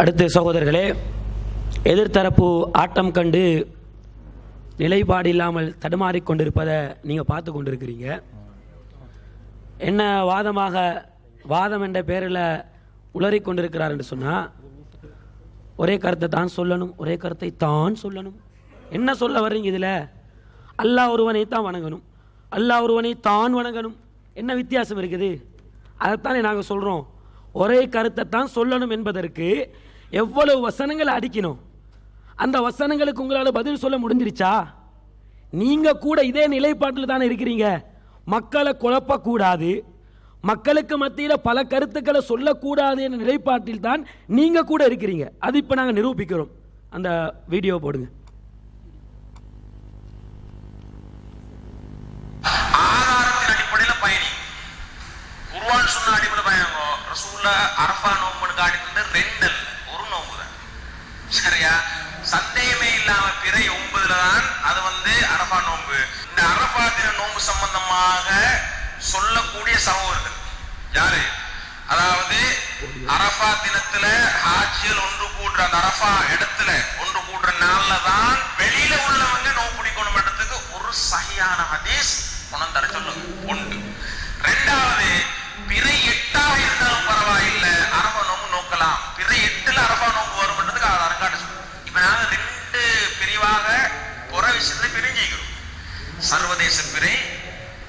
அடுத்து சகோதரர்களே, எதிர்த்தரப்பு ஆட்டம் கண்டு நிலைப்பாடு இல்லாமல் தடுமாறிக்கொண்டிருப்பதை நீங்கள் பார்த்து கொண்டிருக்கிறீங்க. என்ன வாதம் என்ற பேரில் உளறி கொண்டிருக்கிறார் என்று சொன்னால், ஒரே கருத்தை தான் சொல்லணும், ஒரே கருத்தை தான் சொல்லணும். என்ன சொல்ல வர்றீங்க இதில்? அல்லாஹ் ஒருவனை தான் வணங்கணும், அல்லாஹ் ஒருவனை தான் வணங்கணும். என்ன வித்தியாசம் இருக்குது? அதைத்தானே நாங்கள் சொல்கிறோம். ஒரே கருத்தை தான் சொல்லணும் என்பதற்கு எவ்வளவு வசனங்களை அடிக்கணும்? அந்த வசனங்களுக்கு உங்களால் பதில் சொல்ல முடிஞ்சிருச்சா? நீங்கள் கூட இதே நிலைப்பாட்டில் தானே இருக்கிறீங்க. மக்களை குழப்பக்கூடாது, மக்களுக்கு மத்தியில் பல கருத்துக்களை சொல்லக்கூடாது என்ற நிலைப்பாட்டில் தான் நீங்கள் கூட இருக்கிறீங்க. அது இப்போ நாங்கள் நிரூபிக்கிறோம். அந்த வீடியோ போடுங்க. ஆதாரத்தின் அடிப்படையில் பயணி குர்ஆன் சொன்ன அடிப்படையில் பயணம். ரசூலுல்லாஹ் அரஃபா நோம்புன்னு காட்டிட்டு ரெண்டல் ஒரு நோம்பு தான். சரியா? சந்தேகமே இல்லாம பிறை 9 தான் அது அரஃபா நோம்பு. இந்த அரஃபா தின நோம்பு சம்பந்தமாக சொல்லக்கூடிய சகோதரர்கள் யாரு? அதாவது அரஃபா தினத்துல ஹாஜிகள் ஒன்று கூடுற அந்த அரஃபா இடத்துல ஒன்று கூடுற நாள்ல தான் வெளியில உள்ளவங்க நோம்பு பிடிக்கணும் இடத்துக்கு ஒரு சஹியான ஹதீஸ் கொண்டார சொல்லுங்க. ஒன்று. ரெண்டாவது, பிறை 8 இருந்தாலும் பரவாயில்லை, அரஃபா நோம்பு நோக்கலாம். பிறை 8 அரஃபா நோம்பு வரும்ன்றதுக்கு ஆதாரம் காட்ட சொல்லுங்க. இப்ப நாங்க 2 பிரிவாக ஒரு விஷயத்துல பிரிஞ்சிக்கிறோம். சர்வதேச பிறை,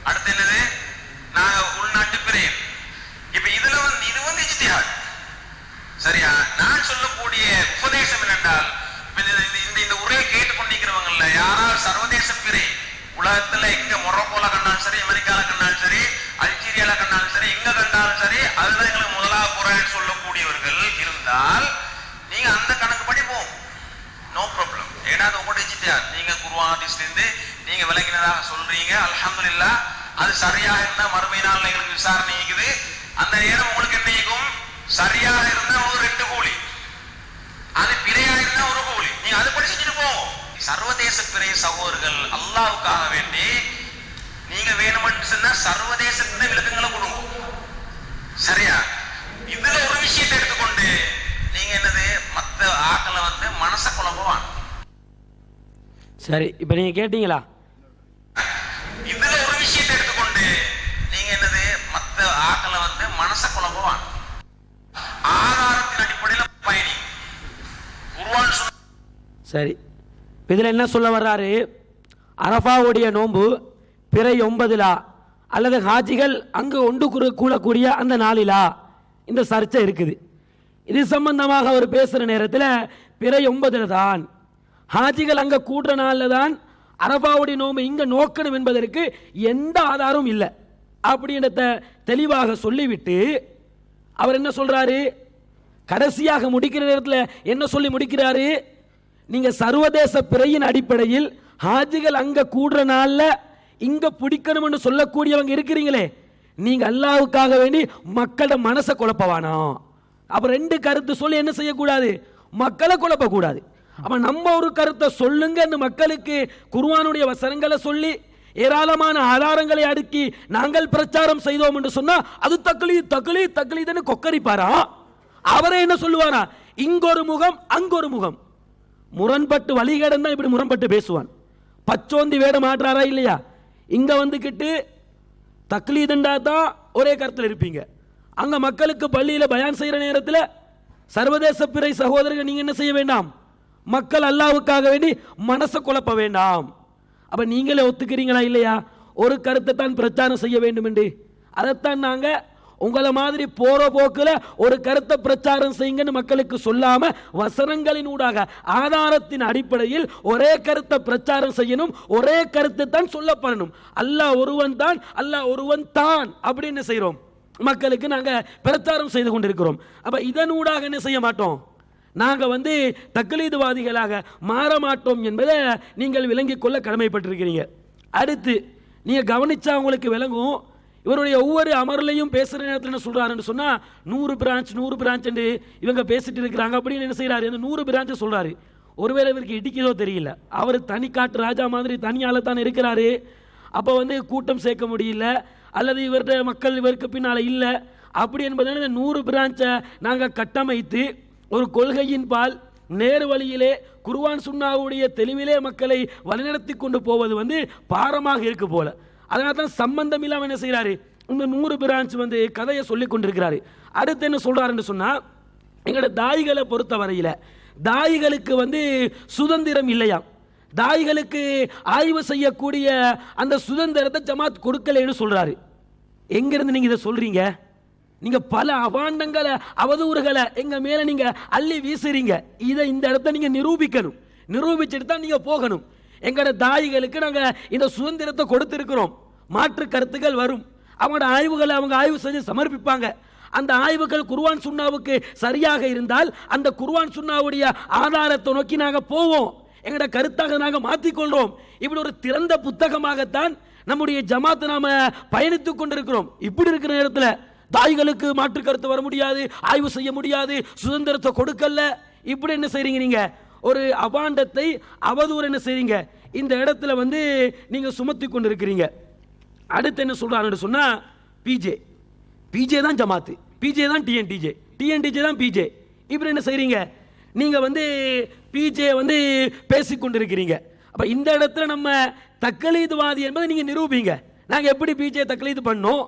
அடுத்து என்னது நாங்க உள்நாட்டு பிறை. இப்ப இதுல இது இஜ்திஹாத். சரியா? நான் சொல்லக்கூடிய உபதேசம் என்னென்றால், இந்த உரையை கேட்டுக்கொண்டிருக்கிறவங்கல்ல யாராவது சர்வதேச பிறை உலகத்துல எங்க மொரோக்கோல கண்டாலும் சரி, அமெரிக்கால கண்டாலும் சரி, அல்ஜீரியால கண்டாலும் சரி, எங்க கண்டாலும் சரி, அதுதான் எங்களுக்கு முதலாக குர்ஆன் சொல்லக்கூடியவர்கள் இருந்தால் நீங்க அந்த கணக்கு படிப்போம், நோ ப்ராப்ளம். ஏன்னா உங்களோட இஜ்திஹாத், நீங்க குர்ஆன் ஹதீஸ்ல இருந்து நீங்க விளக்கினதாக சொல்றீங்க, அல்ஹம்துலில்லாஹ். அது சரியாக இருந்தா மறுமை நாள்ல எங்களுக்கு விசாரணை இருக்குது. அந்த நேரம் உங்களுக்கு என்ன இருக்கும்? சரியாக இருந்தா ஒரு 2 கூலி, அது பிறையா இருந்தா ஒரு கூலி. நீங்க அது படி செஞ்சுட்டு போவோம். சர்வதேச பிறை சகோதரர்கள் அல்லாஹ்வுக்காக வேண்டி நீங்க வேணும்னு சொன்னா சர்வதேசத்தின் விளக்கங்களை கொடுங்க. சரியா? இதுல ஒரு விஷயத்தை எடுத்துக்கொண்டு நீங்க என்னது மத்த ஆக்களை மனச குழப்பவான். சரி, இப்போ நீங்க கேட்டீங்களா? இதுல ஒரு விஷயத்தை எடுத்துக்கொண்டு நீங்க என்னது மத்த ஆக்களை மனச குழப்பவான். ஆதாரத்தின் அடிப்படையில் பயணி குர்ஆன். சரி, இதில் என்ன சொல்ல வர்றாரு? அரஃபாவுடைய நோன்பு பிறை 9 அல்லது ஹாஜிகள் அங்கு ஒன்று கூடக்கூடிய அந்த நாளிலா? இந்த சர்ச்சை இருக்குது. இது சம்பந்தமாக அவர் பேசுகிற நேரத்தில் பிறை 9 தான், ஹாஜிகள் அங்கே கூடுற நாளில் தான் அரஃபாவுடைய நோன்பு இங்கே நோக்கணும் என்பதற்கு எந்த ஆதாரமும் இல்லை அப்படின்றத தெளிவாக சொல்லிவிட்டு அவர் என்ன சொல்றாரு? கடைசியாக முடிக்கிற நேரத்தில் என்ன சொல்லி முடிக்கிறாரு? நீங்க சர்வதேச பிறையின் அடிப்படையில் ஹாஜிகள் அங்க கூடுற நாள்ல இங்க பிடிக்கணும்னு சொல்லக்கூடியவங்க இருக்கிறீங்களே, நீங்க அல்லாஹ்வுக்காக வேண்டி மக்களோட மனசை குழப்பவானோ? அப்ப 2 கருத்து சொல்லி என்ன செய்யக்கூடாது? மக்களை குழப்பக்கூடாது. அப்ப நம்ம ஒரு கருத்தை சொல்லுங்க மக்களுக்கு குர்ஆனுடைய வசனங்களை சொல்லி ஏராளமான ஆதாரங்களை அடுக்கி நாங்கள் பிரச்சாரம் செய்தோம் என்று சொன்னா அது தக்லீதுன்னு கொக்கரிப்பாரா? அவரே என்ன சொல்லுவாரா? இங்கொரு முகம் அங்கொரு முகம், முரண்பட்டு வழிகேடன் தான் இப்படி முரண்பட்டு பேசுவான். பச்சோந்தி வேடம் ஆடுறாரா இல்லையா? இங்க வந்துக்கிட்டு தக்லீதுண்டா தான் ஒரே கருத்தில் இருப்பீங்க, அங்க மக்களுக்கு பள்ளியில பயான் செய்யற நேரத்தில் சர்வதேச பிறை சகோதரர்கள் நீங்க என்ன செய்ய வேண்டாம்? மக்கள் அல்லாஹ்வுக்காக வேண்டி மனசை குழப்ப வேண்டாம். அப்ப நீங்களே ஒத்துக்கிறீங்களா இல்லையா? ஒரு கருத்தை தான் பிரச்சாரம் செய்ய வேண்டும் என்று. அதைத்தான் நாங்க உங்களை மாதிரி போற போக்குல ஒரு கருத்தை பிரச்சாரம் செய்யுங்கன்னு மக்களுக்கு சொல்லாம வசனங்களின் ஊடாக ஆதாரத்தின் அடிப்படையில் ஒரே கருத்தை பிரச்சாரம் செய்யணும், ஒரே கருத்தை தான் சொல்லப்படணும். அல்லாஹ் ஒருவன் தான், அல்லாஹ் ஒருவன் தான் அப்படின்னு செய்யறோம், மக்களுக்கு நாங்க பிரச்சாரம் செய்து கொண்டிருக்கிறோம். அப்ப இதனூடாக என்ன செய்ய மாட்டோம்? நாங்க தக்லீதுவாதிகளாக மாற மாட்டோம் என்பதை நீங்கள் விளங்கிக் கொள்ள கடமைப்பட்டிருக்கிறீங்க. அடுத்து நீங்க கவனிச்சா உங்களுக்கு விளங்கும். இவருடைய ஒவ்வொரு அமர்லையும் பேசுற நேரத்தில் என்ன சொல்றாருன்னு சொன்னா 100 பிரான்ச் என்று இவங்க பேசிட்டு இருக்கிறாங்க அப்படின்னு என்ன செய்யறாரு? அந்த 100 பிரான்ச் சொல்றாரு. ஒருவேளை இவருக்கு இடிக்கிறதோ தெரியல, அவர் தனிக்காட்டு ராஜா மாதிரி தனியால தான் இருக்கிறாரு. அப்ப கூட்டம் சேர்க்க முடியல, அல்லது இவருடைய மக்கள் இவருக்கு பின்னால இல்லை அப்படி என்பதால் இந்த 100 பிரான்ச்சை நாங்கள் கட்டமைத்து ஒரு கொள்கையின் பால் நேரு வழியிலே குர்ஆன் சுன்னாவுடைய தெளிவிலே மக்களை வழிநடத்தி கொண்டு போவது வந்து பாரமாக இருக்கு போல. அதனால தான் சம்பந்தம் இல்லாமல் என்ன செய்கிறாரு, இந்த 100 பிரான்ச் வந்து கதையை சொல்லி கொண்டிருக்கிறாரு. அடுத்து என்ன சொல்றாருன்னு சொன்னா, எங்களோட தாய்களை பொறுத்த வரையில தாய்களுக்கு வந்து சுதந்திரம் இல்லையாம். தாய்களுக்கு ஆய்வு செய்யக்கூடிய அந்த சுதந்திரத்தை ஜமாத் கொடுக்கலன்னு சொல்றாரு. எங்கிருந்து நீங்க இதை சொல்றீங்க? நீங்க பல அபாண்டங்களை அவதூறுகளை எங்க மேல நீங்க அள்ளி வீசுறீங்க. இதை இந்த இடத்த நீங்க நிரூபிக்கணும். நிரூபிச்சுட்டு தான் நீங்க போகணும். எங்களோட தாய்களுக்கு நாங்க இந்த சுதந்திரத்தை கொடுத்திருக்கிறோம். மாற்று கருத்துக்கள் வரும். அவங்களோட ஆய்வுகளை அவங்க ஆய்வு செஞ்சு சமர்ப்பிப்பாங்க. அந்த ஆய்வுகள் குர்ஆன் சுன்னாவுக்கு சரியாக இருந்தால் அந்த குர்ஆன் சுன்னாவுடைய ஆதாரத்தை நோக்கி நாங்க போவோம். எங்களோட கருத்தாக நாங்க மாற்றிக்கொள்றோம். இப்படி ஒரு திறந்த புத்தகமாகத்தான் நம்முடைய ஜமாத் நாம பயணித்துக் கொண்டிருக்கிறோம். இப்படி இருக்கிற நேரத்தில் தாய்களுக்கு மாற்று கருத்து வர முடியாது, ஆய்வு செய்ய முடியாது, சுதந்திரத்தை கொடுக்கல. இப்படி என்ன செய்றீங்க? நீங்க ஒரு அபாண்டத்தை அவதூறு என்ன செய்றீங்க இந்த இடத்துல வந்து நீங்க சுமத்தி கொண்டிருக்கிறீங்க. அடுத்து என்ன சொல்றாருன்னு சொன்னா, பிஜே தான் ஜமாத்து, பிஜே தான் டிஎன்டிஜே, டிஎன்டிஜே தான் பிஜே. இப்படி என்ன செய்றீங்க? நீங்க வந்து பிஜே வந்து பேசிக் கொண்டிருக்கிறீங்க. அப்ப இந்த இடத்துல நம்ம தக்லீத்வாதி என்பதை நீங்க நிரூபிங்க. நாங்க எப்படி பிஜே தக்லீத் பண்ணோம்,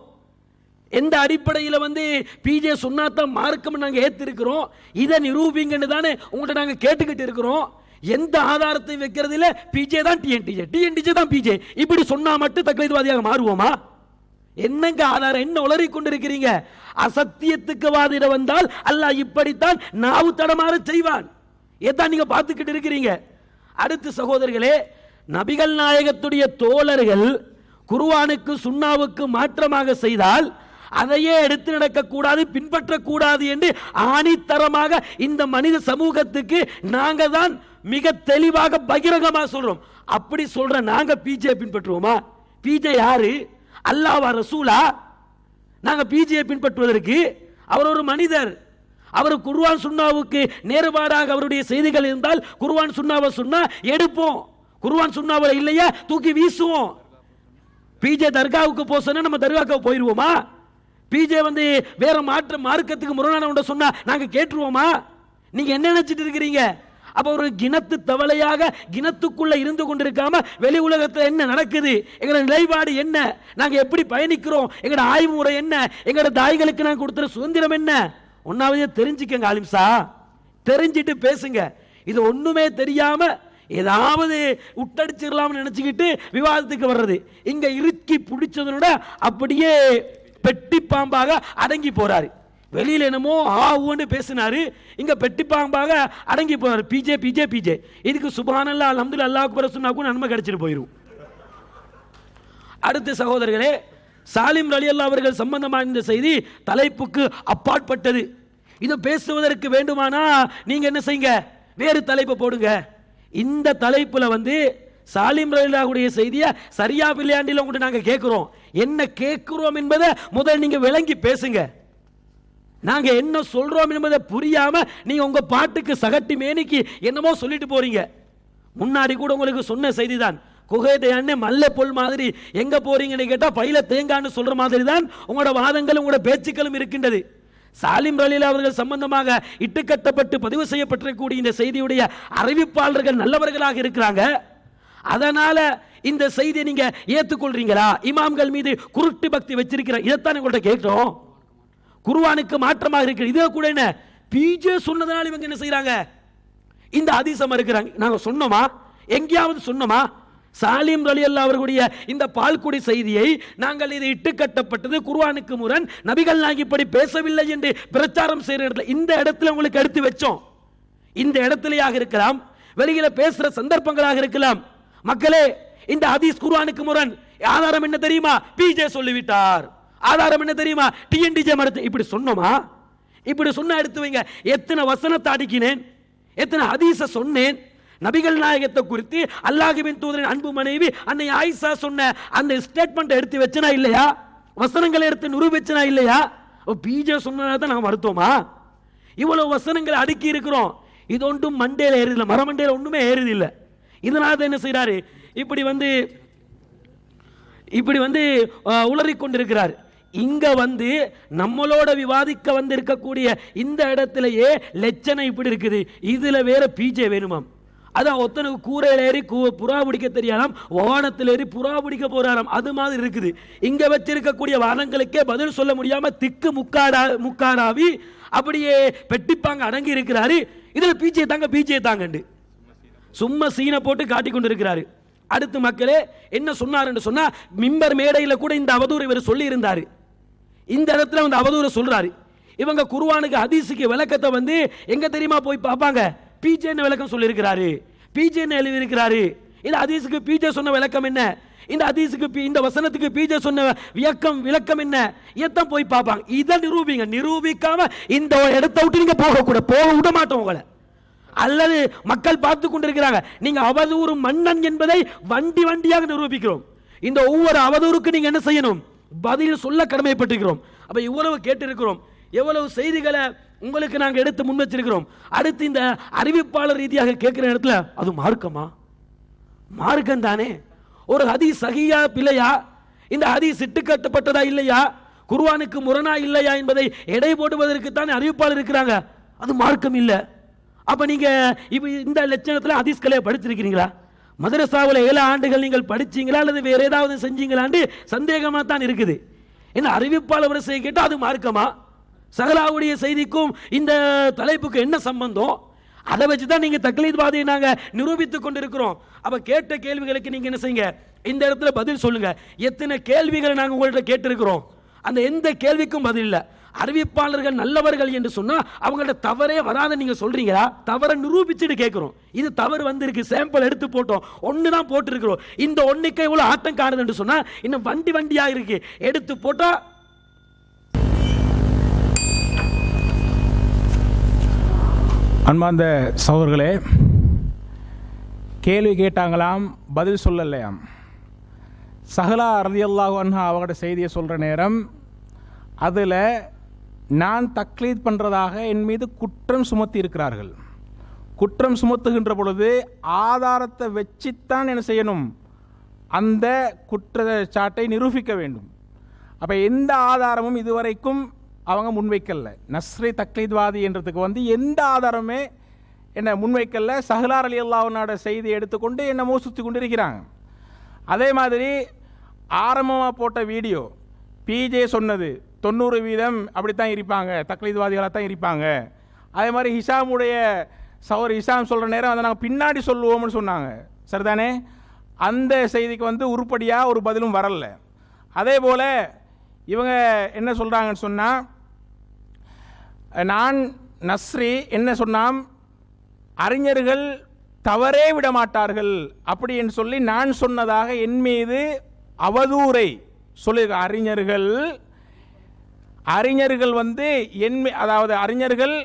எந்த அடிப்படையில் வந்து பிஜே சொன்னாதான் மார்க்கம் நாங்கள் ஏற்றிருக்கிறோம், இதை நிரூபிங்கன்னு தானே உங்கள்கிட்ட நாங்கள் கேட்டுக்கிட்டு இருக்கிறோம். எந்த ஆதாரத்தை வைக்கிறது இல்லை, பிஜே தான் டிஎன்டிஜே, டிஎன்டிஜே தான் பிஜே, இப்படி சொன்னா மட்டும் தக்லீத்வாதியாக மாறுவோமா? என்னங்க ஆதாரம்? என்ன உளறி கொண்டிருக்கிறீங்க? அசத்தியத்துக்கு வாதிட வந்தால் அல்லாஹ் இப்படித்தான் நாவு தடமாற செய்வான். இதான் நீங்க பார்த்துக்கிட்டு இருக்கிறீங்க. அடுத்து சகோதரர்களே, நபிகள் நாயகத்துடைய தோழர்கள் குர்ஆனுக்கு சுன்னாவுக்கு மாற்றமாக செய்தால் அதையே எடுத்து நடக்கக்கூடாது, பின்பற்றக்கூடாது என்று ஆணித்தரமாக இந்த மனித சமூகத்துக்கு நாங்க தான் மிக தெளிவாக பகிரங்கமாக சொல்றோம். அப்படி சொல்ற நாங்க பிஜே பின்பற்றுவோமா? பிஜே யாரு? அல்லாஹ்வா ரசூலா? நாங்க பிஜே பின்பற்றுவதற்கு? அவர் ஒரு மனிதர். அவர் குர்ஆன் சுன்னாவுக்கு நேர்பாடாக அவருடைய செய்திகள் இருந்தால் குர்ஆன் சுன்னாவை சொன்னா எடுப்போம், குர்ஆன் சுன்னாவை இல்லையா தூக்கி வீசுவோம். பிஜே தர்காவுக்கு போக சொன்னா நம்ம தர்காவுக்கு போயிருவோமா? பிஜே வந்து வேற மாற்ற மார்க்கத்துக்கு முரணான ஒன்றை சொன்னா நாங்க கேட்டுருவோமா? நீங்க என்ன நினைச்சிட்டு இருக்கிறீங்க? அப்ப ஒரு கிணத்து தவளையாக கிணத்துக்குள்ள இருந்து கொண்டிருக்காம வெளி உலகத்தில் என்ன நடக்குது, எங்களோட நிலைப்பாடு என்ன, நாங்க எப்படி பயணிக்கிறோம், எங்களோட ஆய்வு முறை என்ன, எங்களோட தாய்களுக்கு நாங்க கொடுத்துற சுதந்திரம் என்ன, ஒன்னாவது தெரிஞ்சுக்கங்க. ஆலிம்சா தெரிஞ்சிட்டு பேசுங்க. இது ஒண்ணுமே தெரியாம ஏதாவது உட்டடிச்சிடலாம்னு நினைச்சுக்கிட்டு விவாதத்துக்கு வர்றது. இங்க இறுக்கி பிடிச்சதோட அப்படியே பெட்டி பாம்பாக அடங்கி போறாரு. வெளியில என்னமோ ஆவுன்னு பேசினாரு, இங்க பெட்டி பாம்பாக அடங்கி போறாரு. PJ PJ PJ. இதுக்கு சுப்ஹானல்லாஹ் அல்ஹம்துலில்லாஹ் அல்லாஹ் அக்பர் சொன்னாக்கும் நன்மை கிடைச்சிட்டு போயிடும். அடுத்த சகோதரர்களே, சாலிம் ரலியல்லாஹு அவர்கள் சம்பந்தமான இந்த செய்தி தலைப்புக்கு அப்பாற்பட்டது. இது பேசுவதற்கு வேண்டுமானா நீங்க என்ன செய்யுங்க, வேறு தலைப்பை போடுங்க. இந்த தலைப்புல வந்து சாலிம் ரலியல்லாஹுடைய செய்தியை சரியா பிள்ளையாண்டில உங்கள்கிட்ட நாங்க கேட்கிறோம். என்ன கேட்கிறோம் என்பதை முதல் நீங்க விளங்கி பேசுங்க. நாங்க என்ன சொல்றோம் என்பதை புரியாம நீங்க உங்க பாட்டுக்கு சகட்டி மேனிக்கு என்னமோ சொல்லிட்டு போறீங்க. முன்னாடி கூட உங்களுக்கு சொன்ன செய்தி தான், குகைதையானே மல்ல பொல் மாதிரி எங்க போறீங்கன்னு கேட்டா பையில தேங்கான்னு சொல்ற மாதிரி தான் உங்களோட வாதங்களும் உங்களோட பேச்சுக்களும் இருக்கின்றது. சாலிம் ரலியல்லாஹு அவர்கள் சம்பந்தமாக இட்டுக்கட்டப்பட்டு பதிவு செய்யப்பட்டிருக்கக்கூடிய இந்த செய்தியுடைய அறிவிப்பாளர்கள் நல்லவர்களாக இருக்கிறாங்க. அதனால இந்த செய்தியை நீங்க ஏற்றுக்கொள்றீங்களா? இமாம்கள் மீது குருட்டு பக்தி வச்சிருக்கிற இதைத்தான் உங்கள்கிட்ட கேட்கிறோம். குர்ஆனுக்கு மாற்றமாக இருக்கிற இதை கூட என்ன பிஜே சொன்னதால இவங்க என்ன செய்யறாங்க, இந்த ஹதீஸை மறுக்கிறாங்க. நாங்க சொன்னோமா? எங்கேயாவது சொன்னோமா? சாலிம் ரலியல்லாஹு அவர்களுடைய இந்த பால்குடி செய்தியை நாங்கள் இது இட்டுக்கட்டப்பட்டது குர்ஆனுக்கு முரண், நபிகள் நாயகம் இப்படி பேசவில்லை என்று பிரச்சாரம் செய்யற இடத்துல இந்த இடத்துல உங்களுக்கு எடுத்து வச்சோம். இந்த இடத்துலயாக இருக்கலாம், வெளியில பேசுற சந்தர்ப்பங்களாக இருக்கலாம். மக்களே, இந்த ஹதீஸ் குர்ஆனுக்கு முரண். ஆதாரம் என்ன தெரியுமா? பிஜே சொல்லிவிட்டார். ஆதாரம் என்ன தெரியுமா? டிஎன்டிஜே மறுத்து. இப்படி சொன்னோமா? இப்படி சொன்ன எடுத்து வைங்க. எத்தனை வசனத்தை அடிக்கினேன், எத்தனை ஹதீஸ சொன்னேன். நபிகள் நாயகத்தை குறித்து அல்லாஹ்வின் தூதரின் அன்பு மனைவி அன்னை ஆயிஷா சொன்ன அந்த ஸ்டேட்மெண்ட் எடுத்து வச்சனா இல்லையா? வசனங்களை எடுத்து நிரூபிச்சனா இல்லையா? பிஜே சொன்னதா தான் நாங்கள் மறுத்தோமா? இவ்வளவு வசனங்களை அடுக்கி இருக்கிறோம். இது ஒன்றும் மண்டையில ஏறுதில்லை, மரமண்டையில ஒண்ணுமே ஏறுதில்லை. இதனால என்ன செய்யறாரு, இப்படி வந்து உளறி கொண்டிருக்கிறார். இங்க வந்து நம்மளோட விவாதிக்க வந்து இருக்கக்கூடிய இந்த இடத்திலேயே லட்சணை இப்படி இருக்குது, இதுல வேற பிஜே வேணுமாம். அதான் ஒருத்தனுக்கு கூரையில் ஏறி புறா பிடிக்க தெரியாதாம், வானத்தில் ஏறி புறா பிடிக்க போறாராம். அது மாதிரி இருக்குது. இங்க வச்சிருக்கக்கூடிய வாதங்களுக்கே பதில் சொல்ல முடியாம திக்கு முக்காடாவி அப்படியே பெட்டிப்பாங்க அடங்கி இருக்கிறாரு. இதுல பிஜே தாங்க சும்மா சீனை போட்டு காட்டி கொண்டு இருக்கிறாரு. அடுத்து மக்களே என்ன சொன்னார் சொன்னா, மிம்பர் மேடையில கூட இந்த அவதூறு இவர் சொல்லி இருந்தாரு. இந்த இடத்துல வந்து அவதூறு சொல்றாரு. இவங்க குர்ஆனுக்கு ஹதீஸுக்கு விளக்கத்தை வந்து எங்க தெரியுமா போய் பார்ப்பாங்க, பிஜேன்னு விளக்கம் சொல்லி இருக்கிறாரு, பிஜேன்னு எழுதி இருக்கிறாரு. இந்த ஹதீஸுக்கு பிஜே சொன்ன விளக்கம் என்ன, இந்த ஹதீஸுக்கு இந்த வசனத்துக்கு பிஜே சொன்ன விளக்கம் என்ன, இதைத்தான் போய் பார்ப்பாங்க. இதை நிரூபிக்காம இந்த இடத்தை விட்டு நீங்க போக விட மாட்டோம் உங்களை. அல்லது மக்கள் பார்த்து கொண்டிருக்கிறாங்க. நீங்க அவதூறு மன்னன் என்பதை வண்டியாக நிரூபிக்கிறோம். இந்த ஒவ்வொரு அவதூறுக்கு நீங்க என்ன செய்யணும், பதில் சொல்ல கடமைப்பட்டிருக்கிறோம். அப்ப இவ்வளவு கேட்டிருக்கிறோம், எவ்வளவு செய்திகளை உங்களுக்கு நாங்கள் எடுத்து முன் வச்சிருக்கிறோம். அடுத்து இந்த அறிவிப்பாளர் ரீதியாக கேட்கிற இடத்துல அது மார்க்கமா? மார்க்கம் தானே. ஒரு ஹதீஸ் சஹீஹா பிழையா, இந்த ஹதீஸ் இட்டுக்கட்டப்பட்டதா இல்லையா, குர்ஆனுக்கு முரணா இல்லையா என்பதை எடை போடுவதற்கு தானே அறிவிப்பாளர் இருக்கிறாங்க. அது மார்க்கம் இல்லை. அப்ப நீங்க இப்ப இந்த லட்சணத்தில் ஹதீஸ்களை படிச்சிருக்கிறீங்களா? மதரசாவில் 7 ஆண்டுகள் நீங்கள் படிச்சீங்களா அல்லது வேற ஏதாவது செஞ்சீங்களான்னு சந்தேகமா தான் இருக்குது. என்ன அறிவிப்பாளர் வரிசையை கேட்டால் அது மார்க்கமா? சகலாவுடைய செய்திக்கும் இந்த தலைப்புக்கு என்ன சம்பந்தம்? அதை வச்சுதான் நீங்க தக்லீத்வாதியை நாங்க நிரூபித்துக் கொண்டிருக்கிறோம். அப்ப கேட்ட கேள்விகளுக்கு நீங்க என்ன செய்யுங்க, இந்த இடத்துல பதில் சொல்லுங்க. எத்தனை கேள்விகளை நாங்க உங்கள்கிட்ட கேட்டிருக்கிறோம், அந்த எந்த கேள்விக்கும் பதில் இல்லை. அறிவிப்பாளர்கள் நல்லவர்கள் என்று சொன்னா அவங்கள்ட்ட தவறே வராத நீங்க சொல்றீங்களா? தவறை நிரூபிச்சுட்டு கேட்கிறோம். இது தவறு வந்திருக்கு, சாம்பிள் எடுத்து போட்டோம், ஒண்ணுதான் போட்டிருக்கிறோம். இந்த ஒண்ணுக்கு இவ்வளவு ஆட்டம் காணுது என்று சொன்னா இன்னும் வண்டியா இருக்கு, எடுத்து போட்டா. அன்பார்ந்த சகோதரர்களே, கேள்வி கேட்டாங்களாம், பதில் சொல்லலையாம். சஹலா ரலியல்லாஹு அன்ஹா அவங்களோட செய்தியை சொல்கிற நேரம் அதில் நான் தக்லீத் பண்ணுறதாக என் மீது குற்றம் சுமத்தி இருக்கிறார்கள். குற்றம் சுமத்துகின்ற பொழுது ஆதாரத்தை வச்சுத்தான் என்ன செய்யணும், அந்த குற்றச்சாட்டை நிரூபிக்க வேண்டும். அப்போ எந்த ஆதாரமும் இதுவரைக்கும் அவங்க முன்வைக்கல. நஸ்ரி தக்லீத்வாதி என்றதுக்கு வந்து எந்த ஆதாரமே என்ன முன்வைக்கல. சஹலா ரலியல்லாஹு அன்ஹா செய்தி எடுத்துக்கொண்டு என்னமோ சுற்றி கொண்டு இருக்கிறாங்க. அதே மாதிரி ஆரம்பமாக போட்ட வீடியோ பிஜே சொன்னது 90% அப்படித்தான் இருப்பாங்க, தக்லீத்வாதிகளாக தான் இருப்பாங்க. அதே மாதிரி ஹிஷாமுடைய ஹிஷாம் சொல்கிற நேரம் அதை நாங்கள் பின்னாடி சொல்லுவோம்னு சொன்னாங்க. சரிதானே? அந்த செய்திக்கு வந்து உருப்படியாக ஒரு பதிலும் வரல. அதே போல் இவங்க என்ன சொல்கிறாங்கன்னு சொன்னால், நான் நஸ்ரி என்ன சொன்னான், அறிஞர்கள் தவறே விட மாட்டார்கள் அப்படி என்று சொல்லி நான் சொன்னதாக என் மீது அவதூறை சொல்லி, அறிஞர்கள் வந்து அதாவது அறிஞர்கள்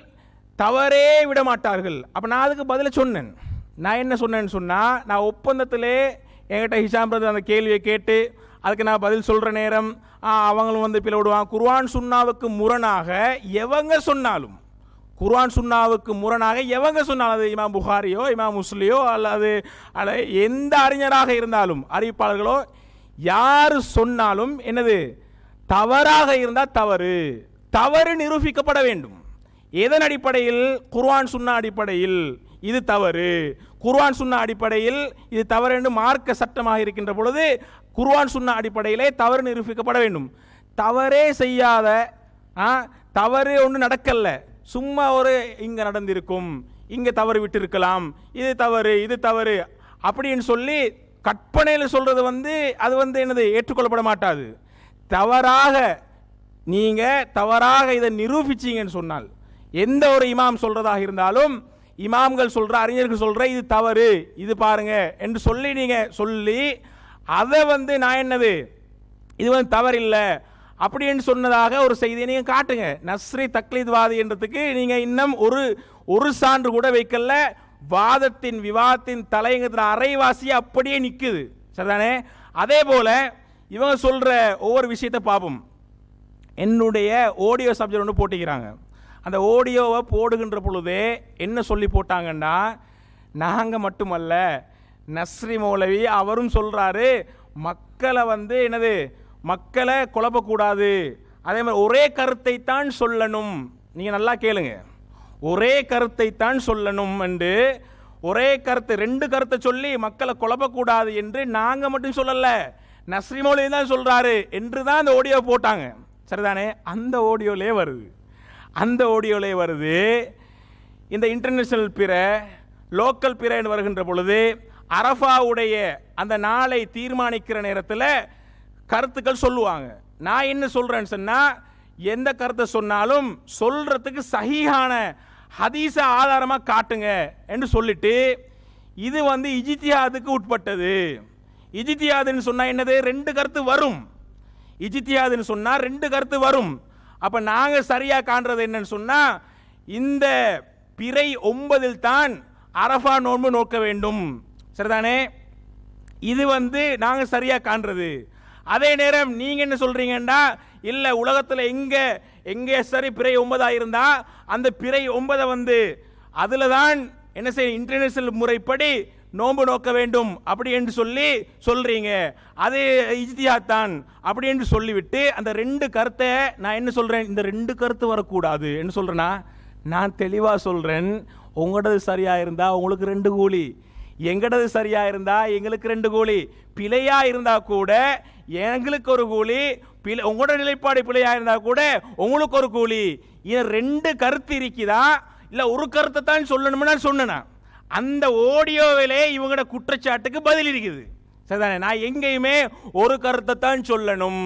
தவறே விட மாட்டார்கள். அப்போ நான் அதுக்கு பதில சொன்னேன். நான் என்ன சொன்னேன்னு சொன்னால், நான் ஒப்பந்தத்திலே என்கிட்ட ஹிஷாம் பிரதர் அந்த கேள்வியை கேட்டு அதுக்கு நான் பதில் சொல்கிற நேரம் அவங்களும் வந்து பிளவிடுவான். குர்ஆன் சுன்னாவுக்கு முரணாக எவங்க சொன்னாலும், குர்ஆன் சுன்னாவுக்கு முரணாக எவங்க சொன்னாலும், அது இமாம் புகாரியோ இமாம் முஸ்லியோ அல்லது எந்த அறிஞராக இருந்தாலும், அறிவிப்பாளர்களோ யார் சொன்னாலும் என்னது, தவறாக இருந்தால் தவறு நிரூபிக்கப்பட வேண்டும். எதன் அடிப்படையில்? குர்ஆன் சுன்னா அடிப்படையில் இது தவறு, குர்ஆன் சுன்னா அடிப்படையில் இது தவறு என்று மார்க்க சட்டமாக இருக்கின்ற பொழுது குர்ஆன் சுன்னா அடிப்படையிலே தவறு நிரூபிக்கப்பட வேண்டும். தவறே செய்யாத, தவறு ஒன்று நடக்கல, சும்மா ஒரு இங்க நடந்திருக்கும், இங்க தவறு விட்டு இருக்கலாம், இது தவறு அப்படின்னு சொல்லி கற்பனையில் சொல்றது வந்து அது வந்து என்னது ஏற்றுக்கொள்ளப்பட மாட்டாது. தவறாக இதை நிரூபிச்சீங்கன்னு சொன்னால், எந்த ஒரு இமாம் சொல்றதாக இருந்தாலும், இமாம்கள் சொல்ற, அறிஞர்கள் சொல்ற இது தவறு, இது பாருங்க என்று சொல்லி நீங்க சொல்லி அதை வந்து நான் என்னது இது வந்து தவறில்லை அப்படின்னு சொன்னதாக ஒரு செய்தியை நீங்க காட்டுங்க. நஸ்ரி தக்லீத்வாதி என்றதுக்கு நீங்க இன்னும் ஒரு சான்று கூட வைக்கல. வாதத்தின் விவாதத்தின் தலையங்கத்தில் அரைவாசி அப்படியே நிக்குது. சரிதானே? அதே போல இவங்க சொல்ற ஒவ்வொரு விஷயத்தை பார்ப்போம். என்னுடைய ஆடியோ சப்ஜெக்ட் ஒன்று போட்டிக்கிறாங்க. அந்த ஆடியோவை போடுகின்ற பொழுதே என்ன சொல்லி போட்டாங்கன்னா, நாங்கள் மட்டுமல்ல, நஸ்ரி மௌலவி அவரும் சொல்றாரு, மக்களை வந்து என்னது மக்களை குழப்பக்கூடாது, அதே மாதிரி ஒரே கருத்தை தான் சொல்லணும். நீங்கள் நல்லா கேளுங்க, ஒரே கருத்தை தான் சொல்லணும் என்று, ஒரே கருத்து, ரெண்டு கருத்தை சொல்லி மக்களை குழப்பக்கூடாது என்று நாங்கள் மட்டும் சொல்லல, நஸ்ரி மௌலவி தான் சொல்றாரு என்று தான் அந்த ஆடியோ போட்டாங்க. சரிதானே? அந்த ஆடியோலே வருது, அந்த ஆடியோலே வருது. இந்த இன்டர்நேஷனல் பிற, லோக்கல் பிற என்று வருகின்ற பொழுது அரஃபாவுடைய அந்த நாளை தீர்மானிக்கிற நேரத்தில் கருத்துக்கள் சொல்லுவாங்க. நான் என்ன சொல்றேன்னு சொன்னா, எந்த கருத்தை சொன்னாலும் சொல்றதுக்கு சஹீஹான ஹதீஸ ஆதாரமா காட்டுங்க என்று சொல்லிட்டு, இது இஜ்திஹாதுக்கு உட்பட்டது. இஜ்திஹாதுன்னு சொன்னா என்னது? ரெண்டு கருத்து வரும். இஜ்திஹாதுன்னு சொன்னா ரெண்டு கருத்து வரும். அப்ப நாங்க சரியா காண்றது என்னன்னு சொன்னா, இந்த பிறை 9 தான் அரஃபா நோன்பு நோக்க வேண்டும். சரிதானே? இது நாங்க சரியா காண்றது. அதே நேரம் நீங்க என்ன சொல்றீங்கன்னா, இல்ல உலகத்தில் எங்க சரி பிறை 9 இருந்தா அந்த பிறை 9 அதுல தான் என்ன செய்ய இன்டர்நேஷனல் முறைப்படி நோன்பு நோக்க வேண்டும் அப்படி என்று சொல்றீங்க. அது இஜ்திஹாத் தான் அப்படி என்று சொல்லிவிட்டு, அந்த ரெண்டு கருத்தை நான் என்ன சொல்றேன், இந்த ரெண்டு கருத்து வரக்கூடாது என்று சொல்றேன்னா, நான் தெளிவா சொல்றேன், உங்களது சரியா இருந்தா உங்களுக்கு 2 கூலி, எங்கடது சரியா இருந்தா எங்களுக்கு 2 கூலி, பிழையா இருந்தா கூட எங்களுக்கு ஒரு கூலி, உங்களோட நிலைப்பாடு பிழையா இருந்தா கூட உங்களுக்கு ஒரு கூலி. இது 2 கருத்து இருக்குதா இல்ல ஒரு கருத்தை தான் சொல்லணும்னு சொன்னா, அந்த ஆடியோவிலே இவங்களோட குற்றச்சாட்டுக்கு பதில் இருக்குது. சரிதானே? நான் எங்கேயுமே ஒரு கருத்தை தான் சொல்லணும்,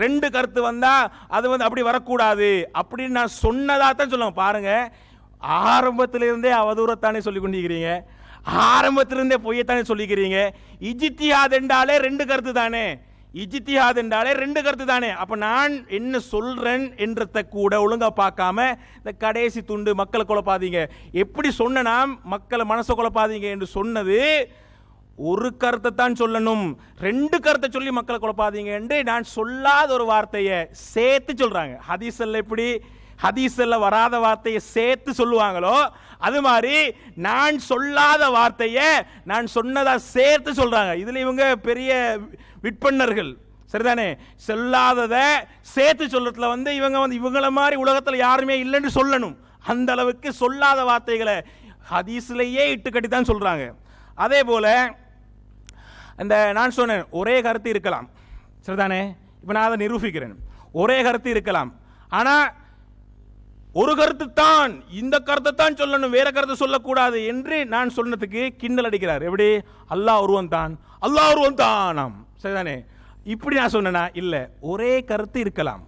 2 கருத்து வந்தா அது அப்படி வரக்கூடாது அப்படின்னு நான் சொன்னதா தான் சொல்லுவேன். பாருங்க, ஆரம்பத்திலிருந்தே அவதூறத்தானே சொல்லி கொண்டிருக்கிறீங்க, ஆரம்பத்திலிருந்தே பொய்யத்தானே சொல்லிக்கிறீங்க. இஜ்திஹாத் என்றாலே 2 கருத்து தானே, இஜ்திஹாத் என்றாலே 2 கருத்து தானே. அப்ப நான் என்ன சொல்றேன் என்றத கூட ஒழுங்கா பார்க்காம இந்த கடைசி துண்டு மக்களை குழப்பாதீங்க, எப்படி சொன்னா மக்களை மனசை குழப்பாதீங்க என்று சொன்னது, ஒரு கருத்தை தான் சொல்லணும், 2 கருத்தை சொல்லி மக்களை குழப்பாதீங்க என்று நான் சொல்லாத ஒரு வார்த்தையை சேர்த்து சொல்றாங்க. ஹதீஸ்ல எப்படி ஹதீஸ்ல வராத வார்த்தையை சேர்த்து சொல்லுவாங்களோ, அது மாதிரி நான் சொல்லாத வார்த்தையை நான் சொன்னதா சேர்த்து சொல்றாங்க. இதுல இவங்க பெரிய விற்பனர்கள். சரிதானே? சொல்லாததை சேர்த்து சொல்றதுல இவங்கள மாதிரி உலகத்தில் யாருமே இல்லைன்னு சொல்லணும். அந்த அளவுக்கு சொல்லாத வார்த்தைகளை ஹதீஸ்லயே இட்டு கட்டி தான் சொல்றாங்க. அதே போல அந்த நான் சொன்னேன், ஒரே கருத்து இருக்கலாம். சரிதானே? இப்ப நான் அதை நிரூபிக்கிறேன். ஒரே கருத்து இருக்கலாம், ஆனா ஒரு கருத்து தான், இந்த கருத்தை தான் சொல்லணும், வேற கருத்தை சொல்லக்கூடாது என்று நான் சொன்னதுக்கு கிண்டல் அடிக்கிறார். எப்படி? அல்லாஹ் ஒருவன் தான், அல்லாஹ் ஒருவன் தான். சரிதானே? இப்படி நான் சொன்னேனா? இல்ல, ஒரே கருத்து இருக்கலாம்,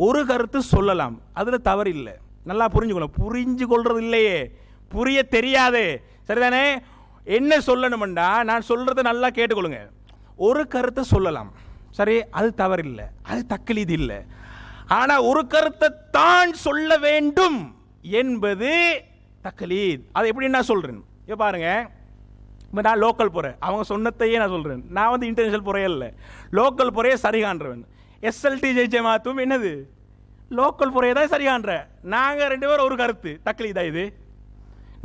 ஒரு கருத்து சொல்லலாம், அதுல தவறு இல்லை. நல்லா புரிஞ்சுக்கணும். புரிஞ்சு கொள்றது இல்லையே, புரிய தெரியாதே. சரிதானே? என்ன சொல்லணும்டா, நான் சொல்றதை நல்லா கேட்டுக்கொள்ளுங்க. ஒரு கருத்தை சொல்லலாம், சரி, அது தவறு இல்லை, அது தக்லீத் இல்லை. ஆனா ஒரு கருத்தை தான் சொல்ல வேண்டும் என்பது தக்லீத். அது எப்படி நான் சொல்றேன்? இப்ப பாருங்க, நான் லோக்கல் போறேன், அவங்க சொன்னதையே நான் சொல்றேன். நான் இன்டர்நேஷனல் புறையே இல்லை, லோக்கல் புறையே சரி காண்றவன். SLTJ ஜமாத்தும் என்னது லோக்கல் புறையை தான் சரி காண்ற. நாங்க 2 பேரும் ஒரு கருத்து, தக்லீதா இது?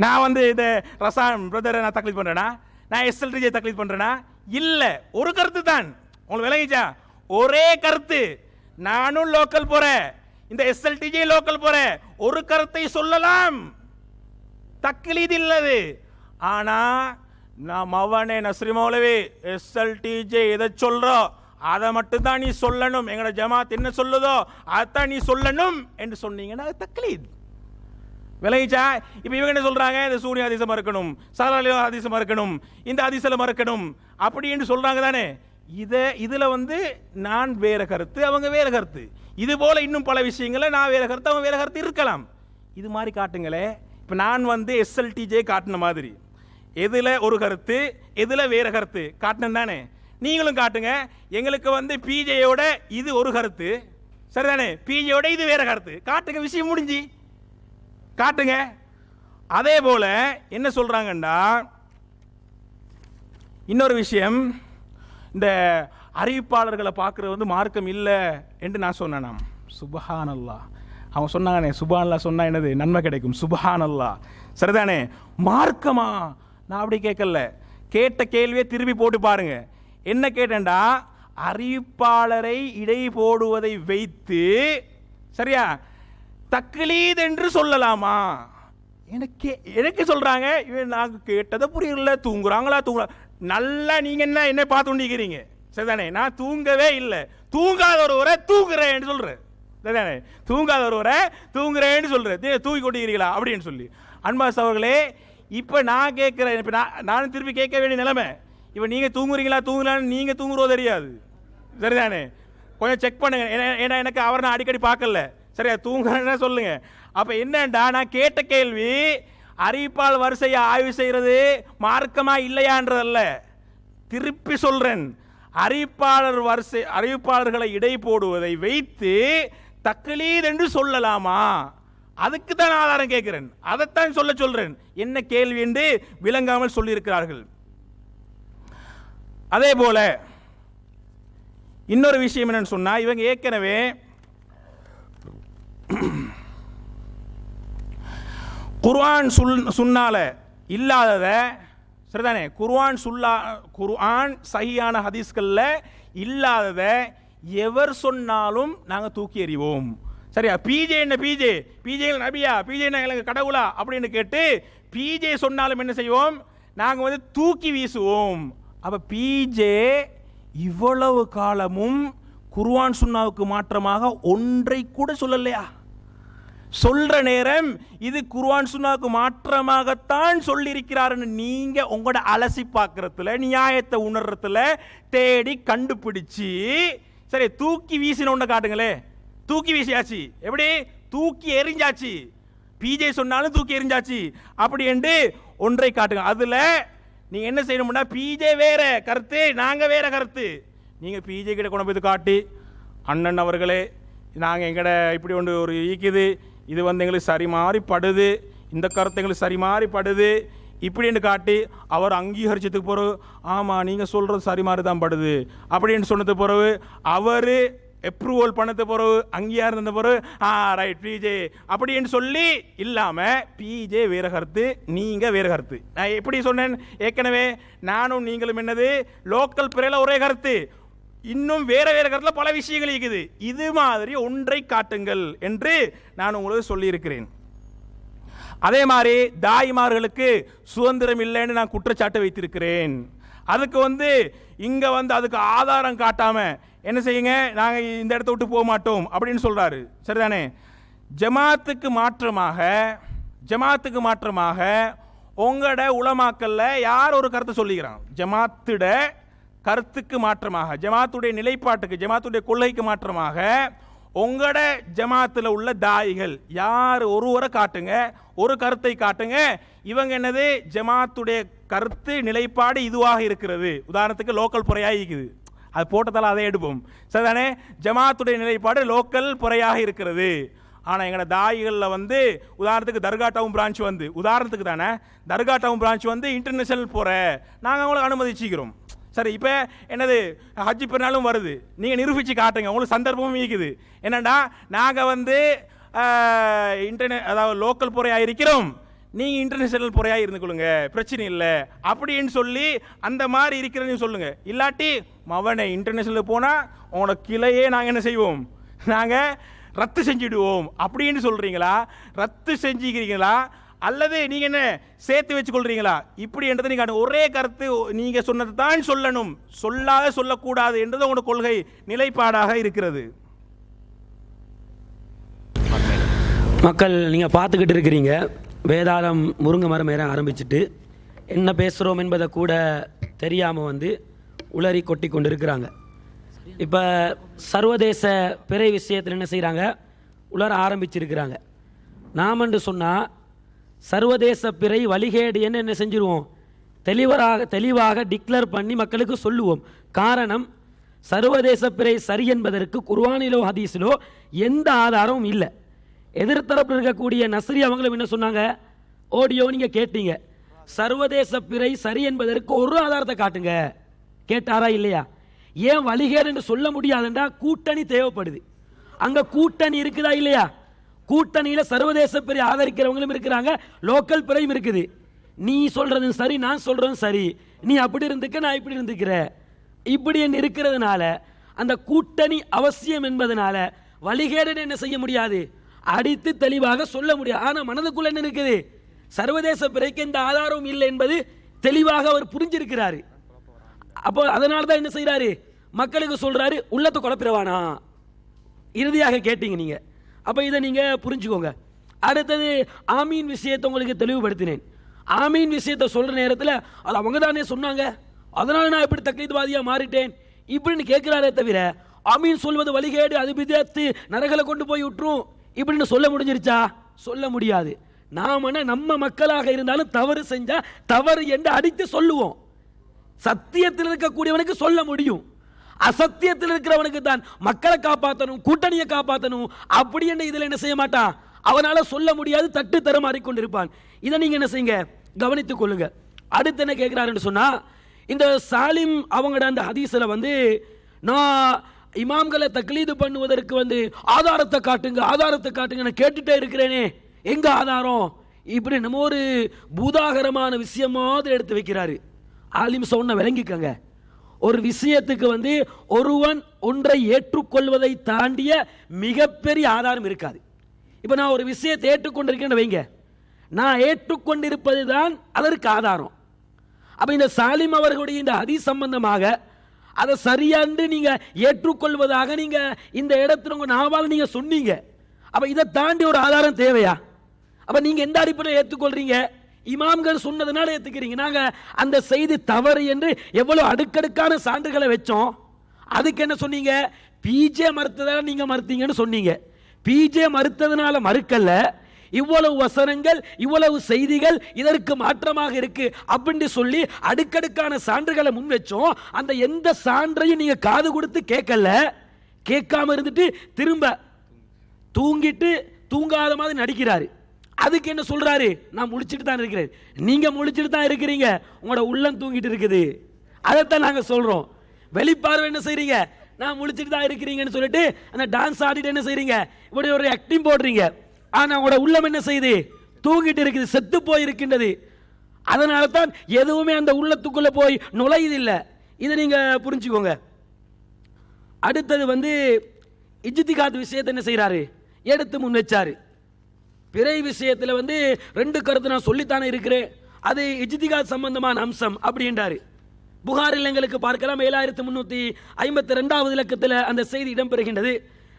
நான் இதை ரசான் பிரதரை நான் தக்லீத் பண்றேனா? நான் SLTJ தக்லீத் பண்றேனா? இல்ல, ஒரு கருத்து தான். உங்களுக்கு விளங்கிச்சா? ஒரே கருத்து. நானும் லோக்கல் போறேன், இந்த SLTJ லோக்கல் போறேன், ஒரு கருத்தை சொல்லலாம், தக்லீத் இல்லது. ஆனா நான் மவனே நஸ்ரி மௌலவி SLTJ எதை சொல்றோம் அதை மட்டும் தான் நீ சொல்லணும், எங்கட ஜமாத் என்ன சொல்லுதோ அதான் நீ சொல்லணும் என்று சொன்னீங்கன்னா அது தக்லீத். விளங்கிச்சா? இப்ப இவங்க என்ன சொல்றாங்க, இந்த சூரிய ஹதீஸை மறுக்கணும், சலா ஹதீஸை மறுக்கணும், இந்த ஹதீஸ்ல மறுக்கணும் அப்படி என்று சொல்றாங்க தானே. இதுல நான் வேற கருத்து, அவங்க வேற கருத்து. இது போல இன்னும் பல விஷயங்களை நான் வேற கருத்து, அவங்க வேற கருத்து இருக்கலாம். இது மாதிரி காட்டுங்களே. இப்ப நான் SLTJ காட்டின மாதிரி எதுல ஒரு கருத்து எதுல வேற கருத்து காட்டணும் தானே. நீங்களும் காட்டுங்க. எங்களுக்கு PJயோட இது ஒரு கருத்து, சரிதானே, PJயோட இது வேற கருத்து, காட்டுங்க, விஷயம் முடிஞ்சு காட்டுங்க. அதே போல என்ன சொல்றாங்கன்னா, இன்னொரு விஷயம், இந்த அறிவிப்பாளர்களை பார்க்கறது மார்க்கம் இல்லை என்று நான் சொன்னேன். சுப்ஹானல்லாஹ், அவங்க சொன்னானே, சுப்ஹானல்லாஹ் சொன்னா என்னது நன்மை கிடைக்கும், சுப்ஹானல்லாஹ், சரிதானே. மார்க்கமா? நான் அப்படி கேட்கல, கேட்ட கேள்வியை திருப்பி போட்டு பாருங்க. என்ன கேட்டேன்டா, அறிவிப்பாளரை இடை போடுவதை வைத்து சரியா தக்லீத் என்று சொல்லலாமா? எனக்கு சொல்றாங்க, இவன் நாங்க கேட்டதை புரியல, தூங்குறாங்களா நல்லா நீங்க என்ன பார்த்து கொண்டிருக்கிறீங்க சரிதானே? நான் தூங்கவே இல்லை, தூங்காத ஒருவரை தூங்குறேன்னு சொல்றேன் சரிதானே? தூங்காத ஒருவரை தூங்குறேன்னு சொல்றேன், தூங்கி கொண்டிருக்கிறீங்களா அப்படின்னு சொல்லி. அன்பாஸ் அவர்களே, இப்போ நான் கேட்குறேன், இப்போ நானும் திருப்பி கேட்க வேண்டிய நிலைமை. இப்போ நீங்கள் தூங்குறீங்களான்னு நீங்கள் தூங்குறதோ தெரியாது சரிதானே? கொஞ்சம் செக் பண்ணுங்க, ஏன்னா எனக்கு அவரை நான் அடிக்கடி பார்க்கல சரியா, தூங்குறேன்னு சொல்லுங்க. அப்போ என்னண்டா, நான் கேட்ட கேள்வி அறிவிப்பாளர் வரிசையை ஆய்வு செய்கிறது மார்க்கமா இல்லையான்றதல்ல, திருப்பி சொல்றேன், அறிவிப்பாளர்களை இடை போடுவதை வைத்து தக்லீத் என்று சொல்லலாமா? அதுக்கு தான் ஆதாரம் கேட்கிறேன், அதைத்தான் சொல்றேன். என்ன கேள்வி என்று விளங்காமல் சொல்லியிருக்கிறார்கள். அதே போல இன்னொரு விஷயம் என்னன்னு சொன்னா, இவங்க ஏற்கனவே குர்ஆன் சுன்னால இல்லாதத சரிதானே, குர்ஆன் சஹீஹான ஹதீஸ்கள்ல இல்லாதத எவர் சொன்னாலும் நாங்க தூக்கி எறிவோம் சரியா. பிஜே என்ன பிஜே நபியா, பிஜே எங்களுக்கு கடவுளா அப்படின்னு கேட்டு பிஜே சொன்னாலும் என்ன செய்வோம், நாங்க தூக்கி வீசுவோம். அப்ப பிஜே இவ்வளவு காலமும் குர்ஆன் சுன்னாவுக்கு மாற்றமாக ஒன்றை கூட சொல்லலையா? சொல்ற நேரம் இது குர்ஆன் சுன்னாவுக்கு மாற்றமாகத்தான் சொல்லியிருக்கிறாருன்னு நீங்க உங்களோட அலசி பார்க்கறதுல, நியாயத்தை உணர்றதுல தேடி கண்டுபிடிச்சு சரி தூக்கி வீசின ஒண்ணு காட்டுங்களே. தூக்கி வீசியாச்சு, எப்படி தூக்கி எறிஞ்சாச்சு, பிஜே சொன்னாலும் தூக்கி எறிஞ்சாச்சு அப்படி என்று ஒன்றை காட்டுங்க. அதுல நீங்க என்ன செய்யணும்னா, பிஜே வேற கருத்து, நாங்க வேற கருத்து, நீங்க பிஜே கிட்ட கொண்டு போய் காட்டி, அண்ணன் அவர்களே நாங்க எங்கட இப்படி ஒன்று ஒரு ஈக்குது, இது எங்களுக்கு சரி மாறி படுது, இந்த கருத்து எங்களுக்கு சரி மாறி படுது இப்படின்னு காட்டி அவர் அங்கீகரிச்சதுக்கு பிறகு ஆமா நீங்க சொல்றது சரி மாறி தான் படுது அப்படின்னு சொன்னது பிறகு அவர் அப்ரூவல் பண்ணது பிறகு அங்கீகாரம் இருந்த பிறகு ரைட் பிஜே அப்படின்னு சொல்லி இல்லாம பிஜே வேற கருத்து, நீங்க வேற கருத்து. நான் எப்படி சொன்னேன் ஏற்கனவே, நானும் நீங்களும் என்னது லோக்கல் பிறையில ஒரே கருத்து, இன்னும் வேற வேற கருத்துல பல விஷயங்கள் இருக்குது, இது மாதிரி ஒன்றை காட்டுங்கள் என்று நான் உங்களுக்கு சொல்லி இருக்கிறேன். அதே மாதிரி தாய்மார்களுக்கு சுதந்திரம் இல்லைன்னு நான் குற்றச்சாட்டு வைத்திருக்கிறேன். அதுக்கு இங்க அதுக்கு ஆதாரம் காட்டாம என்ன செய்யுங்க, நாங்க இந்த இடத்த விட்டு போக மாட்டோம் அப்படின்னு சொல்றாரு சரிதானே. ஜமாத்துக்கு மாற்றமாக உங்களோட உலமாக்கல்ல யார் ஒரு கருத்தை சொல்லிக்கிறான், ஜமாத்துட கருத்துக்கு மாற்றமாக, ஜமாத்துடைய நிலைப்பாட்டுக்கு, ஜமாத்துடைய கொள்கைக்கு மாற்றமாக உங்களோட ஜமாத்தில் உள்ள தாயிகள் யார் ஒருவரை காட்டுங்க, ஒரு கருத்தை காட்டுங்க, இவங்க என்னது ஜமாத்துடைய கருத்து நிலைப்பாடு இதுவாக இருக்கிறது. உதாரணத்துக்கு லோக்கல் புறையாக இருக்குது, அது போட்டதால அதை எடுப்போம் சரிதானே. ஜமாத்துடைய நிலைப்பாடு லோக்கல் புறையாக இருக்கிறது. ஆனால் எங்களோட தாயிகளில் உதாரணத்துக்கு தர்கா டவுன் பிரான்ச் உதாரணத்துக்கு தானே, தர்கா டவுன் பிரான்ச் இன்டர்நேஷனல் போகிற நாங்கள் அவங்களுக்கு அனுமதிச்சிக்கிறோம் சரி. இப்போ என்னது ஹஜ் பெருநாளும் வருது, நீங்கள் நிரூபித்து காட்டுங்க, உங்களுக்கு சந்தர்ப்பமும் இருக்குது. என்னென்னா நாங்கள் அதாவது லோக்கல் புறையாக இருக்கிறோம், நீங்கள் இன்டர்நேஷனல் புறையாக இருந்துக்கொள்ளுங்க, பிரச்சனை இல்லை அப்படின்னு சொல்லி அந்த மாதிரி இருக்கிறதுன்னு சொல்லுங்க. இல்லாட்டி மவனை இன்டர்நேஷனல் போனால் உங்களோட கிளையே நாங்கள் என்ன செய்வோம், நாங்கள் ரத்து செஞ்சுடுவோம் அப்படின்னு சொல்றீங்களா, ரத்து செஞ்சுக்கிறீங்களா, அல்லது நீங்க என்ன சேர்த்து வச்சு கொள்றீங்களா? இப்படி என்றது நீங்க ஒரே கருத்து, நீங்க சொன்னது தான் சொல்லணும், சொல்லாத சொல்லக்கூடாது என்றது உங்களோட கொள்கை நிலைப்பாடாக இருக்கிறது. மக்கள் நீங்கள் பார்த்துக்கிட்டு இருக்கிறீங்க, வேதாளம் முருங்கை மரம் ஏற ஆரம்பிச்சுட்டு என்ன பேசுகிறோம் என்பதை கூட தெரியாமல் உளறி கொட்டி கொண்டு இருக்கிறாங்க. இப்போ சர்வதேச பிறை விஷயத்தில் என்ன செய்கிறாங்க, உலர ஆரம்பிச்சிருக்கிறாங்க. நாம் என்று சொன்னால் சர்வதேச பிறை வழிகேடு என்ன செஞ்சிருவோம், தெளிவாக டிக்ளேர் பண்ணி மக்களுக்கு சொல்லுவோம். காரணம், சர்வதேச பிறை சரி என்பதற்கு குர்ஆனிலோ ஹதீஸிலோ எந்த ஆதாரமும் இல்லை. எதிர்த்தரப்பில் இருக்கக்கூடிய நஸ்ரி அவங்களும் என்ன சொன்னாங்க, ஆடியோ நீங்கள் கேட்டீங்க, சர்வதேச பிறை சரி என்பதற்கு ஒரு ஆதாரத்தை காட்டுங்க. கேட்டாரா இல்லையா? ஏன் வழிகேடு என்று சொல்ல முடியாதுன்றா கூட்டணி தேவைப்படுது. அங்க கூட்டணி இருக்குதா இல்லையா? கூட்டணியில சர்வதேச பிறை ஆதரிக்கிறவங்களும் இருக்கிறாங்க, லோக்கல் பிறையும் இருக்குது. நீ சொல்றதும் சரி, நான் சொல்றதும் சரி, நீ அப்படி இருந்துக்க, நான் இப்படி இருந்துக்கிற, இப்படி என்று இருக்கிறதுனால அந்த கூட்டணி அவசியம் என்பதனால வழிகேடு என்ன செய்ய முடியாது, அடித்து தெளிவாக சொல்ல முடியாது. ஆனால் மனதுக்குள்ள என்ன இருக்குது, சர்வதேச பிறைக்கு எந்த ஆதாரமும் இல்லை என்பது தெளிவாக அவர் புரிஞ்சிருக்கிறாரு. அப்போ அதனால தான் என்ன செய்யறாரு, மக்களுக்கு சொல்றாரு உள்ளத்தை குழப்பிடவானா. இறுதியாக கேட்டீங்க நீங்க, அப்ப இதை நீங்க புரிஞ்சுக்கோங்க. அடுத்தது ஆமீன் விஷயத்தை உங்களுக்கு தெளிவுபடுத்தினேன். ஆமீன் விஷயத்தை சொல்ற நேரத்தில் அது அவங்க தானே சொன்னாங்க, அதனால நான் எப்படி தக்லீத்வாதியா மாறிட்டேன் இப்படின்னு கேட்கிறாரே தவிர ஆமீன் சொல்வது வழிகேடு, அது பிதஅத்து, நரகல கொண்டு போய் விட்டுரும் இப்படின்னு சொல்ல முடிஞ்சிருச்சா? சொல்ல முடியாது. நாம நம்ம மக்களாக இருந்தாலும் தவறு செஞ்சா தவறு என்று அடித்து சொல்லுவோம். சத்தியத்தில் இருக்கக்கூடியவனுக்கு சொல்ல முடியும், அசத்தியத்தில் இருக்கிறவனுக்கு தான் மக்களை காப்பாற்றணும், கூட்டணியை காப்பாற்றணும் அப்படி என்ன இதில் என்ன செய்ய மாட்டான், அவனால சொல்ல முடியாது, தட்டு தர மாறிக்கொண்டிருப்பான். இதை நீங்க என்ன செய்யுங்க, கவனித்துக் கொள்ளுங்க. அடுத்து என்ன கேட்கிறாருன்னு சொன்னா, இந்த சாலிம் அவங்களோட அந்த ஹதீஸ்ல வந்து நான் இமாம்களை தக்லீது பண்ணுவதற்கு வந்து ஆதாரத்தை காட்டுங்க ஆதாரத்தை காட்டுங்க நான் கேட்டுட்டே இருக்கிறேனே, எங்க ஆதாரம் இப்படி நம்ம ஒரு பூதாகரமான விஷயம் மாதிரி எடுத்து வைக்கிறாரு. ஆலிம் சொன்ன விளங்கிக்கங்க, ஒரு விஷயத்துக்கு வந்து ஒருவன் ஒன்றை ஏற்றுக்கொள்வதை தாண்டிய மிகப்பெரிய ஆதாரம் இருக்காது. இப்ப நான் ஒரு விஷயத்தை ஏற்றுக்கொண்டிருக்கேன்னு வைங்க, நான் ஏற்றுக்கொண்டிருப்பது தான் அதற்கு ஆதாரம். அப்ப இந்த சாலிம் அவர்களுடைய இந்த ஹதீஸ் சம்பந்தமாக அதை சரியாண்டு நீங்க ஏற்றுக்கொள்வதாக நீங்க இந்த இடத்துல உங்க நாவால் நீங்க சொன்னீங்க. அப்ப இதை தாண்டி ஒரு ஆதாரம் தேவையா? அப்ப நீங்க எந்த அடிப்படையில் ஏற்றுக்கொள்றீங்க? இமாம்கள் சொன்னதுனால ஏத்துக்கிறீங்க. நாங்க அந்த செய்தி தவறு என்று எவ்வளவு அடுக்கடுக்கான சான்றுகளை வச்சோம். அதுக்கு என்ன சொன்னீங்க, பிஜே மறுத்ததால நீங்க மறுத்தீங்கன்னு சொன்னீங்க. பிஜே மறுத்ததுனால மறுக்கல்ல, இவ்வளவு வசனங்கள் இவ்வளவு செய்திகள் இதற்கு மாற்றமாக இருக்கு அப்படின்னு சொல்லி அடுக்கடுக்கான சான்றுகளை முன் வச்சோம். அந்த எந்த சான்றையும் நீங்க காது கொடுத்து கேட்கல, கேட்காம இருந்துட்டு திரும்ப தூங்கிட்டு தூங்காத மாதிரி நடிக்கிறாரு. அதுக்கு என்ன சொல்றாரு, நான் முழிச்சிட்டு தான் இருக்கிறேன். நீங்க முழிச்சிட்டு தான் இருக்கிறீங்க, உங்களோட உள்ளம் தூங்கிட்டு இருக்குது. அதைத்தான் நாங்க சொல்றோம். வெளிப்பார்வை என்ன செய்றீங்க, நான் முழிச்சிட்டு தான் இருக்கிறீங்கன்னு சொல்லிட்டு அந்த டான்ஸ் ஆடிட்டு என்ன செய்றீங்க, இப்படி ஒரு ஆக்டிங் போடுறீங்க. ஆனா உங்களோட உள்ளம் என்ன செய்யுது, தூங்கிட்டு இருக்குது, செத்து போய் இருக்கின்றது. அதனால தான் எதுவுமே அந்த உள்ளத்துக்குள்ள போய் நுழையுது இல்லை. இதை நீங்க புரிஞ்சுக்கோங்க. அடுத்தது வந்து இஜ்திகாத் விஷயத்தை என்ன செய்யறாரு, எடுத்து முன் வச்சாரு. பிறை விஷயத்தில் வந்து ரெண்டு கருத்து நான் சொல்லித்தானே இருக்கிறேன், அது இஜ்திகாத் சம்பந்தமான அம்சம் அப்படின்றாரு. புகாரில் எங்களுக்கு பார்க்கலாம் 7352 இலக்கத்தில் அந்த செய்தி இடம்பெறுகின்றது.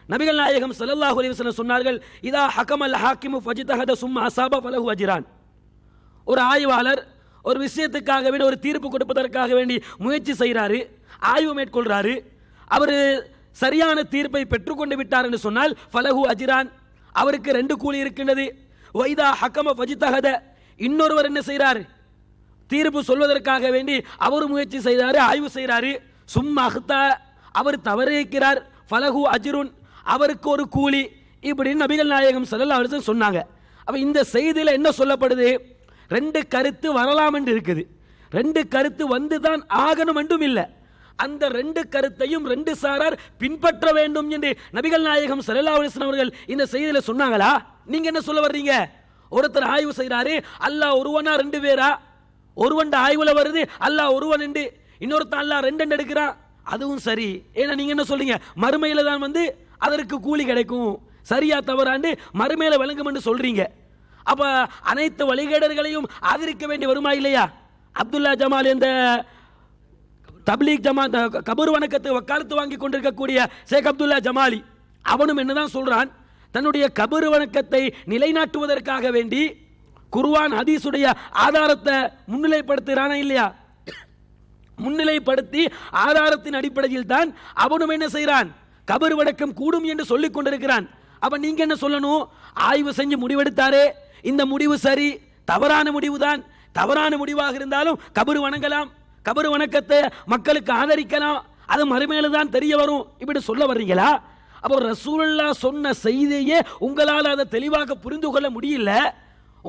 நபிகள் நாயகம் ஸல்லல்லாஹு அலைஹி வஸல்லம் சொன்னார்கள், இதா ஹகமல் ஹாக்கிமு ஃபஜ்தஹத சும்ம அஸாப ஃபலஹு அஜ்ரான். ஒரு ஆய்வாளர் ஒரு விஷயத்துக்காக வேண்டி ஒரு தீர்ப்பு கொடுப்பதற்காக வேண்டி முயற்சி செய்கிறாரு, ஆய்வு மேற்கொள்றாரு. அவர் சரியான தீர்ப்பை பெற்றுக்கொண்டு விட்டார் என்று சொன்னால் ஃபலஹு அஜ்ரான், அவருக்கு 2 கூலி இருக்கின்றது. வைதா ஹக்கம ஃபஜ்தஹத, இன்னொருவர் என்ன செய்கிறார், தீர்ப்பு சொல்வதற்காக வேண்டி அவர் முயற்சி செய்கிறாரு, ஆய்வு செய்கிறாரு. சும்மா அஹ்தா, அவர் தவறிக்கிறார், ஃபலஹு அஜ்ருன், அவருக்கு ஒரு கூலி. இப்படின்னு நபிகள் நாயகம் ஸல்லல்லாஹு அலைஹி வஸல்லம் சொன்னாங்க. அப்ப இந்த செய்தியில என்ன சொல்லப்படுது, 2 கருத்து வரலாம் என்று இருக்குது. 2 கருத்து வந்துதான் ஆகணும் என்றும் இல்லை. அந்த 2 கருத்தையும் 2 சாரார் பின்பற்ற வேண்டும் என்று நபிகள் நாயகம் ஸல்லல்லாஹு அலைஹி வஸல்லம் அவர்கள் இந்த செய்தியில சொன்னாங்களா? நீங்க என்ன சொல்ல வர்றீங்க, ஒருத்தர் ஆய்வு செய்யறாரு, அல்லாஹ் ஒருவனா 2 பேரா, ஒருவன் ஆய்வுல வருது அல்லாஹ் ஒருவன் என்று, இன்னொருத்தன் அல்லாஹ் 2 எடுக்கிறான், அதுவும் சரி. ஏன்னா நீங்க என்ன சொல்றீங்க, மறுமையில தான் வந்து அதற்கு கூலி கிடைக்கும், சரியா தவறாண்டு மறுமையில விளங்கும் என்று சொல்றீங்க. அப்ப அனைத்து வழிகேடர்களையும் ஆதரிக்க வேண்டி வருமா இல்லையா? அப்துல்லா ஜமால் என்ற தப்லீக் ஜமாத் கபர் வணக்கத்தை வக்காலத்து வாங்கி கொண்டிருக்கக்கூடிய ஷேக் அப்துல்லா ஜமாலி, அவனும் என்னதான் சொல்றான், தன்னுடைய கபர் வணக்கத்தை நிலைநாட்டுவதற்காக வேண்டி குர்ஆன் ஹதீஸுடைய ஆதாரத்தை முன்னிலைப்படுத்துகிறானா இல்லையா? முன்னிலைப்படுத்தி ஆதாரத்தின் அடிப்படையில் தான் அவனும் என்ன செய்கிறான், கபர் வணக்கம் கூடும் என்று சொல்லிக் கொண்டிருக்கிறான். அப்ப நீங்க என்ன சொல்லணும், ஆய்வு செஞ்சு முடிவெடுத்தாரே, இந்த முடிவு சரி, தவறான முடிவுதான், தவறான முடிவாக இருந்தாலும் கபர் வணங்கலாம், கபர் வணக்கத்தை மக்களுக்கு ஆதரிக்கலாம், அது மறுமையில தான் தெரிய வரும், இப்படி சொல்ல வர்றீங்களா? அப்போ ரசூலுல்லாஹ் சொன்ன செய்தியே உங்களால் அதை தெளிவாக புரிந்து கொள்ள முடியல.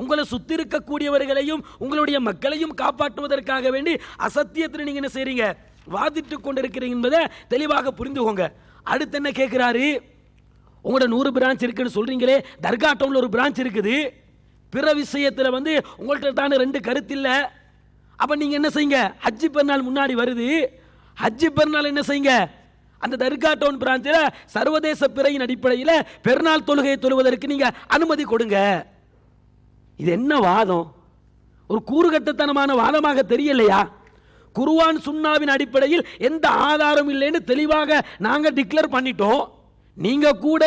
உங்களை சுத்தி இருக்கக்கூடியவர்களையும் உங்களுடைய மக்களையும் காப்பாற்றுவதற்காக வேண்டி அசத்தியத்தில் நீங்க என்ன செய்றீங்க, வாதிட்டு கொண்டிருக்கிறீங்க என்பதை தெளிவாக புரிந்துகோங்க. அடுத்து என்ன கேட்கிறாரு, உங்களோட 100 பிரான்ச் இருக்குன்னு சொல்றீங்களே, தர்கா டவுன்ல ஒரு பிரான்ச் இருக்குது, பிற விஷயத்தில் வந்து உங்கள்கிட்ட தானே 2 கருத்து இல்லை. அப்ப நீங்க என்ன செய்யுங்க, ஹஜ்ஜி பெருநாள் முன்னாடி வருது, ஹஜ்ஜி பெருநாள் என்ன செய்யுங்க, அந்த தர்கா டவுன் பிரான்ச்சில் சர்வதேச பிறையின் அடிப்படையில் பெருநாள் தொழுகையை தொழுவதற்கு நீங்க அனுமதி கொடுங்க. இது என்ன வாதம்? ஒரு கூறுகட்டத்தனமான வாதமாக தெரியலையா? குர்ஆன் சுன்னாவின் அடிப்படையில் எந்த ஆதாரம் இல்லைன்னு தெளிவாக நாங்க டிக்ளேர் பண்ணிட்டோம். நீங்க கூட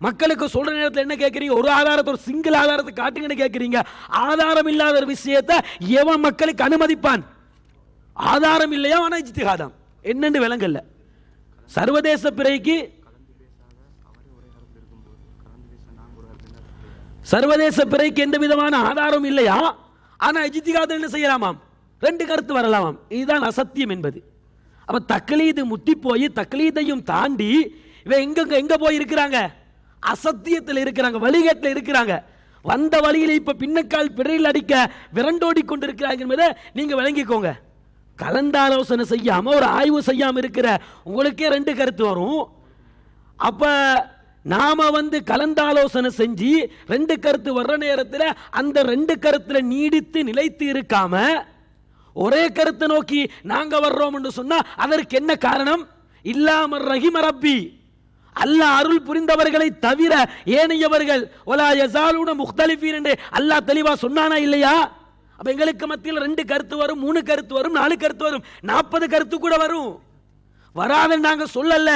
மக்களுக்கு சொல்ற நேரத்தில் என்ன கேட்கறீங்க? ஒரு ஆதாரத்தை, ஒரு சிங்கிள் ஆதாரத்தை காட்டுங்கன்னு கேட்கறீங்க. ஆதாரம் இல்லாத ஒரு விஷயத்தை எவன் மக்களுக்கு அனுமதிப்பான்? ஆதாரம் இல்லையா, ஆனா இஜ்திஹாதாம் என்னன்னு விளங்கல. சர்வதேச பிறைக்கு எந்த விதமான ஆதாரம் இல்லையா, ஆனா இஜ்திஹாத் என்ன செய்யலாமாம்? ரெண்டு கருத்து வரலாமாம். இதுதான் அசத்தியம் என்பது. அப்ப தக்லீது முத்தி போய் தக்லீதையும் தாண்டி இவன் எங்க போய் இருக்கிறாங்க? அசத்தியத்தில் இருக்கிறாங்க, வழிகேட்டில் இருக்கிறாங்க. வந்த வழியில் இப்ப பின்னக்கால் பிறையில் அடிக்க விரண்டோடி கொண்டிருக்கிறாங்க என்பதை நீங்க விளங்கிக்கோங்க. கலந்தாலோசனை செய்யாம, ஒரு ஆய்வு செய்யாம இருக்கிற உங்களுக்கே ரெண்டு கருத்து வரும். அப்ப நாம கலந்தாலோசனை செஞ்சு ரெண்டு கருத்து வர்ற நேரத்தில் அந்த ரெண்டு கருத்துல நீடித்து நிலைத்து இருக்காம ஒரே கருத்தை நோக்கி நாங்க வர்றோம் என்று சொன்னா அதற்கு என்ன காரணம்? இல்லாம ரஹிம ரப்பி, அல்லாஹ் அருள் புரிந்தவர்களை தவிர ஏனையவர்கள் வலா யஸாலூன முக்தலிஃபீன் என்று அல்லாஹ் தெளிவா சொன்னானா இல்லையா? அப்ப எங்களுக்கு மத்தியில் ரெண்டு கருத்து வரும், 3 கருத்து வரும், 4 கருத்து வரும், 40 கருத்து கூட வரும். வராதுன்னு நாங்க சொல்லல.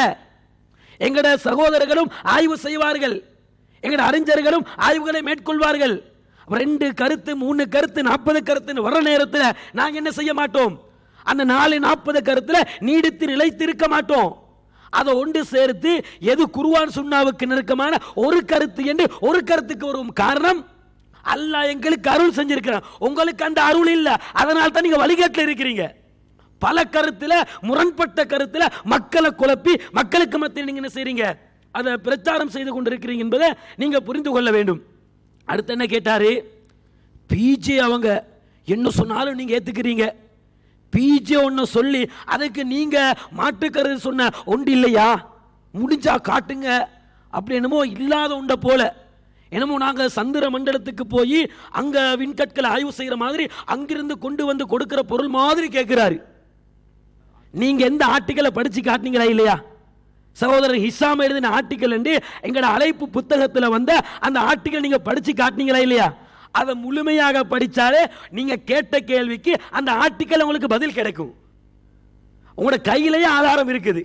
எங்கட சகோதரர்களும் ஆய்வு செய்வார்கள், எங்கட அறிஞர்களும் ஆய்வுகளை மேற்கொள்வார்கள். 2 கருத்து 3 கருத்து 40 கருத்து வர நேரத்தில் நாங்க என்ன செய்ய மாட்டோம்? அந்த 40 கருத்துல நீடித்து நிலைத்து இருக்க மாட்டோம். அதை ஒன்று சேர்த்து எது குர்ஆன் சுன்னாவுக்கு நெருக்கமான ஒரு கருத்து என்று ஒரு கருத்துக்கு வரும். காரணம், அல்லாஹ் எங்களுக்கு அருள் செஞ்சிருக்கிறான், உங்களுக்கு அந்த அருள் இல்ல, அதனால தான் நீங்க வழிகாட்டில் இருக்கிறீங்க. பல கருத்துல, முரண்பட்ட கருத்துல மக்களை குழப்பி மக்களுக்கு மத்தியில் நீங்க என்ன செய்றீங்க? அதை பிரச்சாரம் செய்து கொண்டிருக்கிறீங்க என்பதை நீங்க புரிந்து கொள்ள வேண்டும். அடுத்து என்ன கேட்டாரு? பிஜே அவங்க என்ன சொன்னாலும் நீங்க ஏத்துக்கிறீங்க. பிஜே ஒன்னு சொல்லி அதுக்கு நீங்க மாற்றுக்கிறது சொன்ன ஒன்று இல்லையா? முடிஞ்சா காட்டுங்க. அப்படி என்னமோ இல்லாத உண்ட போல, என்னமோ நாங்க சந்திர மண்டலத்துக்கு போய் அங்க விண்கற்களை ஆய்வு செய்யற மாதிரி அங்கிருந்து கொண்டு வந்து கொடுக்கிற பொருள் மாதிரி கேட்கிறாரு. நீங்க எந்த ஆர்டிக்கலை படிச்சு காட்டினீங்களா இல்லையா? சகோதரர் ஹிஷாம் எழுதின ஆர்டிக்கல் என்று எங்களோட அழைப்பு புத்தகத்தில் வந்த அந்த ஆர்டிக்கல் நீங்க படிச்சு காட்டினீங்களா இல்லையா? அதை முழுமையாக படிச்சாலே நீங்க கேட்ட கேள்விக்கு அந்த ஆர்டிக்கல் உங்களுக்கு பதில் கிடைக்கும். உங்களோட கையிலேயே ஆதாரம் இருக்குது.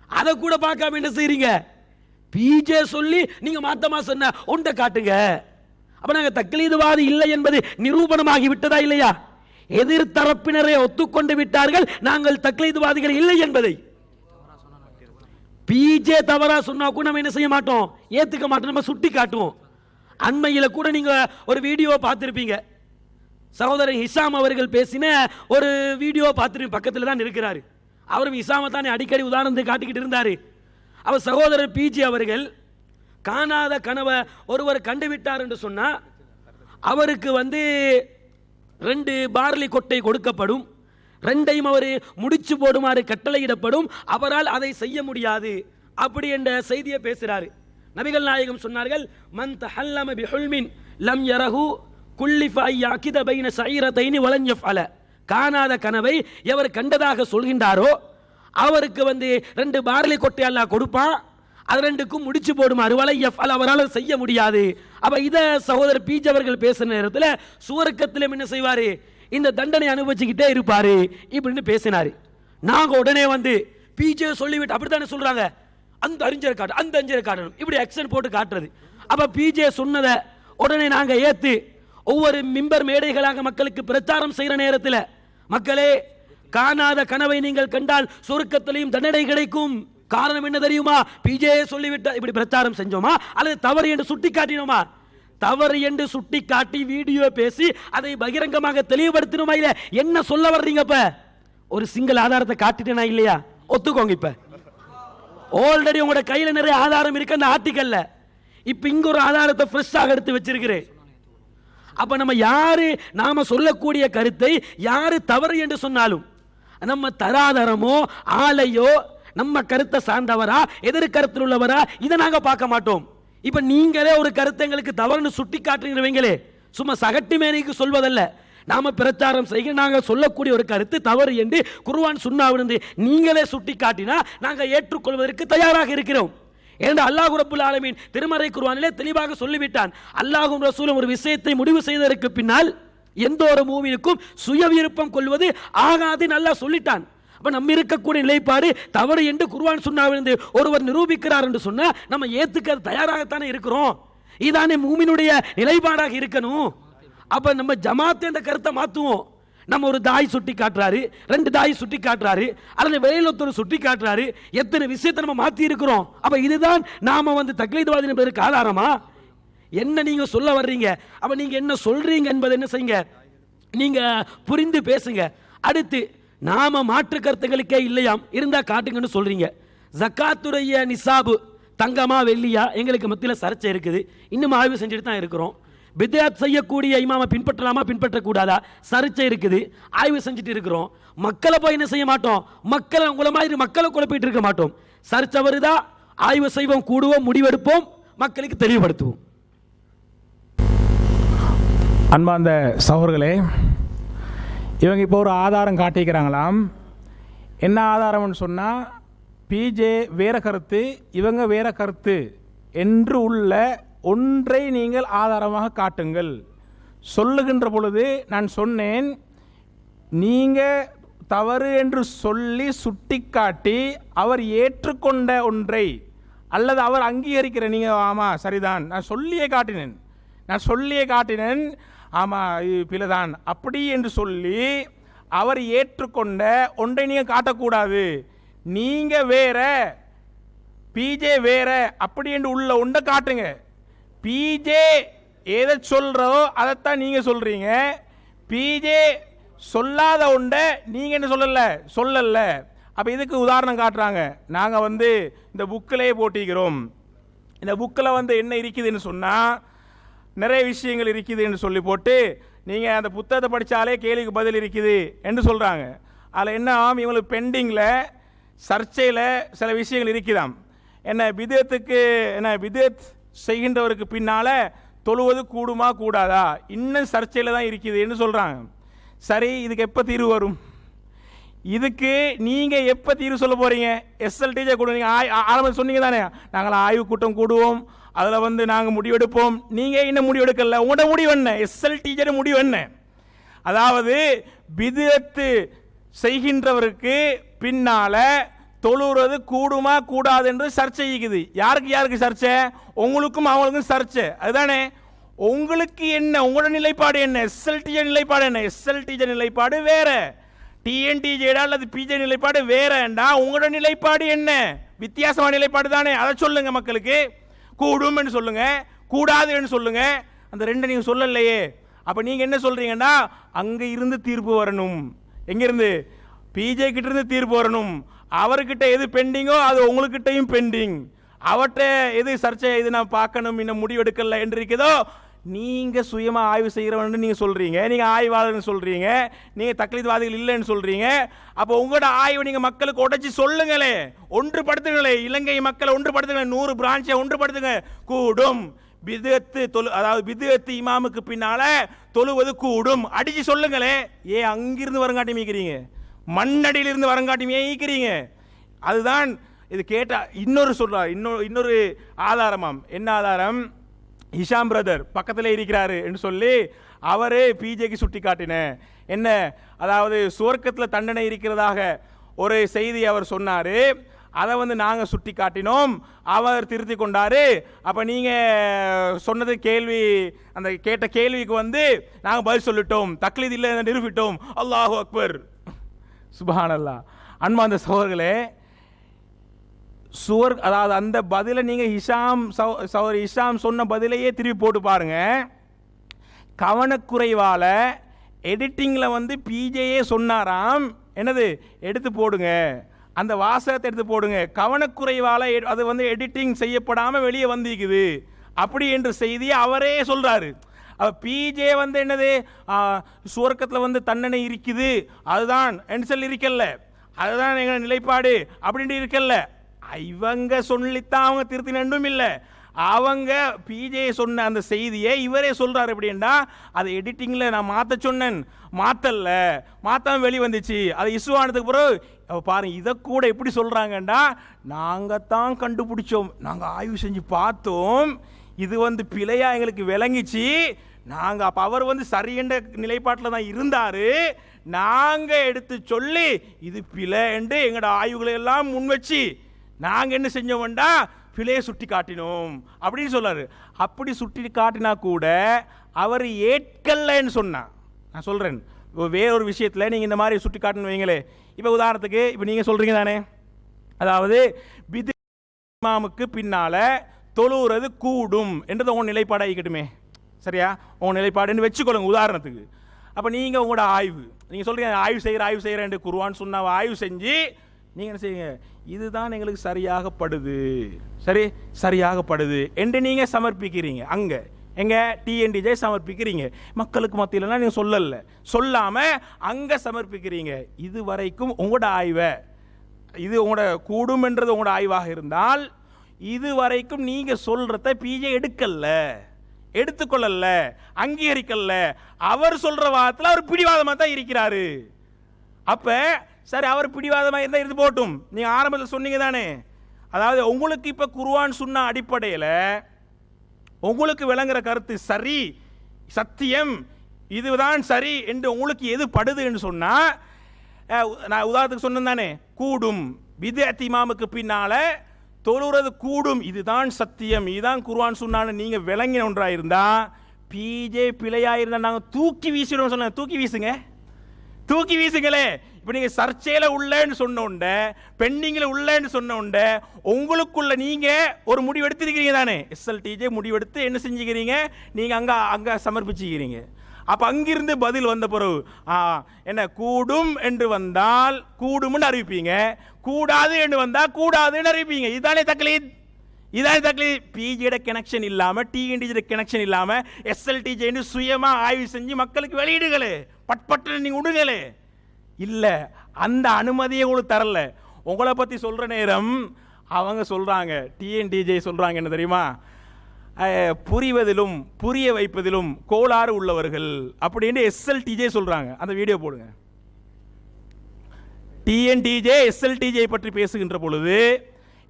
அதை கூட பார்க்காம என்ன செய்றீங்க? பிஜே சொல்லி நீங்க மாத்தமா சொன்ன ஒன்றை காட்டுங்க. அப்ப நாங்க தக்லீதுவாதி இல்லை என்பது நிரூபணமாகி விட்டதா இல்லையா? எதிர்த்தரப்பினரை ஒத்துக்கொண்டு விட்டார்கள் நாங்கள் தக்லீதுவாதிகள் இல்லை என்பதை. பிஜே தவறா சொன்னா கூட நம்ம என்ன செய்ய மாட்டோம்? ஏத்துக்க மாட்டோம், நம்ம சுட்டி காட்டுவோம். அண்மையில கூட நீங்க ஒரு வீடியோ பார்த்திருப்பீங்க. சகோதரர் ஹிஷாம் அவர்கள் பேசின ஒரு வீடியோ பார்த்துருப்பீங்க. பக்கத்தில் தான் இருக்கிறாரு. அவரும் ஹிஷாமை தானே அடிக்கடி உதாரணத்தை காட்டிக்கிட்டு இருந்தாரு. அவர் சகோதரர் பிஜே அவர்கள் காணாத கனவை ஒருவர் கண்டுவிட்டார் என்று சொன்னா அவருக்கு 2 பார்லி கொட்டை கொடுக்கப்படும், 2ஐயும் அவர் முடிச்சு போடுமாறு கட்டளையிடப்படும், அவரால் அதை செய்ய முடியாது அப்படி என்ற செய்தியை பேசுறாரு. நபிகள் நாயகம் சொன்னார்கள், மன் தஹல்லம பிஹுல்மின் லம் யரஹு குல்லிஃப அய்யாகித பைன ஸஈரத்தைனி வலன் யஃஅல. காணாத கனவை எவர் கண்டதாக சொல்கின்றாரோ அவருக்கு 2 பார்லி கொட்டை அல்லாஹ் கொடுப்பான், அது 2க்கும் முடிச்சு போடுமாறு வலை யஃஅல, அவரால் செய்ய முடியாது. அப்ப இத சகோதரர் பீஜ் அவர்கள் பேசுற நேரத்தில் சுவர்க்கத்தில் என்ன செய்வாரு? இந்த தண்டனை அனுபவிச்சுக்கிட்டே இருப்பாரு இப்படின்னு பேசினாரு. நாங்க உடனே பிஜே சொல்லிவிட்டு அப்படித்தானே சொல்றாங்க, அந்த அறிஞரை காட்டு, அந்த அறிஞரை காட்டணும், இப்படி ஆக்ஷன் போட்டு காட்டுறது. அப்ப பிஜே சொன்னதை உடனே நாங்க ஏத்து ஒவ்வொரு மிம்பர் மேடைகளாக மக்களுக்கு பிரச்சாரம் செய்யற நேரத்தில், மக்களே காணாத கனவை நீங்கள் கண்டால் சொர்க்கத்திலையும் தண்டனை கிடைக்கும். காரணம் என்ன தெரியுமா? பிஜே சொல்லிவிட்ட இப்படி பிரச்சாரம் செஞ்சோமா அல்லது தவறு என்று சுட்டி காட்டினோமா? தவறு என்று சுட்டி காட்டி வீடியோ பேசி அதை பகிரங்கமாக தெளிவுபடுத்தணுமா இல்ல? என்ன சொல்ல வர்றீங்க? இப்ப ஒரு சிங்கிள் ஆதாரத்தை காட்டிட்டேனா இல்லையா? ஒத்துக்கோங்க. இப்ப ஆல்ரெடி உங்களோட கையில நிறைய ஆதாரம் இருக்கு அந்த ஆர்டிக்கல்ல. இப்ப இங்க ஒரு ஆதாரத்தை ஃப்ரெஷ்ஷாக எடுத்து வச்சிருக்கிறேன். அப்ப நம்ம யாரு நாம சொல்லக்கூடிய கருத்தை யாரு தவறு என்று சொன்னாலும் நம்ம தராதரமோ ஆலையோ நம்ம கருத்தை சார்ந்தவரா எதிர்கருத்தில் உள்ளவரா இதை நாங்க பார்க்க மாட்டோம். இப்ப நீங்களே ஒரு கருத்தை எங்களுக்கு தவறுன்னு சுட்டி காட்டுறீங்களே, சும்மா சகட்டு மேனிக்கு சொல்வதல்ல, நாம பிரச்சாரம் செய்ய நாங்கள் சொல்லக்கூடிய ஒரு கருத்து தவறு என்று குர்ஆன் சுன்னாவிலிருந்து நீங்களே சுட்டி காட்டினா நாங்கள் ஏற்றுக்கொள்வதற்கு தயாராக இருக்கிறோம். ஏன்னா அல்லாஹ் ரப்புல் ஆலமீன் திருமறை குர்ஆனிலே தெளிவாக சொல்லிவிட்டான். அல்லாஹ்வும் ரசூலும் ஒரு விஷயத்தை முடிவு செய்ததற்கு பின்னால் எந்த ஒரு மூமினுக்கும் சுய விருப்பம் கொள்வது ஆகாது நல்லா சொல்லிட்டான். அப்ப நம்ம இருக்கக்கூடிய நிலைப்பாடு தவறு என்று குர்ஆன் சுன்னாவிலிருந்து ஒருவர் நிரூபிக்கிறார் என்று சொன்னா நம்ம ஏத்துக்க தயாராகத்தானே இருக்கிறோம். இதானே மூமினுடைய நிலைப்பாடாக இருக்கணும். அப்ப நம்ம ஜமாத்தே இந்த கருத்தை மாத்துவோம். நம்ம ஒரு தாய் சுட்டி காட்டுறாரு, 2 தாய் சுட்டி காட்டுறாரு, அல்லது வெளியில் ஒருத்தர் சுட்டி காட்டுறாரு, எத்தனை விஷயத்தை நம்ம மாத்தி இருக்கிறோம். அப்ப இதுதான் நாம தக்லீத்வாதி என்பதற்கு ஆதாரமா? என்ன நீங்க சொல்ல வர்றீங்க? அப்ப நீங்க என்ன சொல்றீங்க என்பதை என்ன செய்யுங்க, நீங்க புரிந்து பேசுங்க. அடுத்து நாம மாற்று கருத்துக்களுக்கே இல்லையாம், இருந்தா காட்டுங்கன்னு சொல்றீங்க. ஜக்காத்துடைய நிசாபு தங்கமா வெள்ளியா எங்களுக்கு மத்தியில் சர்ச்சை இருக்குது, இன்னும் ஆய்வு செஞ்சுட்டு தான் இருக்கிறோம். பித்அத் செய்யக்கூடிய இமாமை பின்பற்றலாமா பின்பற்றக்கூடாதா சர்ச்சை இருக்குது, ஆய்வு செஞ்சுட்டு இருக்கிறோம். மக்களை போய் என்ன செய்ய மாட்டோம், மக்களை உங்களை மாதிரி மக்களை குழப்பிட்டு இருக்க மாட்டோம். சர்ச்சை வருதா ஆய்வு செய்வோம், கூடுவோம், முடிவெடுப்போம், மக்களுக்கு தெளிவுபடுத்துவோம். அன்பார்ந்த சகோதரர்களே, இவங்க இப்போ ஒரு ஆதாரம் காட்டிக்கிறாங்களாம். என்ன ஆதாரம்னு சொன்னால், பிஜே வேற கருத்து இவங்க வேற கருத்து என்று உள்ள ஒன்றை நீங்கள் ஆதாரமாக காட்டுங்கள். சொல்லுகின்ற பொழுது நான் சொன்னேன், நீங்கள் தவறு என்று சொல்லி சுட்டிக்காட்டி அவர் ஏற்றுக்கொண்ட ஒன்றை அல்லது அவர் அங்கீகரிக்கிற, நீங்கள் ஆமாம் சரிதான் நான் சொல்லியே காட்டினேன் ஆமாம் இது பிழைதான் அப்படி என்று சொல்லி அவர் ஏற்றுக்கொண்ட ஒன்றை நீங்கள் காட்டக்கூடாது. நீங்கள் வேற பிஜே வேற அப்படி என்று உள்ள ஒன்றை காட்டுங்க. பிஜே எதை சொல்கிறோ அதைத்தான் நீங்கள் சொல்கிறீங்க. பிஜே சொல்லாத ஒன்றை நீங்கள் என்ன சொல்லலை. அப்போ இதுக்கு உதாரணம் காட்டுறாங்க. நாங்கள் இந்த புக்கிலே போட்டிக்கிறோம். இந்த புக்கில் என்ன இருக்குதுன்னு சொன்னால் நிறைய விஷயங்கள் இருக்குது என்று சொல்லி போட்டு நீங்கள் அந்த புத்தகத்தை படித்தாலே கேள்விக்கு பதில் இருக்குது என்று சொல்கிறாங்க. அதில் என்ன இவங்களுக்கு பெண்டிங்கில் சர்ச்சையில் சில விஷயங்கள் இருக்குதாம். என்ன பித்அத் செய்கின்றவருக்கு பின்னால் தொழுவது கூடுமா கூடாதா இன்னும் சர்ச்சையில் தான் இருக்குது என்று சொல்கிறாங்க. சரி, இதுக்கு எப்போ தீர்வு வரும்? இதுக்கு நீங்கள் எப்போ தீர்வு சொல்ல போகிறீங்க? எஸ்எல்டிஜே கூட நீங்கள் ஆரம்பம் சொன்னீங்க தானே, நாங்கள் ஆய்வு கூட்டம் கூடுவோம், அதில் நாங்கள் முடிவெடுப்போம். நீங்கள் இன்னும் முடிவெடுக்கல. உங்களோட முடிவு என்ன? எஸ்எல்டிஜே முடிவு என்ன? அதாவது பித்அத் செய்கின்றவருக்கு பின்னால தொழுறது கூடுமா கூடாது என்று சர்ச்சை இருக்குது. யாருக்கு சர்ச்சை? உங்களுக்கும் அவங்களுக்கும் சர்ச்சை. அதுதானே. உங்களுக்கு என்ன, உங்களோட நிலைப்பாடு என்ன? எஸ்எல்டிஜே நிலைப்பாடு என்ன? எஸ்எல்டிஜே நிலைப்பாடு வேற, டிஎன்டிஜே அல்லது பிஜே நிலைப்பாடு வேறண்டா. உங்களோட நிலைப்பாடு என்ன? வித்தியாசமான நிலைப்பாடு தானே. அதை சொல்லுங்க மக்களுக்கு. கூடும் என்று சொல்லுங்க, கூடாது என்று சொல்லுங்க. அந்த ரெண்டை நீங்க சொல்லலையே. அப்ப நீங்க என்ன சொல்றீங்கன்னா, அங்க இருந்து தீர்ப்பு வரணும். எங்கிருந்து? பிஜே கிட்ட இருந்து தீர்ப்பு வரணும். அவர்கிட்ட எது பெண்டிங்கோ அது உங்களுக்கிட்டையும் பெண்டிங். அவற்றை எது சர்ச்சை, இது நான் பார்க்கணும், இன்னும் முடிவெடுக்கல என்று இருக்குதோ நீங்க சுயமா ஆய்வு செய்கிறவன்னு நீங்க சொல்றீங்க. நீங்க ஆய்வாளர்னு சொல்றீங்க, நீங்க தக்லீத்வாதிகள் இல்லைன்னு சொல்றீங்க. அப்போ உங்களோட ஆய்வு நீங்க மக்களுக்கு உடைச்சி சொல்லுங்களே, ஒன்றுபடுத்துங்களே. இலங்கை மக்களை ஒன்றுபடுத்துங்க, 100 பிரான்ச்சை ஒன்றுபடுத்துங்க. கூடும் அதாவது பித்அத் இமாமுக்கு பின்னால தொழுவது கூடும் அடிச்சு சொல்லுங்களே. அங்கிருந்து வரங்காட்டி மீக்கிறீங்க, மண்ணடியிலிருந்து வரங்காட்டி மீக்கிறீங்க. அதுதான் இது கேட்டா. இன்னொரு சொல்றார், இன்னொரு ஆதாரமாம். என்ன ஆதாரம்? ஹிஷாம் பிரதர் பக்கத்தில் இருக்கிறாரு என்று சொல்லி அவரே பிஜேக்கு சுட்டி காட்டின. என்ன? அதாவது சுவர்க்கத்தில் தண்டனை இருக்கிறதாக ஒரு செய்தி அவர் சொன்னார். அதை நாங்கள் சுட்டி காட்டினோம், அவர் திருத்தி கொண்டாரு. அப்போ நீங்கள் சொன்னது கேள்வி, அந்த கேட்ட கேள்விக்கு நாங்கள் பதில் சொல்லிட்டோம், தக்லீத் இல்லை நிரூபிட்டோம். அல்லாஹு அக்பர், சுப்ஹானல்லாஹ். அன்பார்ந்த சகோதரர்களே, அதாவது அந்த பதிலை நீங்க ஹிஷாம் சொன்ன பதிலையே திருப்பி போட்டு பாருங்க. கவனக்குறைவால எடிட்டிங்ல பிஜேயே சொன்னாராம், என்னது எடுத்து போடுங்க, அந்த வாசகத்தை எடுத்து போடுங்க. கவனக்குறைவால அது எடிட்டிங் செய்யப்படாம வெளியே வந்திருக்குது அப்படி என்ற செய்தியை அவரே சொல்றாரு. பிஜே என்னது, சுவர்க்கத்தில் தண்டனை இருக்குது அதுதான் என்று இருக்கல்ல, அதுதான் எங்க நிலைப்பாடு அப்படின்ட்டு இருக்கல்ல. இவங்க சொல்லித்தான் அவங்க திருத்தினும் இல்லை, அவங்க பிஜே சொன்ன அந்த செய்தியை இவரே சொல்றாரு. எப்படின்னா அதை எடிட்டிங்ல நான் மாற்ற சொன்னேன், மாத்தாம வெளி வந்துச்சு. அது இஷ்யூ ஆனதுக்கு பிறகு பாருங்க இதை கூட எப்படி சொல்றாங்கண்டா, நாங்கள் தான் கண்டுபிடிச்சோம், நாங்கள் ஆய்வு செஞ்சு பார்த்தோம், இது பிழையா எங்களுக்கு விளங்கிச்சு, நாங்கள் அப்போ அவர் சரியென்ற நிலைப்பாட்டில் தான் இருந்தார், நாங்கள் எடுத்து சொல்லி இது பிழை என்று எங்களோட ஆய்வுகளை எல்லாம் முன் வச்சு நாங்கள் என்ன செஞ்சோம்டா பிழையை சுட்டி காட்டினோம் அப்படின்னு சொல்றாரு. அப்படி சுட்டி காட்டினா கூட அவர் ஏற்கலன்னு சொன்னா, நான் சொல்கிறேன் வேறொரு விஷயத்தில் நீங்கள் இந்த மாதிரி சுட்டி காட்டணும் வைங்களே. இப்போ உதாரணத்துக்கு இப்போ நீங்கள் சொல்கிறீங்க தானே, அதாவது இமாமுக்கு பின்னால் தொழுகிறது கூடும் என்றது உங்கள் நிலைப்பாடு ஆகிக்கட்டுமே, சரியா? உங்கள் நிலைப்பாடுன்னு வச்சுக்கொள்ளுங்க உதாரணத்துக்கு. அப்போ நீங்கள் உங்களோட ஆய்வு, நீங்கள் சொல்கிறீங்க ஆய்வு செய்கிறேன் என்று குர்ஆன் சொன்ன ஆய்வு செஞ்சு நீங்கள் என்ன செய்யுங்க, இதுதான் எங்களுக்கு சரியாகப்படுது, சரியாகப்படுது என்று நீங்கள் சமர்ப்பிக்கிறீங்க. அங்கே எங்க டிஎன்டிஜே சமர்ப்பிக்கிறீங்க, மக்களுக்கு மத்தியிலலாம் நீங்கள் சொல்லாமல் அங்கே சமர்ப்பிக்கிறீங்க. இது வரைக்கும் உங்களோட ஆய்வை, இது உங்களோட கூடும் என்றது உங்களோட ஆய்வாக இருந்தால் இது வரைக்கும் நீங்கள் சொல்கிறத பிஜே எடுத்துக்கொள்ளல, அங்கீகரிக்கல. அவர் சொல்ற வாதத்தில் அவர் பிடிவாதமாக தான் இருக்கிறாரு. அப்ப சரி, அவர் பிடிவாதமாக இருந்தால் இருந்து போட்டும். நீங்க ஆரம்பத்தில் சொன்னீங்க தானே, அதாவது உங்களுக்கு இப்ப குர்ஆன் சுன்னா அடிப்படையில் உங்களுக்கு விளங்குற கருத்து சரி, சத்தியம், இதுதான் சரி என்று உங்களுக்கு எது படுது என்று சொன்னா, நான் உதாரணத்துக்கு சொன்னேன் தானே, கூடும் பித்அத் இமாமுக்கு பின்னால தொழுறது கூடும், இதுதான் சத்தியம், இதுதான் குர்ஆன் சுன்னான்னு நீங்க விளங்கின ஒன்றாக இருந்தா, பிஜே பிழையாயிருந்தா நாங்கள் தூக்கி வீசிடுவோம் சொன்னாங்க. தூக்கி வீசுங்களே. இப்போ நீங்கள் சர்ச்சையில் உள்ளேன்னு சொன்ன பெண்டிங்கில் உள்ளேன்னு சொன்ன உங்களுக்குள்ள நீங்கள் ஒரு முடிவு எடுத்துருக்கிறீங்க தானே, எஸ்எல்டிஜே முடிவெடுத்து என்ன செஞ்சுக்கிறீங்க, நீங்கள் அங்கே சமர்ப்பிச்சுக்கிறீங்க. அப்போ அங்கிருந்து பதில் வந்த பிறகு என்ன கூடும் என்று வந்தால் கூடும்னு அறிவிப்பீங்க, கூடாது என்று வந்தால் கூடாதுன்னு அறிவிப்பீங்க. இதுதானே தக்லீத். பிஜியோட கனெக்ஷன் இல்லாமல், டிஎன்டிஜியோட கனெக்ஷன் இல்லாமல் எஸ்எல்டிஜேன்னு சுயமாக ஆய்வு செஞ்சு மக்களுக்கு வெளியிடுங்களே, பட்பட்டு நீங்கள் விடுங்களே. இல்லை, அந்த அனுமதியை உங்களுக்கு தரல. உங்களை பற்றி சொல்கிற நேரம் அவங்க சொல்கிறாங்க, டிஎன்டிஜே சொல்கிறாங்க என்ன தெரியுமா, புரிவதிலும் புரிய வைப்பதிலும் கோளாறு உள்ளவர்கள் அப்படின்னு எஸ்எல்டிஜே சொல்கிறாங்க. அந்த வீடியோ போடுங்க. டிஎன்டிஜே எஸ்எல்டிஜே பற்றி பேசுகின்ற பொழுது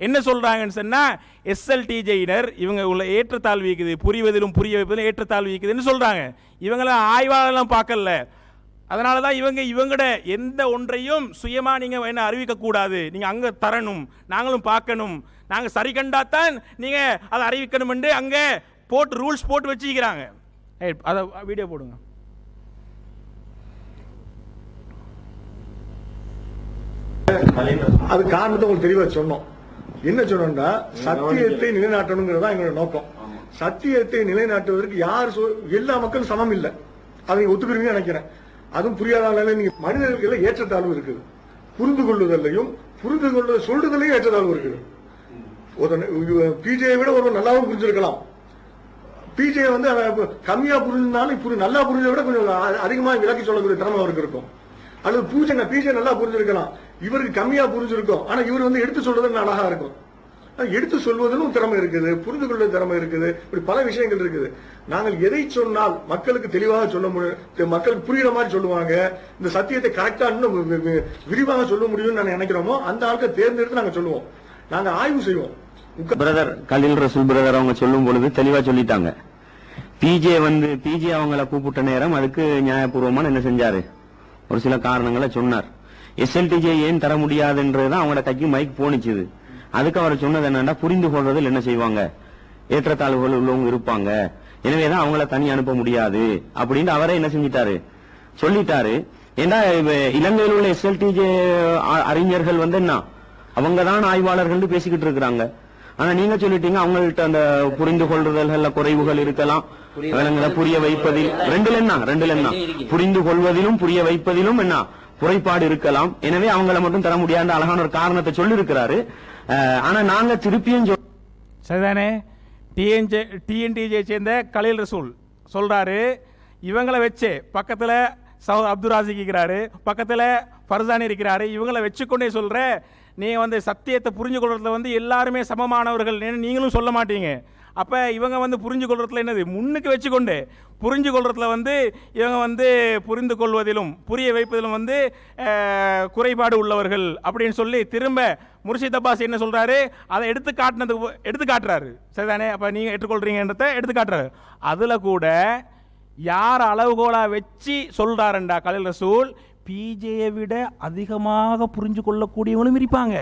என்ன சொல்றாங்கன்னு சொன்னா, எஸ்எல்டிஜேயினர் இவங்க உள்ள ஏற்றத்தாழ்வு இருக்குது, புரிவதிலும் புரிய வைப்பதிலும் ஏற்றத்தாழ்வு இருக்குதுன்னு சொல்றாங்க. இவங்களாம் ஆய்வாளர்லாம் பார்க்கல. அதனால தான் இவங்கட எந்த ஒன்றையும் சுயமா நீங்க என்ன அறிவிக்க கூடாது, நீங்க அங்க தரணும், நாங்களும் பார்க்கணும், நாங்க சரி கண்டாத்தான் நீங்க அதை அறிவிக்கணும் என்று அங்க போட்டு ரூல்ஸ் போட்டு வச்சுக்கிறாங்க. அதை வீடியோ போடுங்க. அது காரணத்தை உங்களுக்கு தெளிவா சொன்னோம். என்ன சொன்னோம்னா, சத்தியத்தை நிலைநாட்டணுங்கிறது தான் எங்களோட நோக்கம். சத்தியத்தை நிலைநாட்டுவதற்கு எல்லா மக்களும் சமம் இல்லை, அதை ஒத்துக்கிறீங்கன்னு நினைக்கிறேன். அதுவும் புரியாத நீங்க மனிதர்களுக்கு ஏற்றத்தாழ்வு இருக்குது, புரிந்து கொள்ளுதலையும் சொல்றதுலையும் ஏற்றத்தாழ்வு இருக்குது. பிஜே விட ஒரு நல்லாவும் புரிஞ்சிருக்கலாம், பிஜே கம்மியா புரிஞ்சிருந்தாலும் நல்லா புரிஞ்சதை விட கொஞ்சம் அதிகமா விளக்கி சொல்லக்கூடிய திறமை அவருக்கு இருக்கும். அல்லது பிஜே நல்லா புரிஞ்சிருக்கலாம், இவருக்கு கம்மியா புரிஞ்சிருக்கும், ஆனா இவர் எடுத்து சொல்றது அழகா இருக்கும். எடுத்து சொல்வதிலும் திறமை இருக்குது, புரிந்து கொள்ள திறமை இருக்குது, இப்படி பல விஷயங்கள் இருக்குது. நாங்கள் எதை சொன்னால் மக்களுக்கு தெளிவாக சொல்ல முடியும், மக்களுக்கு புரியுற மாதிரி சொல்லுவாங்க, இந்த சத்தியத்தை கரெக்டா இன்னும் விரிவாக சொல்ல முடியும்னு நான் நினைக்கிறோமோ அந்த ஆட்களை தேர்ந்தெடுத்து நாங்க சொல்லுவோம், நாங்க ஆய்வு செய்வோம். பிரதர் கலீல் ரசூல் பிரதர் அவங்க சொல்லும் பொழுது தெளிவா சொல்லிட்டாங்க. பிஜே அவங்கள கூப்பிட்ட நேரம் அதுக்கு நியாயபூர்வமான என்ன செஞ்சாரு, ஒரு சில காரணங்களை சொன்னார். எஸ்எல்டிஜே ஏன் தர முடியாதுன்றதுதான் அவங்களோட கைக்கு மைக் போனிச்சுது. அதுக்கு அவர் சொன்னது என்னன்னா, புரிந்து கொள்றதில் என்ன செய்வாங்க, ஏற்றத்தாழ்வுகள் உள்ளவங்க இருப்பாங்க, எனவேதான் அவங்கள தனி அனுப்ப முடியாது அப்படின்னு அவரே என்ன செஞ்சிட்டாரு, சொல்லிட்டாரு. ஏன்னா இலங்கையில் உள்ள எஸ்எல்டிஜே அறிஞர்கள் என்ன அவங்க தான் ஆய்வாளர்கள் பேசிக்கிட்டு இருக்கிறாங்க. ஆனா நீங்க சொல்லிட்டீங்க அவங்கள்ட்ட அந்த புரிந்து கொள்றதல்ல குறைவுகள் இருக்கலாம், புரிய வைப்பதில் ரெண்டுல என்ன புரிந்து கொள்வதிலும் புரிய வைப்பதிலும் என்ன குறைபாடு இருக்கலாம், எனவே அவங்கள மட்டும் தர முடியாத அழகான ஒரு காரணத்தை சொல்லி இருக்கிறாரு. ஆனா நாங்க திருப்பியும் சரிதானே, டிஎன்டிஜே சேர்ந்த கலீல் ரசூல் சொல்றாரு, இவங்களை வச்சு பக்கத்துல அப்துல் ராசிக் இருக்கிறாரு, பக்கத்துல ஃபர்சானி இருக்கிறாரு, இவங்களை வச்சுக்கொண்டே சொல்ற, நீங்க சத்தியத்தை புரிஞ்சு கொள்றதுல எல்லாருமே சமமானவர்கள் நீங்களும் சொல்ல மாட்டீங்க, அப்போ இவங்க வந்து புரிஞ்சு கொள்றதுல என்னது முன்னுக்கு வச்சுக்கொண்டு புரிஞ்சு கொள்றதுல வந்து இவங்க வந்து புரிந்து கொள்வதிலும் புரிய வைப்பதிலும் வந்து குறைபாடு உள்ளவர்கள் அப்படின்னு சொல்லி திரும்ப முர்ஷித் அப்பாஸ் என்ன சொல்கிறாரு, அதை எடுத்து காட்டுறாரு. சரிதானே? அப்போ நீங்கள் ஏற்றுக்கொள்கிறீங்கன்றத எடுத்து காட்டுறாரு. அதில் கூட யார் அளவுகோலாக வச்சு சொல்கிறாருண்டா கலீல் ரசூல், பிஜேயை விட அதிகமாக புரிஞ்சு கொள்ளக்கூடியவனும் இருப்பாங்க,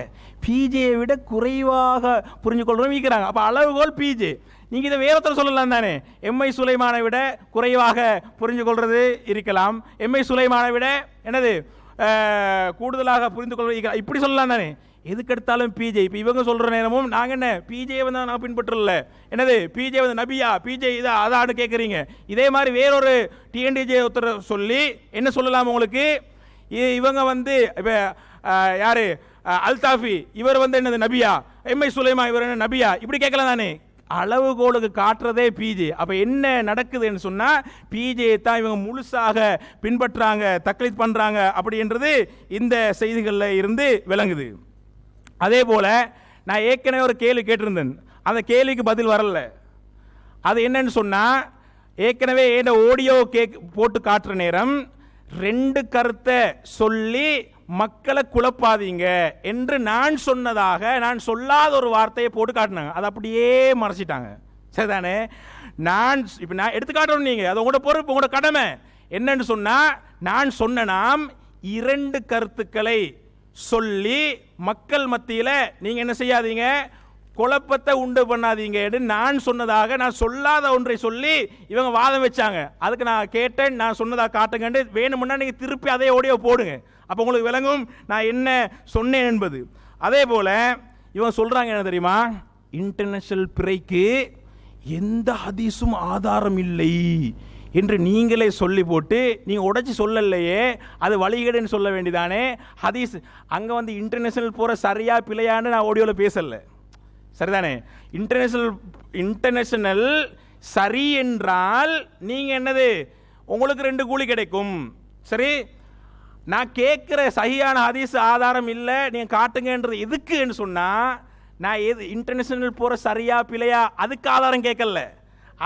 பிஜேயை விட குறைவாக புரிஞ்சு கொள்றவனும் இருக்கிறாங்க. அப்போ அளவுகோல் பிஜே. நீங்கள் இதை வேறொருத்தர் சொல்லலாம் தானே, எம்ஐ சுலைமானை விட குறைவாக புரிஞ்சு கொள்வது இருக்கலாம், எம்ஐ சுலைமானை விட என்னது கூடுதலாக புரிந்து கொள்வது இப்படி சொல்லலாம் தானே. எதுக்கெடுத்தாலும் பிஜே. இப்போ இவங்க சொல்கிற நேரமும் நாங்கள் என்ன பிஜே வந்து நான் பின்பற்றல, என்னது பிஜே வந்து நபியா பிஜே இதா அதான்னு கேட்குறீங்க. இதே மாதிரி வேறொரு டிஎன்டிஜே ஒருத்தர் சொல்லி என்ன சொல்லலாம் உங்களுக்கு, இவங்க வந்து இப்போ யார் அல்தாஃபி இவர் வந்து என்னது நபியா, எம்ஐ சுலைமா இவர் என்ன நபியா, இப்படி கேட்கலாம் தானே. அளவுகோலுக்கு காட்டுறதே பிஜே. அப்போ என்ன நடக்குதுன்னு சொன்னால் பிஜே தான் இவங்க முழுசாக பின்பற்றுறாங்க, தக்லீத் பண்ணுறாங்க அப்படின்றது இந்த செய்திகளில் இருந்து விளங்குது. அதே போல் நான் ஏற்கனவே ஒரு கேள்வி கேட்டிருந்தேன், அந்த கேள்விக்கு பதில் வரல. அது என்னன்னு சொன்னால், ஏற்கனவே என்ன ஆடியோ போட்டு காட்டுற நேரம் 2 கருத்தை சொல்லி மக்களை குழப்பாதீங்க என்று நான் சொன்னதாக நான் சொல்லாத ஒரு வார்த்தையை போட்டு காட்டினாங்க. அதை அப்படியே மறைச்சிட்டாங்க. சரிதானே? நான் இப்போ நான் எடுத்து காட்டணும், நீங்கள் அது உங்களோட பொறுப்பு, உங்களோட கடமை. என்னன்னு சொன்னால், நான் சொன்ன நாம் 2 கருத்துக்களை சொல்லி மக்கள் மத்தியில் நீங்கள் என்ன செய்யாதீங்க, குழப்பத்தை உண்டு பண்ணாதீங்க நான் சொன்னதாக நான் சொல்லாத ஒன்றை சொல்லி இவங்க வாதம் வச்சாங்க. அதுக்கு நான் கேட்டேன், நான் சொன்னதாக காட்டுங்கன்னு. வேணுமுன்னா நீங்கள் திருப்பி அதே ஆடியோ போடுங்க, அப்போ உங்களுக்கு விளங்கும் நான் என்ன சொன்னேன் என்பது. அதே போல் இவங்க சொல்கிறாங்க என்ன தெரியுமா, இன்டர்நேஷனல் பிறைக்கு எந்த ஹதீஸும் ஆதாரம் இல்லை என்று நீங்களே சொல்லி போட்டு நீங்கள் உடைச்சி சொல்லலையே, அது வழிகேடுன்னு சொல்ல வேண்டியதானே. ஹதீஸ் அங்கே வந்து இன்டர்நேஷனல் போகிற சரியா பிழையான்னு நான் ஆடியோவில் பேசலை. சரிதானே? இன்டர்நேஷனல் சரி என்றால் நீங்கள் என்னது உங்களுக்கு 2 கூலி கிடைக்கும். சரி, நான் கேட்குற சரியான ஹதீஸ் ஆதாரம் இல்லை நீங்கள் காட்டுங்கன்றது எதுக்குன்னு சொன்னால், நான் எது இன்டர்நேஷனல் போகிற சரியா பிழையா அதுக்கு ஆதாரம் கேட்கல,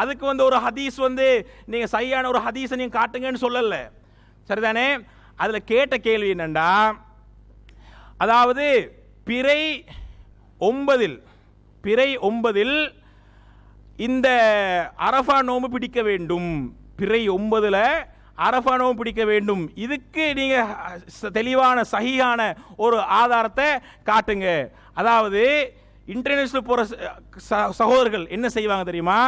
அதுக்கு வந்து ஒரு ஹதீஸ் வந்து நீங்கள் சரியான ஒரு ஹதீஸை நீங்கள் காட்டுங்கன்னு சொல்லலை. சரிதானே? அதில் கேட்ட கேள்வி என்னண்டா, அதாவது பிறை 9 இந்த அரஃபா நோம்பு பிடிக்க வேண்டும், பிறை 9 அரஃபா நோம்பு பிடிக்க வேண்டும், இதுக்கு நீங்கள் தெளிவான சஹீஹான ஒரு ஆதாரத்தை காட்டுங்க. அதாவது இன்டர்நேஷனல் போகிற சகோதரர்கள் என்ன செய்வாங்க தெரியுமா,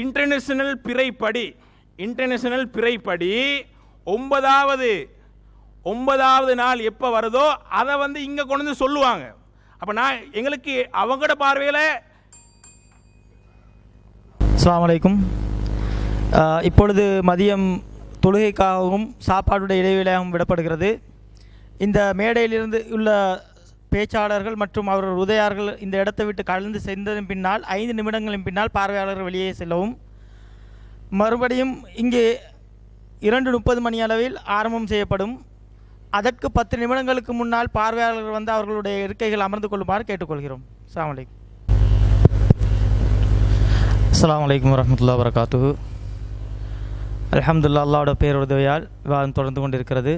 இன்டர்நேஷனல் பிறைப்படி 9வது நாள் எப்போ வருதோ அதை வந்து இங்கே கொண்டு வந்து சொல்லுவாங்க. அப்போ நான் எங்களுக்கு அவங்களோட பார்வையில். அஸ்ஸலாமு அலைக்கும். இப்பொழுது மதியம் தொழுகைக்காகவும் சாப்பாடுடைய இடைவேளையாகவும் விடப்படுகிறது. இந்த மேடையிலிருந்து உள்ள பேச்சாளர்கள் மற்றும் அவர்கள் உதயார்கள் இந்த இடத்தை விட்டு கலந்து சென்றதன் பின்னால் 5 நிமிடங்களின் பின்னால் பார்வையாளர்கள் வெளியே செல்லவும். மறுபடியும் இங்கே 2:30 மணி அளவில் ஆரம்பம் செய்யப்படும். அதற்கு 10 நிமிடங்களுக்கு முன்னால் பார்வையாளர்கள் வந்து அவர்களுடைய இருக்கைகள் அமர்ந்து கொள்ளுமாறு கேட்டுக்கொள்கிறோம். அஸ்ஸலாமு அலைக்கும். அஸ்ஸலாமு அலைக்கும் வரஹ்மத்துல்லாஹி வபரகாத்துஹு. அல்ஹம்துலில்லாஹ், அல்லாஹ்வோட பேருதவியால் விவாதம் தொடர்ந்து கொண்டிருக்கிறது.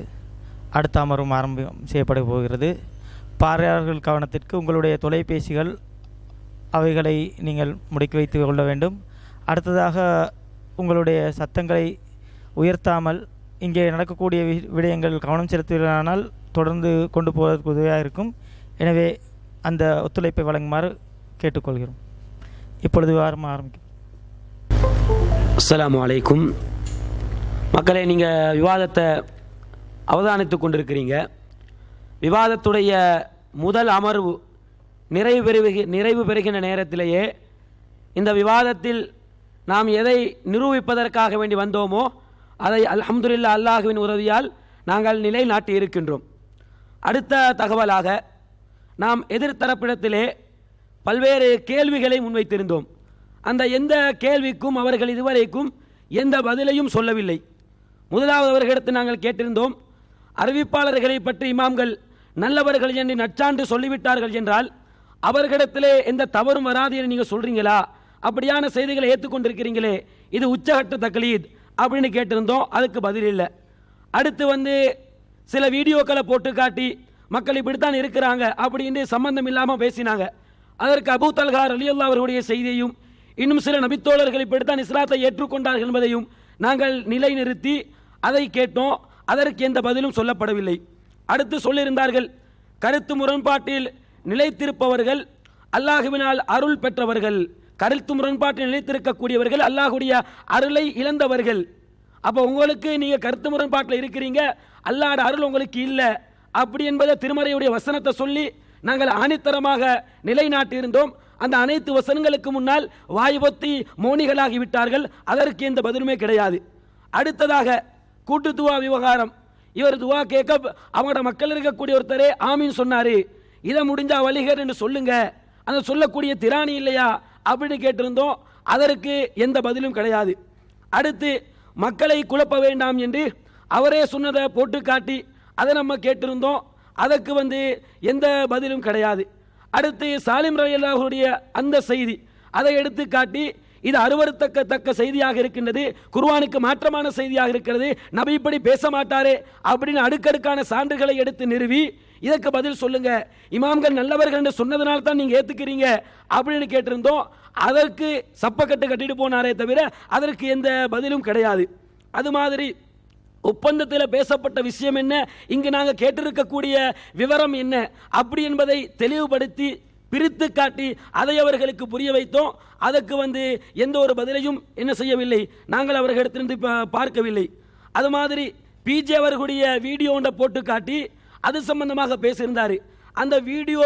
அடுத்த அமர்வும் ஆரம்பம் செய்யப்பட போகிறது. பார்வையாளர்கள் கவனத்திற்கு உங்களுடைய தொலைபேசிகள் அவைகளை நீங்கள் முடக்கி வைத்து கொள்ள வேண்டும். அடுத்ததாக உங்களுடைய சத்தங்களை உயர்த்தாமல் இங்கே நடக்கக்கூடிய விடயங்கள் கவனம் செலுத்துவதானால் தொடர்ந்து கொண்டு போவதற்கு உதவியாக இருக்கும். எனவே அந்த ஒத்துழைப்பை வழங்குமாறு கேட்டுக்கொள்கிறோம். இப்பொழுது விவாதம் ஆரம்பிக்கும். அஸ்ஸலாமு அலைக்கும். மக்களே, நீங்கள் விவாதத்தை அவதானித்து கொண்டிருக்கிறீங்க. விவாதத்துடைய முதல் அமர்வு நிறைவு பெறுகின்ற நேரத்திலேயே இந்த விவாதத்தில் நாம் எதை நிரூபிப்பதற்காக வேண்டி வந்தோமோ அதை அல்ஹம்துலில்லாஹ் அல்லாஹ்வின் உதவியால் நாங்கள் நிலைநாட்டி இருக்கின்றோம். அடுத்த தகவலாக நாம் எதிர்த்தரப்பிடத்திலே பல்வேறு கேள்விகளை முன்வைத்திருந்தோம். அந்த எந்த கேள்விக்கும் அவர்கள் இதுவரைக்கும் எந்த பதிலையும் சொல்லவில்லை. முதலாவது அவர்களிடத்தில் நாங்கள் கேட்டிருந்தோம், அறிவிப்பாளர்களை பற்றி இமாம்கள் நல்லவர்கள் என்று நற்சான்று சொல்லிவிட்டார்கள் என்றால் அவர்களிடத்திலே எந்த தவறும் வராது என்று நீங்க சொல்றீங்களா? அப்படியான செய்திகளை ஏற்றுக்கொண்டிருக்கிறீங்களே, இது உச்சகட்ட தக்லீத் அப்படின்னு கேட்டிருந்தோம். அதுக்கு பதில் இல்லை. அடுத்து சில வீடியோக்களை போட்டு காட்டி மக்கள் இப்படித்தான் இருக்கிறாங்க அப்படின்னு சம்பந்தம் இல்லாமல் பேசினாங்க. அதற்கு அபூ தல்ஹா ரலியல்லாஹு அவர்களுடைய செய்தியையும் இன்னும் சில நபித்தோழர்கள் இப்படித்தான் இஸ்லாத்தை ஏற்றுக்கொண்டார்கள் என்பதையும் நாங்கள் நிலைநிறுத்தி அதை கேட்டோம். அதற்கு எந்த பதிலும் சொல்லப்படவில்லை. அடுத்து சொல்லியிருந்தார்கள், கருத்து முரண்பாட்டில் நிலைத்திருப்பவர்கள் அல்லாஹுவினால் அருள் பெற்றவர்கள், கருத்து முரண்பாட்டில் நிலைத்திருக்கக்கூடியவர்கள் அல்லாஹுடைய அருளை இழந்தவர்கள். அப்போ உங்களுக்கு நீங்க கருத்து முரண்பாட்டில் இருக்கிறீங்க, அல்லாஹ்வுடைய அருள் உங்களுக்கு இல்லை அப்படி என்பதை திருமறையுடைய வசனத்தை சொல்லி நாங்கள் ஆணித்தரமாக நிலைநாட்டியிருந்தோம். அந்த அனைத்து வசனங்களுக்கு முன்னால் வாய்வொத்தி மௌனிகளாகி விட்டார்கள். அதற்கு எந்த பதிலுமே கிடையாது. அடுத்ததாக கூட்டு துவா விவகாரம். இவர் துவா கேட்க அவங்களோட மக்கள் இருக்கக்கூடிய ஒருத்தரே ஆமீன் சொன்னாரு. இதை முடிஞ்சா வழிகர் என்று சொல்லுங்க, அந்த சொல்லக்கூடிய திராணி இல்லையா அப்படின்னு கேட்டிருந்தோம். அதற்கு எந்த பதிலும் கிடையாது. அடுத்து மக்களை குழப்ப வேண்டாம் என்று அவரே சொன்னதை போட்டு காட்டி அதை நம்ம கேட்டிருந்தோம். அதற்கு எந்த பதிலும் கிடையாது. அடுத்து சாலிம் ரலியல்லாஹு அவருடைய அந்த செய்தி அதை எடுத்து காட்டி இது அருவருத்தக்க செய்தியாக இருக்கின்றது, குர்ஆனுக்கு மாற்றமான செய்தியாக இருக்கிறது, நபி இப்படி பேச மாட்டாரே அப்படின்னு அடுக்கடுக்கான சான்றுகளை எடுத்து நிறுவி இதற்கு பதில் சொல்லுங்க, இமாம்கள் நல்லவர்கள் என்று சொன்னதனால தான் நீங்க ஏத்துக்கிறீங்க அப்படின்னு கேட்டிருந்தோம். அதற்கு சப்பக்கட்டு கட்டிட்டு போனாரே தவிர அதற்கு எந்த பதிலும் கிடையாது. அது மாதிரி ஒப்பந்தத்தில் பேசப்பட்ட விஷயம் என்ன, இங்கு நாங்கள் கேட்டிருக்கக்கூடிய விவரம் என்ன அப்படி என்பதை தெளிவுபடுத்தி பிரித்து காட்டி அதை அவர்களுக்கு புரிய வைத்தோம். அதற்கு எந்த ஒரு பதிலையும் என்ன செய்யவில்லை, நாங்கள் அவர்களிடத்திலிருந்து பார்க்கவில்லை. அது மாதிரி பிஜே அவர்களுடைய வீடியோ ஒன்றை போட்டு காட்டி அது சம்பந்தமாக பேசியிருந்தார். அந்த வீடியோ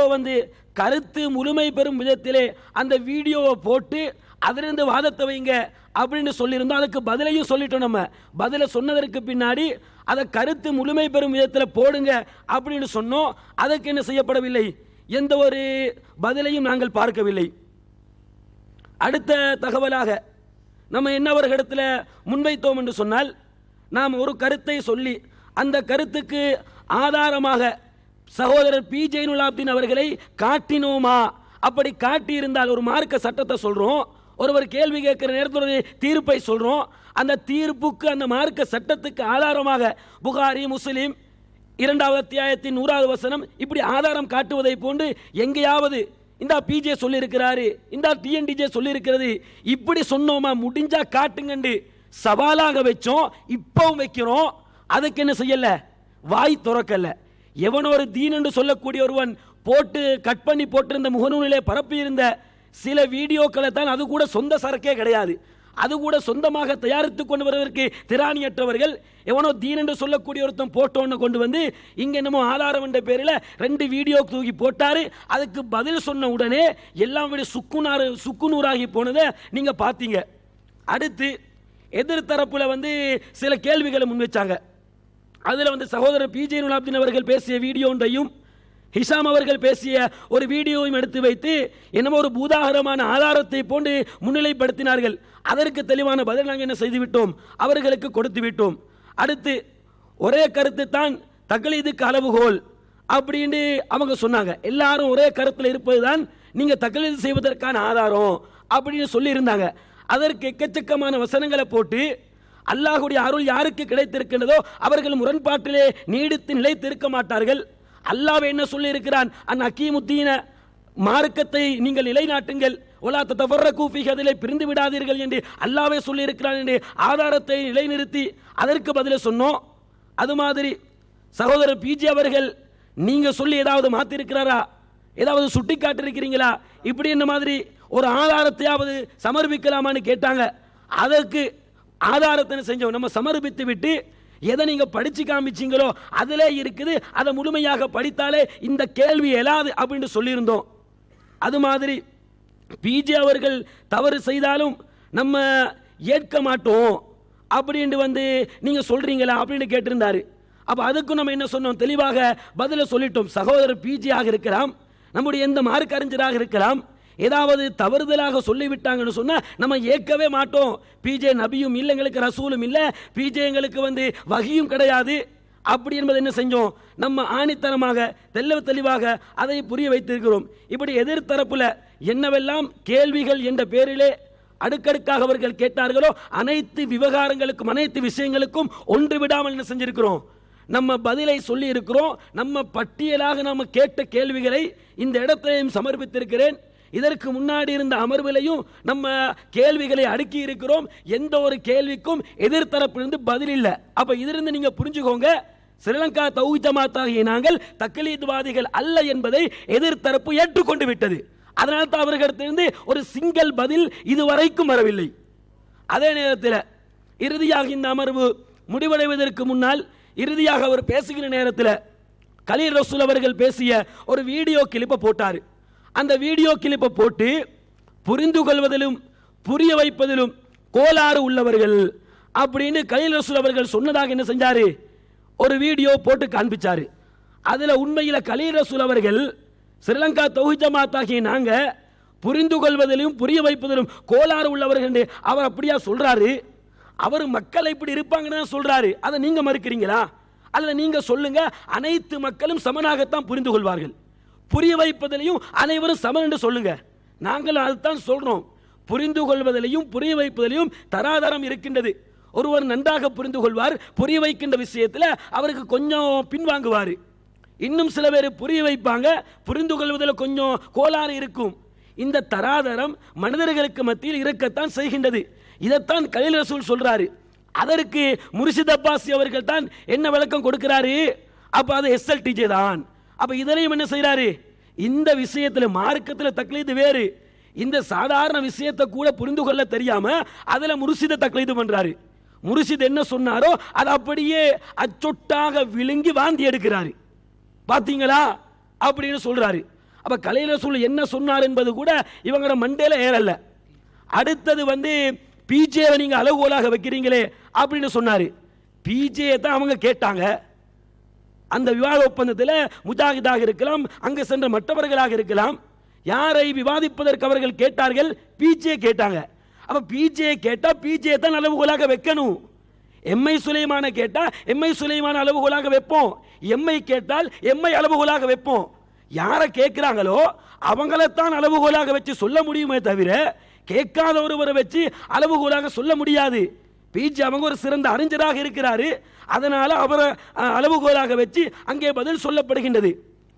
கருத்து முழுமை பெறும் விதத்திலே அந்த வீடியோவை போட்டு அதிலிருந்து வாதத்தை வைங்க அப்படின்னு சொல்லியிருந்தோம். அதுக்கு பதிலையும் சொல்லிட்டோம். நம்ம பதிலை சொன்னதற்கு பின்னாடி அதை கருத்து முழுமை பெறும் விதத்தில் போடுங்க அப்படின்னு சொன்னோம். அதற்கு என்ன செய்யப்படவில்லை, எந்த ஒரு பதிலையும் நாங்கள் பார்க்கவில்லை. அடுத்த தகவலாக நம்ம என்ன அவர்களிடத்தில் முன்வைத்தோம் என்று சொன்னால், நாம் ஒரு கருத்தை சொல்லி அந்த கருத்துக்கு ஆதாரமாக சகோதரர் பி ஜெயினுலாப்தீன் அவர்களை காட்டினோமா? அப்படி காட்டியிருந்தால் ஒரு மார்க்க சட்டத்தை சொல்றோம், ஒருவர் கேள்வி கேட்கிற நேரத்தில் ஒரு தீர்ப்பை சொல்றோம், அந்த தீர்ப்புக்கு அந்த மார்க்க சட்டத்துக்கு ஆதாரமாக புகாரி முஸ்லிம் 2வது அத்தியாயத்தின் 100வது வசனம் இப்படி ஆதாரம் காட்டுவதை போன்று எங்கேயாவது இந்த பிஜே சொல்லியிருக்கிறாரு, இந்த டிஎன்டிஜே சொல்லியிருக்கிறது இப்படி சொன்னோமா, முடிஞ்சா காட்டுங்கண்டு சவாலாக வச்சோம், இப்பவும் வைக்கிறோம். அதுக்கு என்ன செய்யல, வாய் துறக்கல. எவனோ ஒரு தீன் என்று சொல்லக்கூடிய ஒருவன் போட்டு கட் பண்ணி போட்டிருந்த முகநூலிலே பரப்பி இருந்த சில வீடியோக்களை தான், அது கூட சொந்த சரக்கே கிடையாது, அது கூட சொந்தமாக தயாரித்துக் கொண்டு வருவதற்கு திராணியற்றவர்கள் எவனோ தீன் என்று சொல்லக்கூடிய ஒருத்தன் போட்டோன்னு கொண்டு இங்க என்னமோ ஆதாரம் என்ற பேரில் 2 வீடியோ தூக்கி போட்டாரு. அதுக்கு பதில் சொன்ன உடனே எல்லாம் விட சுக்குநூறாகி போனதை நீங்க பார்த்தீங்க. அடுத்து எதிர்த்தரப்புல சில கேள்விகளை முன்வைச்சாங்க. அதுல சகோதரர் பி ஜெயினுலாப்தீன் அவர்கள் பேசிய வீடியோ ஒன்றையும் ஹிஷாம் அவர்கள் பேசிய ஒரு வீடியோவையும் எடுத்து வைத்து என்னமோ ஒரு பூதாகரமான ஆதாரத்தை போன்று முன்னிலைப்படுத்தினார்கள். அதற்கு தெளிவான பதில் நாங்கள் என்ன செய்து விட்டோம், அவர்களுக்கு கொடுத்து விட்டோம். அடுத்து ஒரே கருத்து தான் தக்லீதுக்கு அளவுகோல் அப்படின்னு அவங்க சொன்னாங்க. எல்லாரும் ஒரே கருத்தில் இருப்பதுதான் நீங்க தக்லீது செய்வதற்கான ஆதாரம் அப்படின்னு சொல்லி இருந்தாங்க. அதற்கு எக்கச்சக்கமான வசனங்களை போட்டு அல்லாஹ்வுடைய அருள் யாருக்கு கிடைத்திருக்கின்றதோ அவர்கள் முரண்பாட்டிலே நீடித்து நிலைத்திருக்க மாட்டார்கள். அல்லாஹ் என்ன சொல்லி இருக்கிறான், அன் ஹக்கீமுத்தீன மார்க்கத்தை நீங்கள் நிலைநாட்டுங்கள், ஒலா தஃபர்ரகு ஃபீஹி அதிலே பிரிந்து விடாதீர்கள் என்று அல்லாஹ்வே சொல்லி இருக்கிறான் என்று ஆதாரத்தை நிலைநிறுத்தி அதற்கு பதிலை சொன்னோம். அது மாதிரி சகோதரர் பிஜே அவர்கள் நீங்க சொல்லி ஏதாவது மாத்தி இருக்கிறாரா, ஏதாவது சுட்டி காட்டிருக்கிறீங்களா, இப்படி என்ன மாதிரி ஒரு ஆதாரத்தையாவது சமர்ப்பிக்கலாமான்னு கேட்டாங்க. அதற்கு ஆதாரத்தை செஞ்சோம், நம்ம சமர்ப்பித்து விட்டு எதை நீங்க படிச்சு காமிச்சீங்களோ அதிலே இருக்குது, அதை முழுமையாக படித்தாலே இந்த கேள்வி எழாது அப்படின்னு சொல்லியிருந்தோம். அது மாதிரி பிஜே அவர்கள் தவறு செய்தாலும் நம்ம ஏற்க மாட்டோம் அப்படின்னு நீங்க சொல்றீங்களா அப்படின்னு கேட்டிருந்தாரு. அப்ப அதுக்கும் நம்ம என்ன சொன்னோம், தெளிவாக பதில சொல்லிட்டோம். சகோதரர் பிஜே ஆக இருக்கலாம், நம்முடைய எந்த மார்க்க அறிஞராக இருக்கலாம், ஏதாவது தவறுதலாக சொல்லிவிட்டாங்கன்னு சொன்னா நம்ம ஏற்கவே மாட்டோம். பிஜே நபியும் இல்லை, எங்களுக்கு ரசூலும் இல்லை, பிஜே எங்களுக்கு வகியும் கிடையாது அப்படி என்பது என்ன செஞ்சோம், நம்ம ஆணித்தனமாக தெளிவாக அதை புரிய வைத்திருக்கிறோம். இப்படி எதிர்த்தரப்புல என்னவெல்லாம் கேள்விகள் என்ற பேரிலே அடுக்கடுக்காக அவர்கள் கேட்டார்களோ அனைத்து விவகாரங்களுக்கும் அனைத்து விஷயங்களுக்கும் ஒன்று விடாமல் என்ன செஞ்சிருக்கிறோம், நம்ம பதிலை சொல்லி இருக்கிறோம். நம்ம பட்டியலாக நம்ம கேட்ட கேள்விகளை இந்த இடத்திலையும் சமர்ப்பித்திருக்கிறேன். இதற்கு முன்னாடி இருந்த அமர்விலையும் நம்ம கேள்விகளை அடுக்கி இருக்கிறோம். எந்த ஒரு கேள்விக்கும் எதிர்த்தரப்பிலிருந்து பதில் இல்லை. அப்ப இதிலிருந்து நீங்க புரிஞ்சுக்கோங்க, ஸ்ரீலங்கா தௌஹீத் ஜமாத்தாகிய நாங்கள் தக்லீத்வாதிகள் அல்ல என்பதை எதிர்த்தரப்பு ஏற்றுக்கொண்டு விட்டது. அதனால தான் அவர்களிடத்திலிருந்து ஒரு சிங்கிள் பதில் இதுவரைக்கும் வரவில்லை. அதே நேரத்தில் இறுதியாக இந்த அமர்வு முடிவடைவதற்கு முன்னால் இறுதியாக அவர் பேசுகிற நேரத்தில் கலீல் ரசூல் அவர்கள் பேசிய ஒரு வீடியோ கிளிப்பை போட்டார். அந்த வீடியோ கிளிப்பை போட்டு புரிந்து கொள்வதிலும் புரிய வைப்பதிலும் கோளாறு உள்ளவர்கள் அப்படின்னு கலீல் ரசூல் அவர்கள் சொன்னதாக என்ன செஞ்சாரு, ஒரு வீடியோ போட்டு காண்பிச்சாரு. அதுல உண்மையில் கலீல் ரசூல் அவர்கள் ஸ்ரீலங்கா தௌஹீத் ஜமாத்தாகிய நாங்க புரிந்து கொள்வதிலும் புரிய வைப்பதிலும் கோளாறு உள்ளவர்கள் அவர் அப்படியா சொல்றாரு? அவர் மக்கள் இப்படி இருப்பாங்கன்னு சொல்றாரு. அதை நீங்க மறுக்கிறீங்களா? அல்லது நீங்க சொல்லுங்க, அனைத்து மக்களும் சமனாகத்தான் புரிந்து கொள்வார்கள், புரிய வைப்பதிலையும் அனைவரும் சமன் என்று சொல்லுங்க. நாங்கள் அதுதான் சொல்றோம். புரிந்து கொள்வதிலையும் புரிய வைப்பதிலையும் தராதரம் இருக்கின்றது. ஒருவர் நன்றாக புரிந்து கொள்வார், புரிய வைக்கின்ற விஷயத்தில் அவருக்கு கொஞ்சம் பின்வாங்குவார். இன்னும் சில பேர் புரிய வைப்பாங்க, புரிந்து கொள்வதில் கொஞ்சம் கோளாறு இருக்கும். இந்த தராதரம் மனிதர்களுக்கு மத்தியில் இருக்கத்தான் செய்கின்றது. இதைத்தான் கலீல் ரசூல் சொல்றாரு. அதற்கு முர்ஷித் அப்பாசி அவர்கள் தான் என்ன விளக்கம் கொடுக்கிறாரு, அப்ப அது SLTJ தான். அப்ப இதனையும் என்ன செய்யறாரு, இந்த விஷயத்தில் மார்க்கத்தில் தக்லீது வேறு, இந்த சாதாரண விஷயத்தை கூட புரிந்து கொள்ள தெரியாம அதுல முர்ஷிதை தக்லீது பண்றாரு. முர்ஷித் என்ன சொன்னாரோ அதை அப்படியே அச்சொட்டாக விழுங்கி வாந்தி எடுக்கிறாரு. பாத்தீங்களா அப்படின்னு சொல்றாரு. அப்ப கலீல் ரசூல் என்ன சொன்னார் என்பது கூட இவங்களோட மண்டையில ஏறல. அடுத்தது பிஜேவை நீங்க அளவுகோலாக வைக்கிறீங்களே அப்படின்னு சொன்னாரு. பிஜே தான் அவங்க கேட்டாங்க. அந்த விவாத ஒப்பந்தத்தில் முஜாஹிதாக இருக்கலாம், அங்க சென்ற மற்றவர்களாக இருக்கலாம், யாரை விவாதிப்பதற்கு அவர்கள் கேட்டார்கள், பிஜே கேட்டாங்க. அப்ப பிஜே கேட்டா பிஜே தான் அளவுகோலாக வைக்கணும். எம்ஐ சுலைமான கேட்டா எம்ஐ சுலைமான அளவுகோலாக வைப்போம், எம்ஐ கேட்டால் எம்ஐ அளவுகோலாக வைப்போம். யாரை கேட்கிறாங்களோ அவங்களைத்தான் அளவுகோலாக வச்சு சொல்ல முடியுமே தவிர கேட்காத ஒருவரை வச்சு அளவுகோலாக சொல்ல முடியாது. பிஜே அவங்க ஒரு சிறந்த அறிஞராக இருக்கிறாரு, அதனால அவரை அளவுகோலாக வச்சு அங்கே பதில் சொல்லப்படுகின்றது.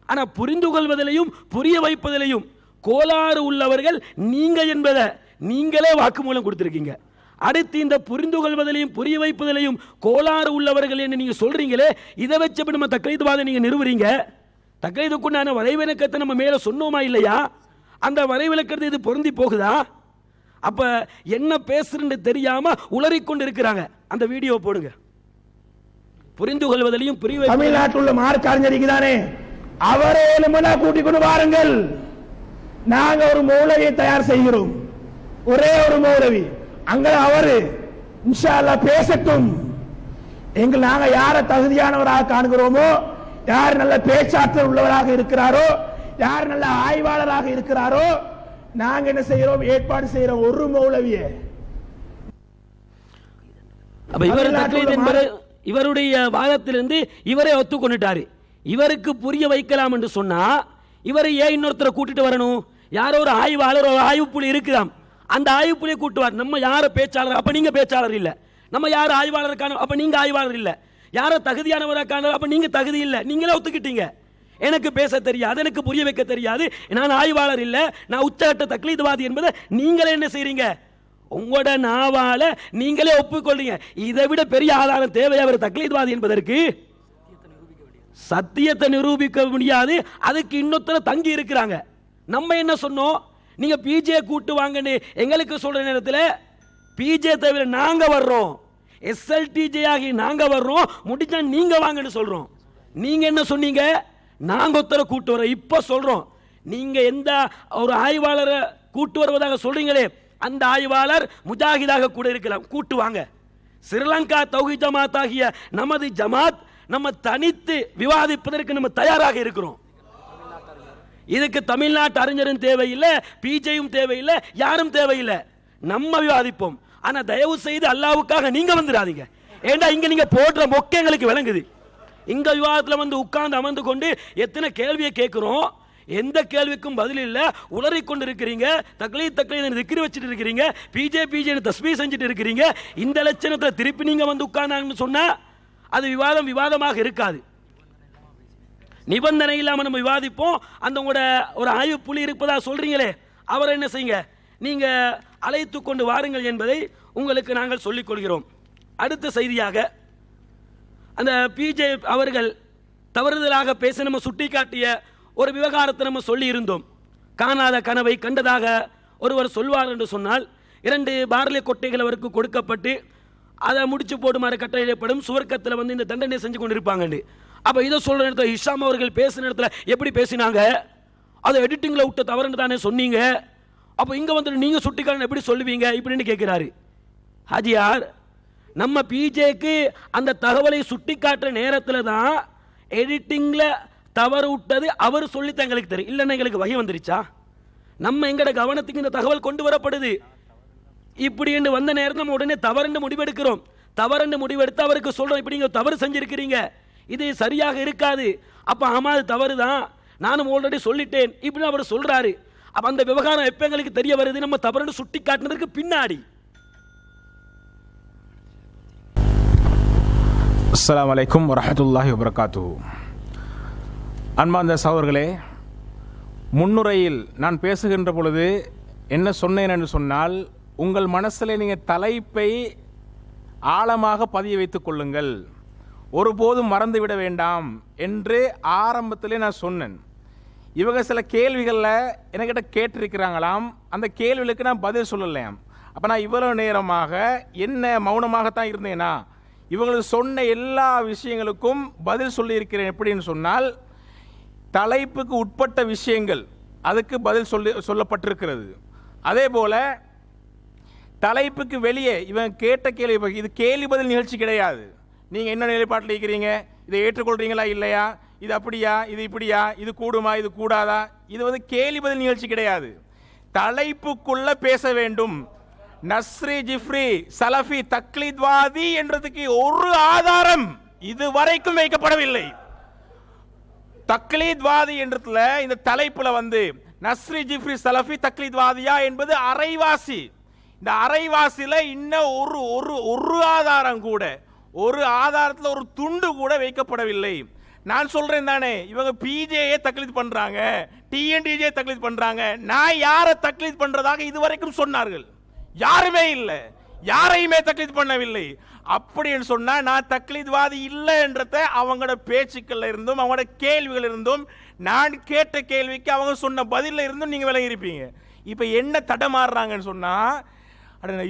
ஆனா புரிந்து கொள்வதிலையும் புரிய வைப்பதிலையும் கோளாறு உள்ளவர்கள் நீங்க என்பதை நீங்களே வாக்குமூலம் கொடுத்திருக்கீங்க. அடுத்து இந்த புரிந்து கொள்வதிலையும் புரிய வைப்பதிலையும் கோளாறு உள்ளவர்கள் என்று நீங்க சொல்றீங்களே, இதை வச்சு நம்ம தக்லீத்வாதை நீங்க நிறுவுறீங்க. தக்லீதுக்குண்டான வரைவிலக்கத்தை நம்ம மேல சொன்னோமா இல்லையா? அந்த வரைவிலக்கத்தை இது பொருந்தி போகுதா? அப்ப என்ன பேசுறன்னு தெரியாம உளறிக்கொண்டு இருக்கிறாங்க. அந்த வீடியோ போடுங்க. புரிந்து கொள்வதிலையும் புரிய தமிழ்நாட்டில் உள்ள மார்க்க அறிஞருக்கு தானே அவரே எலும்புனா கூட்டிக் கொண்டு வாருங்கள், நாங்க ஒரு மௌலவியை தயார் செய்கிறோம், ஒரே ஒரு மௌலவி அங்க அவரு இன்ஷா அல்லாஹ் பேசட்டும். நாங்க யார தகுதியானவராக காண்கிறோமோ, யார் நல்ல பேச்சாற்றல் உள்ளவராக இருக்கிறாரோ, யார் நல்ல ஆய்வாளராக இருக்கிறாரோ, நாங்க என்ன செய்யறோம், ஏற்பாடு செய்யறோம் ஒரு மௌலவியை. இவருடைய வாதத்திலிருந்து இவரே ஒத்துக்கொண்டுட்டாரு. இவருக்கு புரிய வைக்கலாம் என்று சொன்னா இவரை ஏன் இன்னொருத்தரை கூட்டிட்டு வரணும்? யாரோ ஒரு ஆய்வாளர் ஒரு ஆய்வு புள்ளி இருக்கலாம், அந்த ஆய்வு புள்ளியை கூட்டுவார். நம்ம யார பேச்சாளர், அப்ப நீங்க பேச்சாளர் இல்ல. நம்ம யார ஆய்வாளருக்கான, அப்ப நீங்க ஆய்வாளர் இல்ல. யார தகுதியானவராக்கான, அப்ப நீங்க தகுதி இல்ல. நீங்களே ஒத்துக்கிட்டீங்க, எனக்கு பேச தெரியாது, எனக்கு புரிய வைக்க தெரியாது, நான் ஆய்வாளர் இல்ல, நான் உச்சகட்ட தக்லீத்வாதி என்பதை நீங்களே என்ன செய்றீங்க, உங்களோட நாவால நீங்களே ஒப்புக்கொள்றீங்க. இதை விட பெரிய ஆதாரம் தேவையா அவர் தக்லீத்வாதி என்பதற்கு? சத்தியத்தை நிரூபிக்க முடியாது, அதுக்கு இன்னொருத்தர தங்கி இருக்கிறாங்க. நம்ம என்ன சொன்னோம், நீங்க பிஜே கூட்டு வாங்கன்னு எங்களுக்கு சொல்ற நேரத்தில் பிஜே தவிர நாங்க வர்றோம், SLTJ ஆகி நாங்க வர்றோம், முடிஞ்சா நீங்க வாங்கன்னு சொல்றோம். நீங்க என்ன சொன்னீங்க, நாங்க ஒருத்தர கூட்டு வரோம். இப்ப சொல்றோம், நீங்க எந்த ஒரு ஆய்வாளரை கூட்டு வருவதாக சொல்றீங்களே, அந்த ஆய்வாளர் முஜாஹிதாக கூட இருக்கலாம், கூட்டு வாங்க. ஸ்ரீலங்கா தௌஹீத் ஜமாத் ஆகிய நமது ஜமாத் நம்ம தனித்து விவாதிப்பதற்கு நம்ம தயாராக இருக்கிறோம். இதுக்கு தமிழ்நாட்டு அறிஞரும் தேவையில்லை, பிஜேயும் தேவையில்லை, யாரும் தேவையில்லை, நம்ம விவாதிப்போம். ஆனா தயவு செய்து அல்லாவுக்காக நீங்க வந்துடாதீங்க. ஏண்டா இங்க நீங்க போடுற மொக்க எங்களுக்கு விளங்குது. இங்க விவாதத்தில் வந்து உட்கார்ந்து அமர்ந்து கொண்டு எத்தனை கேள்வியை கேட்கிறோம், எந்த கேள்விக்கும் பதில் இல்ல, உளறி கொண்டு இருக்கிறீங்க, தக்லீத் திக்ரி வச்சுட்டு இருக்கிறீங்க, பிஜே தஸ்மீ செஞ்சுட்டு இருக்கிறீங்க. இந்த லட்சணத்தில் திருப்பி நீங்க வந்து உட்கார்ந்தாங்கன்னு சொன்னா அது விவாதமாக இருக்காது. நிபந்தனை இல்லாம நம்ம விவாதிப்போம். அந்த உங்களோட ஒரு ஆய்வு புள்ளி இருப்பதா சொல்றீங்களே, அவரை என்ன செய்யுங்க, நீங்க அழைத்து கொண்டு வாருங்கள் என்பதை உங்களுக்கு நாங்கள் சொல்லிக் கொள்கிறோம். அடுத்த செய்தியாக, அந்த பிஜே அவர்கள் தவறுதலாக பேச நம்ம சுட்டிக்காட்டிய ஒரு விவகாரத்தை நம்ம சொல்லி இருந்தோம். காணாத கனவை கண்டதாக ஒருவர் சொல்வார் என்று சொன்னால் 2 பார்லி கொட்டைகள் அவருக்கு கொடுக்கப்பட்டு அதை முடிச்சு போடுமாறு கட்டளையிடப்படும், சுவர்க்கத்தில் வந்து இந்த தண்டனை செஞ்சு கொண்டு இருப்பாங்க. அப்ப இதை சொல்ற இடத்துல ஹிஷாம் அவர்கள் பேசின இடத்துல எப்படி பேசினாங்க, அதை எடிட்டிங்ல விட்ட தவறுன்னு தானே சொன்னீங்க, அப்ப இங்க வந்து நீங்க சுட்டிக்காரன் எப்படி சொல்லுவீங்க இப்படின்னு கேட்கிறாரு. ஹாஜியார், நம்ம பிஜேக்கு அந்த தகவலை சுட்டிக்காட்டுற நேரத்தில் தான் எடிட்டிங்ல தவறு விட்டது அவர் சொல்லி எங்களுக்கு தெரியும். இல்லைன்னா எங்களுக்கு வகை வந்துருச்சா? நம்ம எங்கட கவனத்துக்கு இந்த தகவல் கொண்டு வரப்படுது இப்படி என்று வந்த நேரத்தில் நம்ம உடனே தவறுன்னு முடிவெடுக்கிறோம். தவறுன்னு முடிவெடுத்து அவருக்கு சொல்றோம், இப்படி நீங்க தவறு செஞ்சிருக்கிறீங்க, இது சரியாக இருக்காது. அப்ப ஆமா அது தவறு தான், நானும் ஆல்ரெடி சொல்லிட்டேன் இப்படின்னு அவர் சொல்றாரு. அப்ப அந்த விவகாரம் எப்ப எங்களுக்கு தெரிய வருது, நம்ம தவறுன்னு சுட்டி காட்டினதற்கு பின்னாடி. அஸ்ஸலாமு அலைக்கும் வரஹ்மத்துல்லாஹி வபரகாத்துஹு. அன்பார்ந்த சகோதரர்களே, முன்னுரையில் நான் பேசுகின்ற பொழுது என்ன சொன்னேன் என்று சொன்னால், உங்கள் மனசில் நீங்கள் தலைப்பை ஆழமாக பதிய வைத்துக் கொள்ளுங்கள், ஒருபோதும் மறந்துவிட வேண்டாம் என்று ஆரம்பத்திலே நான் சொன்னேன். இவங்க சில கேள்விகளில் என்கிட்ட கேட்டிருக்கிறாங்களாம், அந்த கேள்விகளுக்கு நான் பதில் சொல்லலையாம். அப்போ நான் இவ்வளவு நேரமாக என்ன மௌனமாகத்தான் இருந்தேனா? இவங்களுக்கு சொன்ன எல்லா விஷயங்களுக்கும் பதில் சொல்லியிருக்கிறேன். எப்படின்னு சொன்னால், தலைப்புக்கு உட்பட்ட விஷயங்கள் அதுக்கு பதில் சொல்லப்பட்டிருக்கிறது. அதே போல தலைப்புக்கு வெளியே இவன் கேட்ட கேள்வி, இது கேள்வி பதில் நிகழ்ச்சி கிடையாது. நீங்கள் என்ன நிலைப்பாட்டில் இருக்கிறீங்க, இதை ஏற்றுக்கொள்றீங்களா இல்லையா, இது அப்படியா இது இப்படியா, இது கூடுமா இது கூடாதா, இது வந்து கேள்வி பதில் நிகழ்ச்சி கிடையாது. தலைப்புக்குள்ள பேச வேண்டும். நஸ்ரி ஜிஃப்ரி சலஃபி தக்லீத்வாதி என்றதுக்கு ஒரு ஆதாரம் இதுவரைக்கும் வைக்கப்படவில்லை. தக்லீத்வாதி என்றதுல இந்த தலைப்புல வந்து நஸ்ரி ஜிஃப்ரி சலஃபி தக்லீத்வாதியா என்பது அரைவாசி. இந்த அரைவாசியில இன்னும் ஒரு ஆதாரம் கூட, ஒரு ஆதாரத்தில் ஒரு துண்டு கூட வைக்கப்படவில்லை. நான் சொல்றேன் தானே, இவங்க பிஜேயே தக்லீத் பண்றாங்க, டிஎன்டிஜே தக்லீத் பண்றாங்க. நான் யாரை தக்லீத் பண்றதாக இதுவரைக்கும் சொன்னார்கள்? யாருமே இல்லை, யாரையுமே தக்லீத் பண்ணவில்லை. அப்படின்னு சொன்னா நான் தக்லீத்வாதி இல்லை என்றத அவங்களோட பேச்சுக்கள் இருந்தும் அவங்களோட கேள்விகள் இருந்தும் நான் கேட்ட கேள்விக்கு அவங்க சொன்ன பதில இருந்தும் நீங்க விலகி இருப்பீங்க. இப்ப என்ன தடமாறுறாங்கன்னு சொன்னா,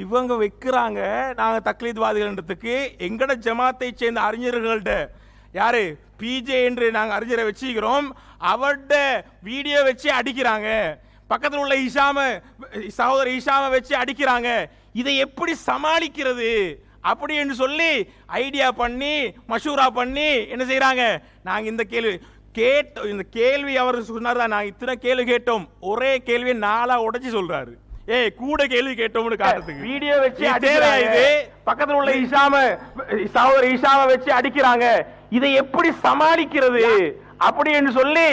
இவங்க வைக்கிறாங்க நாங்க தக்லீத்வாதிகள்ன்றதுக்கு எங்கட ஜமாத்தை சேர்ந்த அறிஞர்கள்ட்ட, யாரு பிஜே என்று நாங்க அறிஞரை வச்சுக்கிறோம், அவர்ட வீடியோ வச்சு அடிக்கிறாங்க, பக்கத்தில் உள்ள சகோதரர் ஹிஷாம வச்சு அடிக்கிறாங்க, இதை எப்படி சமாளிக்கிறது அப்படி என்று சொல்லி ஐடியா பண்ணி மஷூரா பண்ணி என்ன செய்யறாங்க. நாங்க இந்த கேள்வி அவர் சொன்னார், நாங்க இத்தனை கேள்வி கேட்டோம், ஒரே கேள்வியை 4ஆ உடைச்சு சொல்றாரு. கூட கேள்வி கேட்டோம்னு காட்டுறதுக்கு வீடியோ வச்சு இது பக்கத்தில் உள்ள சகோதரர் ஹிஷாம வச்சு அடிக்கிறாங்க, இதை எப்படி சமாளிக்கிறது அப்படி என்று சொல்லி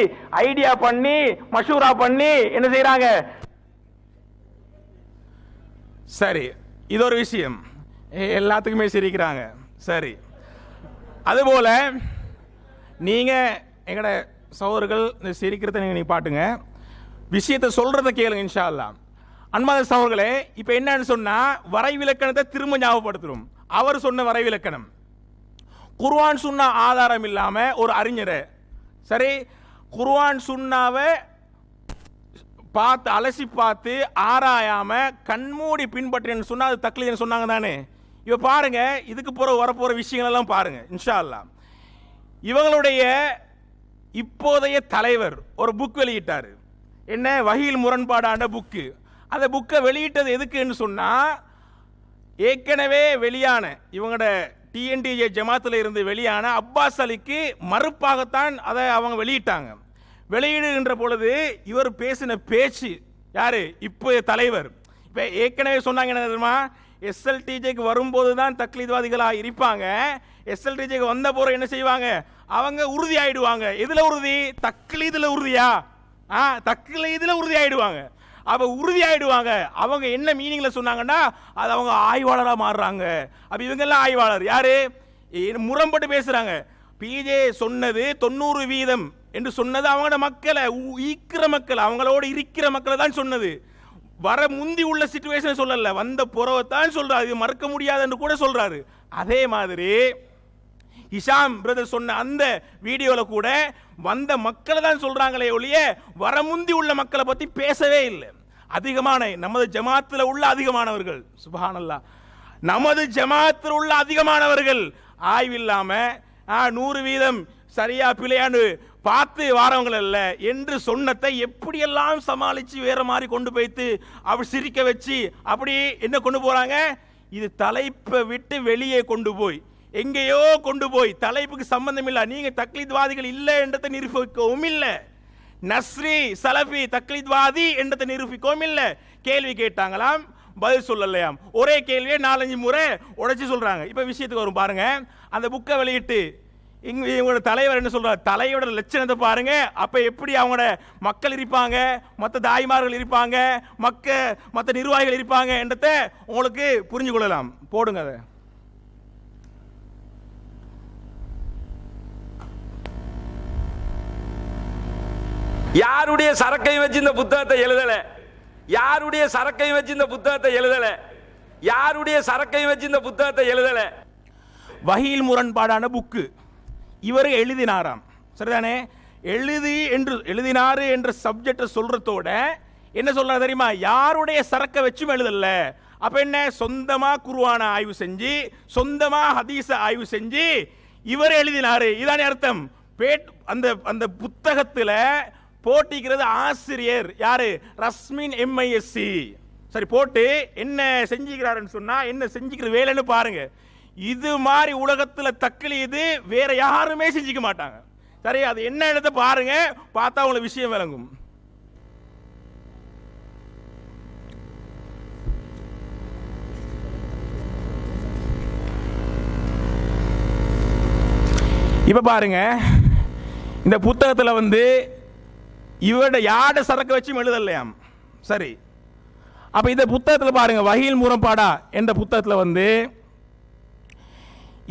ஐடியா பண்ணி மஷூரா பண்ணி என்ன செய்யறாங்க. சரி, இது ஒரு விஷயம், எல்லாத்துக்குமே சிரிக்கிறாங்க. சரி, அதுபோல நீங்க எங்கட சகோதரர்கள் சிரிக்கிறத நீங்க பாட்டுங்க, விஷயத்தை சொல்றத கேளுங்க இன்ஷா அல்லாஹ். அன்பான சகோதரர்களே, இப்ப என்னன்னு சொன்னா வரைவிலக்கணத்தை திரும்ப ஞாபகப்படுத்துறோம். அவர் சொன்ன வரைவிலக்கணம் குர்ஆன் சுன்னா ஆதாரம் இல்லாம ஒரு அறிஞரை, சரி குர்ஆன் சுன்னாவை பார்த்து அலசி பார்த்து ஆராயாம கண்மூடி பின்பற்றின்னு சொன்னா அது தக்லீத்னு சொன்னாங்க தானே. இப்ப பாருங்க, இதுக்கு வரப்போற விஷயங்கள் எல்லாம் பாருங்க இன்ஷா அல்லாஹ். இவங்களுடைய இப்போதைய தலைவர் ஒரு புக் வெளியிட்டாரு, என்ன வஹீல் முரண்பாடான புக்கு. அந்த புக்கை வெளியிட்டது எதுக்குன்னு சொன்னா, ஏற்கனவே வெளியான இவங்களோட டிஎன்டிஜே ஜமாத்தில் இருந்து வெளியான அப்பாஸ் அலிக்கு மறுப்பாகத்தான் அதை அவங்க வெளியிட்டாங்க. வெளியிடுகின்ற பொழுது இவர் பேசின பேச்சு, யாரு இப்போ தலைவர், இப்போ ஏற்கனவே சொன்னாங்க என்ன தெரியுமா, எஸ்எல்டிஜேக்கு வரும்போது தான் தக்லீத்வாதிகளாக இருப்பாங்க. எஸ்எல்டிஜேக்கு வந்த போற என்ன செய்வாங்க, அவங்க உறுதி ஆயிடுவாங்க. எதுல உறுதி? தக்லீதுல உறுதியா? தக்லீதுல உறுதி ஆயிடுவாங்க. அப்ப உறுதி ஆயிடுவாங்க. அவங்க என்ன மீனிங்ல சொன்னாங்கன்னா, அது அவங்க ஆய்வாளரா மாறுறாங்க. அப்ப இவங்க எல்லாம் ஆய்வாளர் யாரு? முரண்பட்டு பேசுறாங்க. பிஜே சொன்னது 90% என்று சொன்னது அவங்களோட மக்களை, ஈக்கிற மக்கள், அவங்களோட இருக்கிற மக்களை தான் சொன்னது. வர முந்தி உள்ள சிச்சுவேஷன் சொல்லல, வந்த புறவைத்தான் சொல்றாரு. இது மறுக்க முடியாது என்று கூட சொல்றாரு. அதே மாதிரி ஹிஷாம் பிரதர் சொன்ன அந்த வீடியோல கூட வந்த மக்களை தான் சொல்றாங்களே ஒழிய வர முந்தி உள்ள மக்களை பத்தி பேசவே இல்லை. அதிகமான நமது ஜமாத்தில் உள்ள அதிகமானவர்கள், சுப்ஹானல்லாஹ், நமது ஜமாத்தில் உள்ள அதிகமானவர்கள் ஆய்வில்லாம 100% சரியா பிழையான்னு பார்த்து வாரவங்க அல்ல என்று சொன்னதை எப்படியெல்லாம் சமாளிச்சு வேற மாதிரி கொண்டு போய்த்து அப்படி சிரிக்க வச்சு அப்படி என்ன கொண்டு போறாங்க, இது தலைப்பை விட்டு வெளியே கொண்டு போய் எங்கேயோ கொண்டு போய் தலைப்புக்கு சம்பந்தம் இல்லை, நீங்க தக்லீத்வாதிகள் இல்லை என்றதை நிரூபிக்கவும் இல்லை, நஸ்ரி சலஃபி தக்லீத்வாதி என்றதை நிரூபிக்கவும் இல்லை. கேள்வி கேட்டாங்களாம், பதில் சொல்லலையாம். ஒரே கேள்வியை 4-5 முறை உடைச்சு சொல்றாங்க. இப்ப விஷயத்துக்கு வரும் பாருங்க. அந்த புக்கை வெளியிட்டு இவங்களோட தலைவர் என்ன சொல்றாரு, தலையோட லட்சணத்தை பாருங்க. அப்ப எப்படி அவங்களோட மக்கள் இருப்பாங்க, மற்ற தாய்மார்கள் இருப்பாங்க, மற்ற நிர்வாகிகள் இருப்பாங்க என்றதை உங்களுக்கு புரிஞ்சு கொள்ளலாம். போடுங்க அதை. யாருடைய சரக்கையும் வச்சு இந்த புத்தகத்தை எழுதல, யாருடைய சரக்கையும் வச்சு இந்த புத்தகத்தை எழுதல, யாருடைய சரக்கையும் வச்சு இந்த புத்தகத்தை எழுதல. வஹீல் முரண்பாடான புக்கு இவர் எழுதினாராம், சரிதானே? எழுதினாரு என்ற சப்ஜெக்ட் சொல்றதோட என்ன சொல்றாரு தெரியுமா, யாருடைய சரக்கை வச்சும் எழுதல. அப்ப என்ன, சொந்தமா குர்ஆனை ஆய்வு செஞ்சு சொந்தமா ஹதீஸை ஆய்வு செஞ்சு இவர் எழுதினாரு, இதானே அர்த்தம். அந்த புத்தகத்துல போட்டிக்கிறது ஆசிரியர் யாரு, ரஸ்மின் MISC. சரி, போட்டு என்ன செஞ்சுக்கிறாருன்னு சொன்னா, என்ன செஞ்சுக்கிற வேலைன்னு பாருங்க. இது மாதிரி உலகத்துல தக்லீது வேற யாருமே செஞ்சுக்க மாட்டாங்க. சரி, அது என்ன இடத்தை பாருங்க, பார்த்தா உங்களுக்கு விஷயம் விளங்கும். இப்ப பாருங்க, இந்த புத்தகத்துல இவருடைய யாட சரக்கு வச்சும் எழுதலையாம். சரி, அப்ப இந்த புத்தகத்தில் பாருங்க, வஹீல் முரண்பாடா என்ற புத்தகத்தில்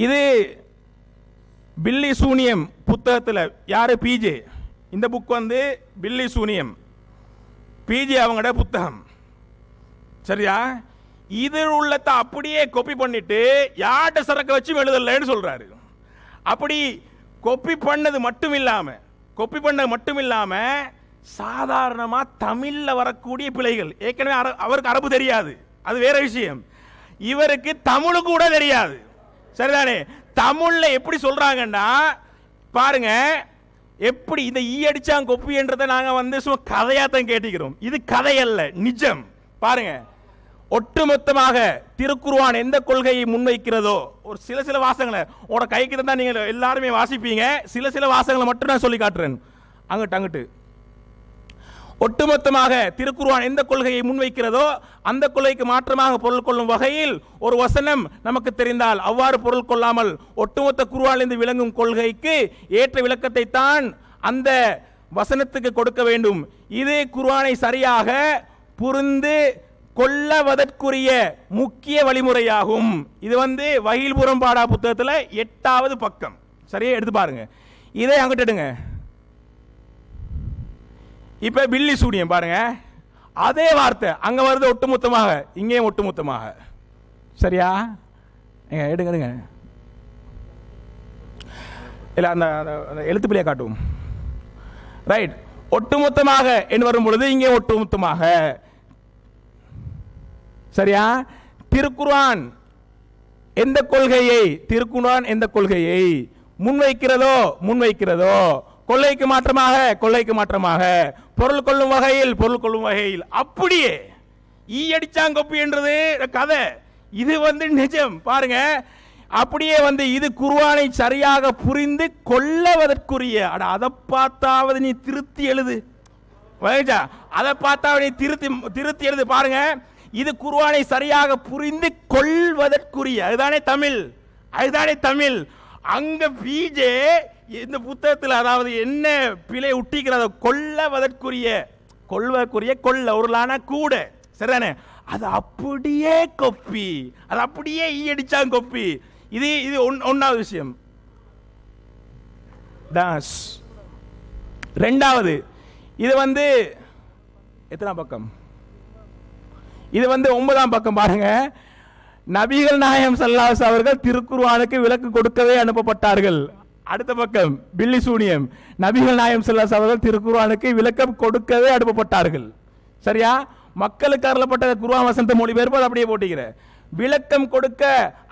இது பில்லி சூனியம் புத்தகத்தில் யாரு, பிஜே. இந்த புக் பில்லி சூனியம் பிஜே அவங்களோட புத்தகம், சரியா? இதில் உள்ளத்தை அப்படியே காப்பி பண்ணிட்டு யாட சரக்கு வச்சும் எழுதலைன்னு சொல்றாரு. அப்படி காப்பி பண்ணது மட்டும் இல்லாம சாதாரணமா தமிழ்ல வரக்கூடிய பிழைகள், ஏற்கனவே அவருக்கு அரபு தெரியாது, அது வேற விஷயம். இவருக்கு தமிழ் கூட தெரியாது, சரிதானே? தமிழ்ல எப்படி சொல்றாங்கன்னா பாருங்க, எப்படி இந்த அடிச்சாங்க கொப்பி என்றதை நாங்க சும்மா கதையாத்தான் கேட்டுக்கிறோம். இது கதை அல்ல, நிஜம். பாருங்க, ஒட்டுமொத்தமாக திருக்குர்ஆன் எந்த கொள்கையை முன்வைக்கிறதோ, ஒரு சில வாசகங்களை உங்களோட கைக்கு தான் நீங்க எல்லாருமே வாசிப்பீங்க, சில வாசகங்களை மட்டும் நான் சொல்லி காட்டுறேன். அங்கிட்டு ஒட்டுமொத்தமாக திருக்குர்ஆன் எந்த கொள்கையை முன்வைக்கிறதோ அந்த கொள்கைக்கு மாற்றமாக பொருள் கொள்ளும் வகையில் ஒரு வசனம் நமக்கு தெரிந்தால் அவ்வாறு பொருள் கொள்ளாமல் ஒட்டுமொத்த குர்ஆனிலிருந்து விளங்கும் கொள்கைக்கு ஏற்ற விளக்கத்தை தான் அந்த வசனத்துக்கு கொடுக்க வேண்டும். இது குர்ஆனை சரியாக புரிந்து கொள்ளவதற்குரிய முக்கிய வழிமுறையாகும். இது வஹீல் முரண்பாடா புத்தகத்தில் 8வது பக்கம். சரியா எடுத்து பாருங்க. இதை அங்கிட்டு எடுங்க. இப்ப பில்லி சூனியம் பாருங்க, அதே வார்த்தை அங்க வருது ஒட்டுமொத்தமாக, இங்கேயும் ஒட்டுமொத்தமாக. சரியா? எடுங்க. இல்ல அந்த எழுத்து பிள்ளையை காட்டுவோம். ரைட், ஒட்டுமொத்தமாக என்று வரும் பொழுது இங்கே ஒட்டுமொத்தமாக. சரியா? திருக்குர்ஆன் எந்த கொள்கையை முன்வைக்கிறதோ கொள்ளைக்கு மாற்றமாக பொருள் கொள்ளும் வகையில் அப்படியே அடிச்சாங்கொப்பி என்றது கதை, இது நிஜம். பாருங்க, அப்படியே இது குர்ஆனை சரியாக புரிந்து கொள்ளவதற்குரிய, அதை பார்த்தாவது நீ திருத்தி எழுது, அதை பார்த்தாவது நீ திருத்தி எழுது. பாருங்க, இது குர்ஆனை சரியாக புரிந்து கொள்வதற்குரிய அதுதானே தமிழ். அங்க பிஜே இந்த புத்தகத்தில் அதாவது என்ன பிழை ஒட்டிக்கிறத கொள்வதற்குரிய கொள்ள ஒரு லானா கூட சரிதானே, அது அப்படியே கொப்பி, அது அப்படியே ஈயடிச்சாங்க கொப்பி. இது ஒன்னாவது விஷயம். ரெண்டாவது, இது எத்தனாம் பக்கம்? இது 9ஆம் பக்கம் பாருங்க. நபிகள் நாயகம் ஸல்லல்லாஹு அலைஹி அவர்கள் திருக்குர்ஆனுக்கு விளக்கு கொடுக்கவே அனுப்பப்பட்டார்கள். அடுத்த பக்கம் பில்லி சூனியம். நபிகள் நாயகம் ஸல்லல்லாஹு அலைஹி அவர்கள் திருக்குர்ஆனுக்கு விளக்கம் கொடுக்கவே அனுப்பப்பட்டார்கள். சரியா? மக்களுக்கு அருளப்பட்ட குர்ஆன் வசனத்தை மொழிபெயர்ப்பு அப்படியே போட்டுக்கிற. விளக்கம் கொடுக்க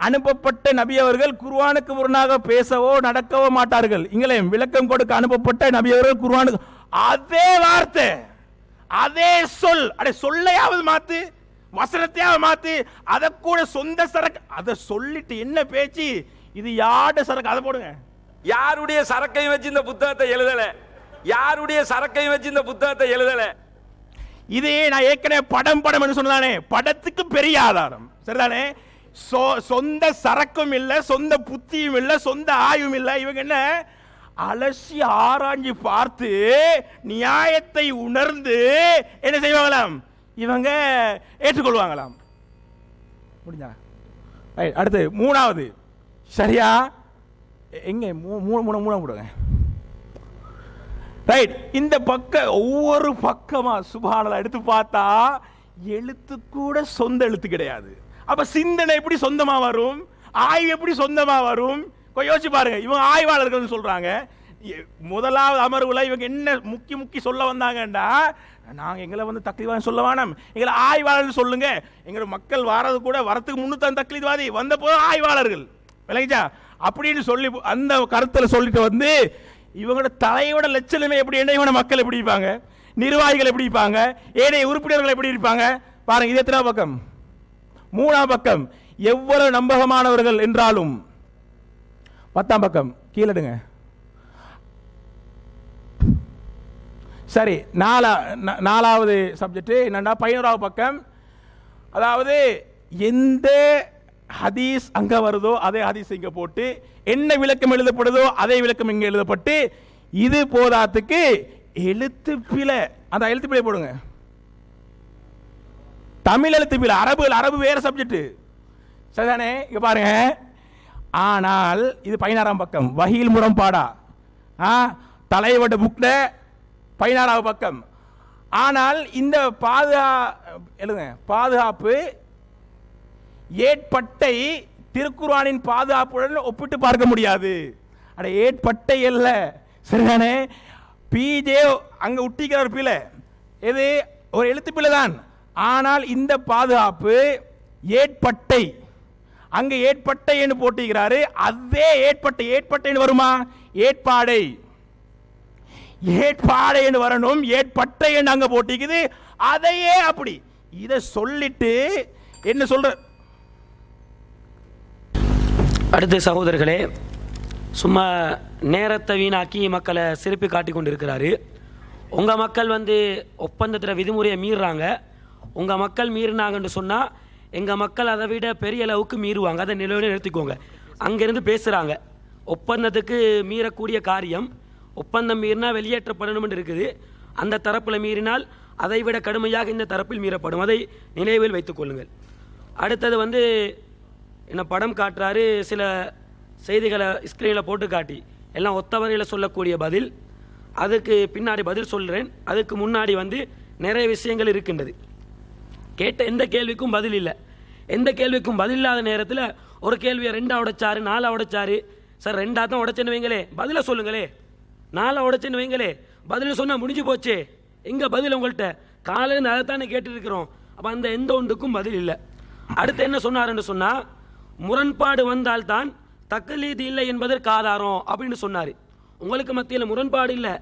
அனுப்பப்பட்ட நபி அவர்கள் குர்ஆனுக்கு முரணாக பேசவோ நடக்கவோ மாட்டார்கள். இங்களையும் விளக்கம் கொடுக்க அனுப்பப்பட்ட நபி அவர்கள் குர்ஆனுக்கு அதே வார்த்தை அதே சொல்லையாவது மாத்து, வசனத்தையாவது மாத்து, அதை கூட சொந்த சரக்கு அதை சொல்லிட்டு என்ன பேச்சு இது யாட சரக்கு அதை போடுங்க. யாருடைய சரக்கையும் வச்சு இந்த புத்தகத்தை எழுதல. இது நான் ஏற்கனவே படம் சொன்னதானே, படத்துக்கு பெரிய ஆதாரம் சரிதானே. சொந்த சரக்கும் இல்ல, சொந்த புத்தியும் இல்ல, சொந்த ஆய்வும் இல்ல. இவங்க என்ன அலசி ஆராய்ஞ்சு பார்த்து நியாயத்தை உணர்ந்து என்ன செய்வாங்களாம், இவங்க ஏற்றுக்கொள்வாங்களாம். முடிஞ்சா அடுத்து மூணாவது. சரியா? எங்க மூணாம் போடுங்க. ரைட். இந்த பக்கம் ஒவ்வொரு பக்கமா சுப்ஹானல்லாஹ் எடுத்து பார்த்தா எழுத்து கூட சொந்த எழுத்து கிடையாது. அப்ப சிந்தனை எப்படி சொந்தமா வரும், ஆய்வு எப்படி சொந்தமா வரும்? யோசிச்சு பாருங்க. இவங்க ஆய்வாளர்கள் சொல்றாங்க. முதலாவது அமர்வுல இவங்க என்ன முக்கி சொல்ல வந்தாங்கடா, நாங்க எங்களை தக்லீதா சொல்ல வேணாம், எங்களை ஆய்வாளர்கள் சொல்லுங்க. எங்க மக்கள் வாரது கூட வரத்துக்கு முன்னுத்தான் தக்லீத்வாதி, வந்த போது ஆய்வாளர்கள் விளங்கிச்சா அப்படின்னு சொல்லி அந்த கருத்துல சொல்லிட்டு இவங்களோட தலையோட லட்சணமே எப்படி, என்ன இவன மக்கள் எப்படி இருப்பாங்க, நிர்வாகிகள் எப்படி இருப்பாங்க, ஏனைய உறுப்பினர்கள் எப்படி இருப்பாங்க பாருங்க. இது எத்தனை பக்கம்? 3ஆம் பக்கம். எவ்வளவு நம்பகமானவர்கள் என்றாலும் 10ஆம் பக்கம் கீழடுங்க. சரி, நாலாவது சப்ஜெக்ட் என்னன்னா 11ஆவது பக்கம். அதாவது எந்த ஹதீஸ் அங்க வருதோ அதே ஹதீஸ் இங்க போட்டு, என்ன விளக்கம் எழுதப்படுதோ அதே விளக்கம் இங்க எழுதப்பட்டு, இது போதாத்துக்கு எழுத்து பிழை, அந்த எழுத்து பிழை போடுங்க. தமிழ் எழுத்து பிழை, அரபு வேற சப்ஜெக்ட் சரிதானே. இங்க பாருங்க. ஆனால் இது 16ஆம் பக்கம். வஹீல் முரண்பாடா தலைவட புக்ல 16ஆவது பக்கம். ஆனால் இந்த பாதுகாப்பு ஏற்பட்டை திருக்குர்ஆனின் பாதுகாப்புடன் ஒப்பிட்டு பார்க்க முடியாது. அட ஏற்பட்டை அல்ல சரிதானே. பிஜே அங்க ஒட்டிக்கிற ஒரு பிழை, எது ஒரு எழுத்து பிழை தான். ஆனால் இந்த பாதுகாப்பு ஏற்பட்டை, அங்க ஏற்பட்டை என்று போட்டுகிறாரு. அதே ஏற்பட்டை வருமா? ஏற்பாடை என்று வரணும். ஏற்பட்டை என்று அங்க போட்டிக்குது. அதையே அப்படி இதை சொல்லிட்டு என்ன சொல்ற. அடுத்த சகோதரர்களே, சும்மா நேரத்தை வீணாக்கி மக்களை சிரிப்பு காட்டி கொண்டு இருக்கிறாரு. உங்கள் மக்கள் ஒப்பந்தத்தில் விதிமுறையை மீறுறாங்க. உங்கள் மக்கள் மீறினாங்கன்னு சொன்னால் எங்கள் மக்கள் அதை விட பெரிய அளவுக்கு மீறுவாங்க. அதை நிலவில் நிறுத்திக்கோங்க. அங்கேருந்து பேசுகிறாங்க. ஒப்பந்தத்துக்கு மீறக்கூடிய காரியம், ஒப்பந்தம் மீறினா வெளியேற்றப்படணும்னு இருக்குது. அந்த தரப்பில் மீறினால் அதை விட கடுமையாக இந்த தரப்பில் மீறப்படும். அதை நினைவில் வைத்துக் கொள்ளுங்கள். அடுத்தது என்ன படம் காட்டுறாரு, சில செய்திகளை ஸ்க்ரீனில் போட்டு காட்டி எல்லாம் ஒத்த வரையில் சொல்லக்கூடிய பதில். அதுக்கு பின்னாடி பதில் சொல்கிறேன். அதுக்கு முன்னாடி நிறைய விஷயங்கள் இருக்கின்றது. கேட்ட எந்த கேள்விக்கும் பதில் இல்லை. எந்த கேள்விக்கும் பதில் இல்லாத நேரத்தில் ஒரு கேள்வியை 2ஆ உடைச்சாரு, 4ஆ உடைச்சாரு. சார் 2ஆ தான் உடைச்சேன்னு வைங்களே, பதிலை சொல்லுங்களே. 4ஆ உடைச்சேன்னு வைங்களே, பதில் சொன்னால் முடிஞ்சு போச்சே. எங்கே பதில் உங்கள்கிட்ட? காலையில் அதைத்தானே கேட்டுருக்கிறோம். அப்போ அந்த எந்த ஒன்றுக்கும் பதில் இல்லை. அடுத்து என்ன சொன்னாருன்னு சொன்னால், முரண்பாடு வந்தால்தான் தக்லீத் இல்லை என்பதற்கு ஆதாரம் அப்படின்னு சொன்னார். உங்களுக்கு மத்தியில் முரண்பாடு இல்லை,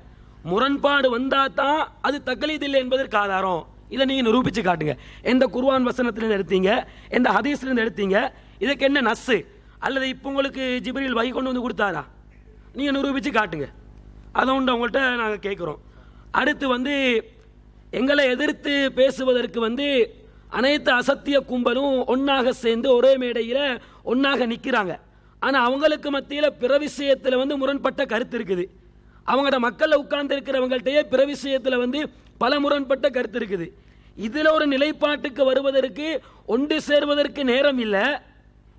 முரண்பாடு வந்தால் தான் அது தக்லீத் இல்லை என்பதற்கு ஆதாரம். இதை நீங்கள் நிரூபித்து காட்டுங்க. எந்த குர்ஆன் வசனத்திலிருந்து எடுத்தீங்க, எந்த ஹதீஸ்லேருந்து எடுத்தீங்க, இதுக்கு என்ன நஸ்ஸு, அல்லது இப்போ உங்களுக்கு ஜிப்ரீல் வகி கொண்டு கொடுத்தாரா? நீங்கள் நிரூபித்து காட்டுங்க. அதை உண்டு உங்கள்கிட்ட நாங்கள் கேட்குறோம். அடுத்து எங்களை எதிர்த்து பேசுவதற்கு அனைத்து அசத்திய கும்பலும் ஒன்றாக சேர்ந்து ஒரே மேடையில் ஒன்றாக நிற்கிறாங்க. ஆனால் அவங்களுக்கு மத்தியில் பிற விஷயத்தில் முரண்பட்ட கருத்து இருக்குது. அவங்களோட மக்களில் உட்கார்ந்து இருக்கிறவங்கள்ட்டயே பிற விஷயத்தில் பல முரண்பட்ட கருத்து இருக்குது. இதில் ஒரு நிலைப்பாட்டுக்கு வருவதற்கு ஒன்று சேர்வதற்கு நேரம் இல்லை.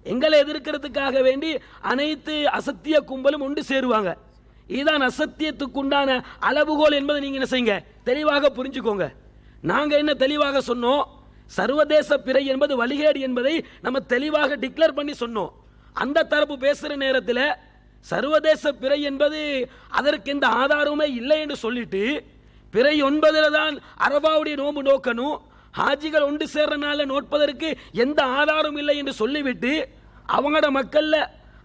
எங்களை எதிர்க்கிறதுக்காக வேண்டி அனைத்து அசத்திய கும்பலும் ஒன்று சேருவாங்க. இதுதான் அசத்தியத்துக்கு உண்டான அளவுகோல் என்பதை நீங்கள் என்ன செய்யுங்க, தெளிவாக புரிஞ்சுக்கோங்க. நாங்கள் என்ன தெளிவாக சொன்னோம், சர்வதேச பிறை என்பது வழிகேடு என்பதை நம்ம தெளிவாக டிக்ளேர் பண்ணி சொன்னோம். அந்த தரப்பு பேசுகிற நேரத்தில் சர்வதேச பிறை என்பது அதற்கு எந்த ஆதாரமே இல்லை என்று சொல்லிட்டு பிறை 9 தான் அரபாவுடைய நோன்பு நோக்கணும், ஹாஜிகள் ஒன்று சேர்றனால நோட்பதற்கு எந்த ஆதாரம் இல்லை என்று சொல்லிவிட்டு அவங்களோட மக்கள்ல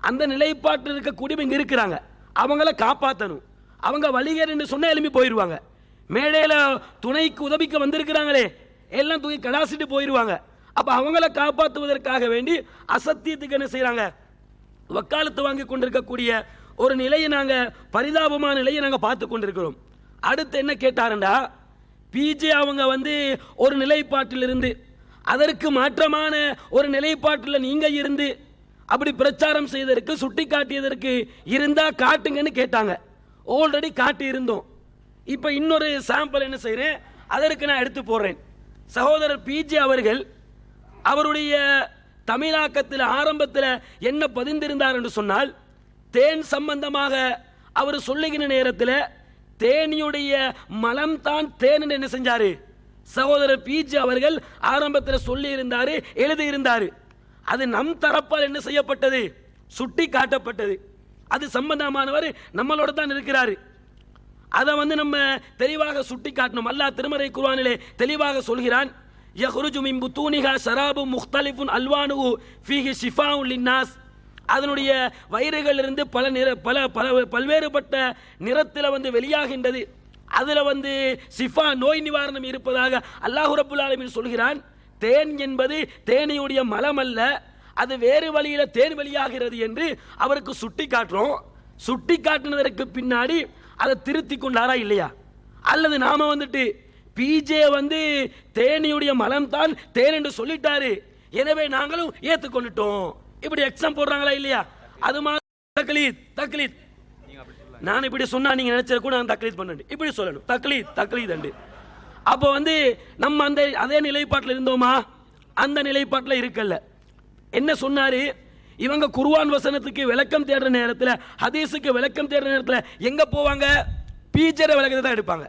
அந்த நிலைப்பாட்டில் இருக்கக்கூடிய இங்கே இருக்கிறாங்க, அவங்கள காப்பாற்றணும். அவங்க வழிகேடு என்று சொன்ன எழுப்பி போயிடுவாங்க. மேடையில் துணைக்கு உதவிக்கு வந்திருக்கிறாங்களே எல்லாம் தூக்கி கடாசிட்டு போயிடுவாங்க. அப்போ அவங்கள காப்பாற்றுவதற்காக வேண்டி அசத்தியத்துக்கு என்ன செய்கிறாங்க, வக்காலத்து வாங்கி கொண்டிருக்கக்கூடிய ஒரு நிலையை நாங்கள், பரிதாபமான நிலையை நாங்கள் பார்த்து கொண்டிருக்கிறோம். அடுத்து என்ன கேட்டாருண்டா, பிஜே அவங்க ஒரு நிலைப்பாட்டில் இருந்து அதற்கு மாற்றமான ஒரு நிலைப்பாட்டில் நீங்கள் இருந்து அப்படி பிரச்சாரம் செய்ததற்கு சுட்டி காட்டியதற்கு இருந்தா காட்டுங்கன்னு கேட்டாங்க. ஆல்ரெடி காட்டி இருந்தோம். இப்போ இன்னொரு சாம்பிள் என்ன செய்கிறேன், அதற்கு நான் எடுத்து போடுறேன். சகோதரர் பிஜே அவர்கள் அவருடைய தமிழாக்கத்தில் ஆரம்பத்தில் என்ன பதிந்திருந்தார் என்று சொன்னால், தேன் சம்பந்தமாக அவர் சொல்லுகிற நேரத்தில் தேனியுடைய மலம் தான் தேன் என்ன செஞ்சாரு, சகோதரர் பிஜே அவர்கள் ஆரம்பத்தில் சொல்லி இருந்தாரு, எழுதியிருந்தாரு. அது நம் தரப்பால் என்ன செய்யப்பட்டது, சுட்டி காட்டப்பட்டது. அது சம்பந்தமானவர் நம்மளோட தான் இருக்கிறாரு. அதை நம்ம தெளிவாக சுட்டி காட்டணும். அல்லாஹ் திருமறை குர்ஆனிலே தெளிவாக சொல்கிறான், யஹ்ருஜு மின் புத்தூனிஹா ஷராபும் முக்தலிஃபுன் அல்வானுஹு ஃபீஹி ஷிஃபாஉன் லின்னாஸ். அதனுடைய வயிறுகளிலிருந்து பல்வேறுபட்ட நிறத்தில் வெளியாகின்றது. அதில் ஷிஃபா நோய் நிவாரணம் இருப்பதாக அல்லாஹ் ரப்புல் ஆலமீன் சொல்கிறான். தேன் என்பது தேனியுடைய மலம் அல்ல, அது வேறு வழியில் தேன் வெளியாகிறது என்று அவருக்கு சுட்டி காட்டுறோம். சுட்டி காட்டினதற்கு பின்னாடி அதை திருத்தி கொண்டாரா இல்லையா, அல்லது நாம பிஜே தேனியுடைய மலம் தான் தேன் என்று சொல்லிட்டாரு, எனவே நாங்களும் ஏற்றுக்கொண்டுட்டோம், இப்படி எக்ஸாம் போடுறாங்களா இல்லையா? அது மாதிரி தக்லீத் நான் இப்படி சொன்னா நீங்க நினைச்சது கூட நான் தக்லீத் பண்ண இப்படி சொல்லணும், தக்லீத் அண்டு. அப்போ நம்ம அதே நிலைப்பாட்டில் இருந்தோமா, அந்த நிலைப்பாட்டில் இருக்கல்ல. என்ன சொன்னாரு, இவங்க குர்ஆன் வசனத்துக்கு விளக்கம் தேடுற நேரத்தில், ஹதீஸுக்கு விளக்கம் தேடுற நேரத்தில் எங்க போவாங்க, பிஜே விளக்கத்தை தான் எடுப்பாங்க.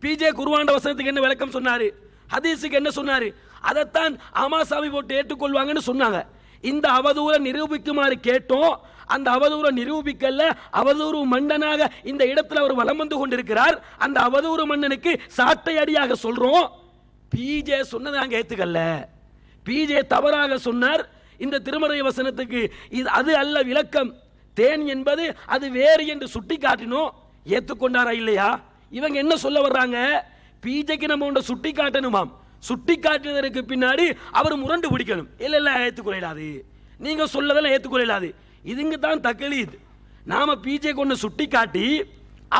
பிஜே குர்ஆன் வசனத்துக்கு என்ன விளக்கம் சொன்னாரு, ஹதீஸுக்கு என்ன சொன்னாரு, அதைத்தான் ஆமாசாமி போட்டு ஏற்றுக்கொள்வாங்கன்னு சொன்னாங்க. இந்த அவதூறை நிரூபிக்குமாறு கேட்டோம், அந்த அவதூறை நிரூபிக்கல, அவதூறு மன்னனாக இந்த இடத்துல அவர் வலம் வந்து கொண்டிருக்கிறார். அந்த அவதூறு மன்னனுக்கு சாட்டை அடியாக சொல்றோம், பிஜே சொன்னதை நாங்கள் ஏத்துக்கல்ல, பிஜே தவறாக சொன்னார். இந்த திருமறை வசனத்துக்கு இது அது அல்ல விளக்கம், தேன் என்பது அது வேறு என்று சுட்டி காட்டினோம், ஏற்றுக்கொண்டாரா இல்லையா? இவங்க என்ன சொல்ல வர்றாங்க, பிஜேக்கு நம்ம ஒன்றை சுட்டி காட்டணுமாம், சுட்டி காட்டினதற்கு பின்னாடி அவர் முரண்டு பிடிக்கணும். இல்ல ஏற்றுக்கொள்ளாது, நீங்க சொல்லதெல்லாம் ஏற்றுக்கொள்ளாது, இதுங்க தான் தக்லீத். நாம பிஜே கொண்டு சுட்டி காட்டி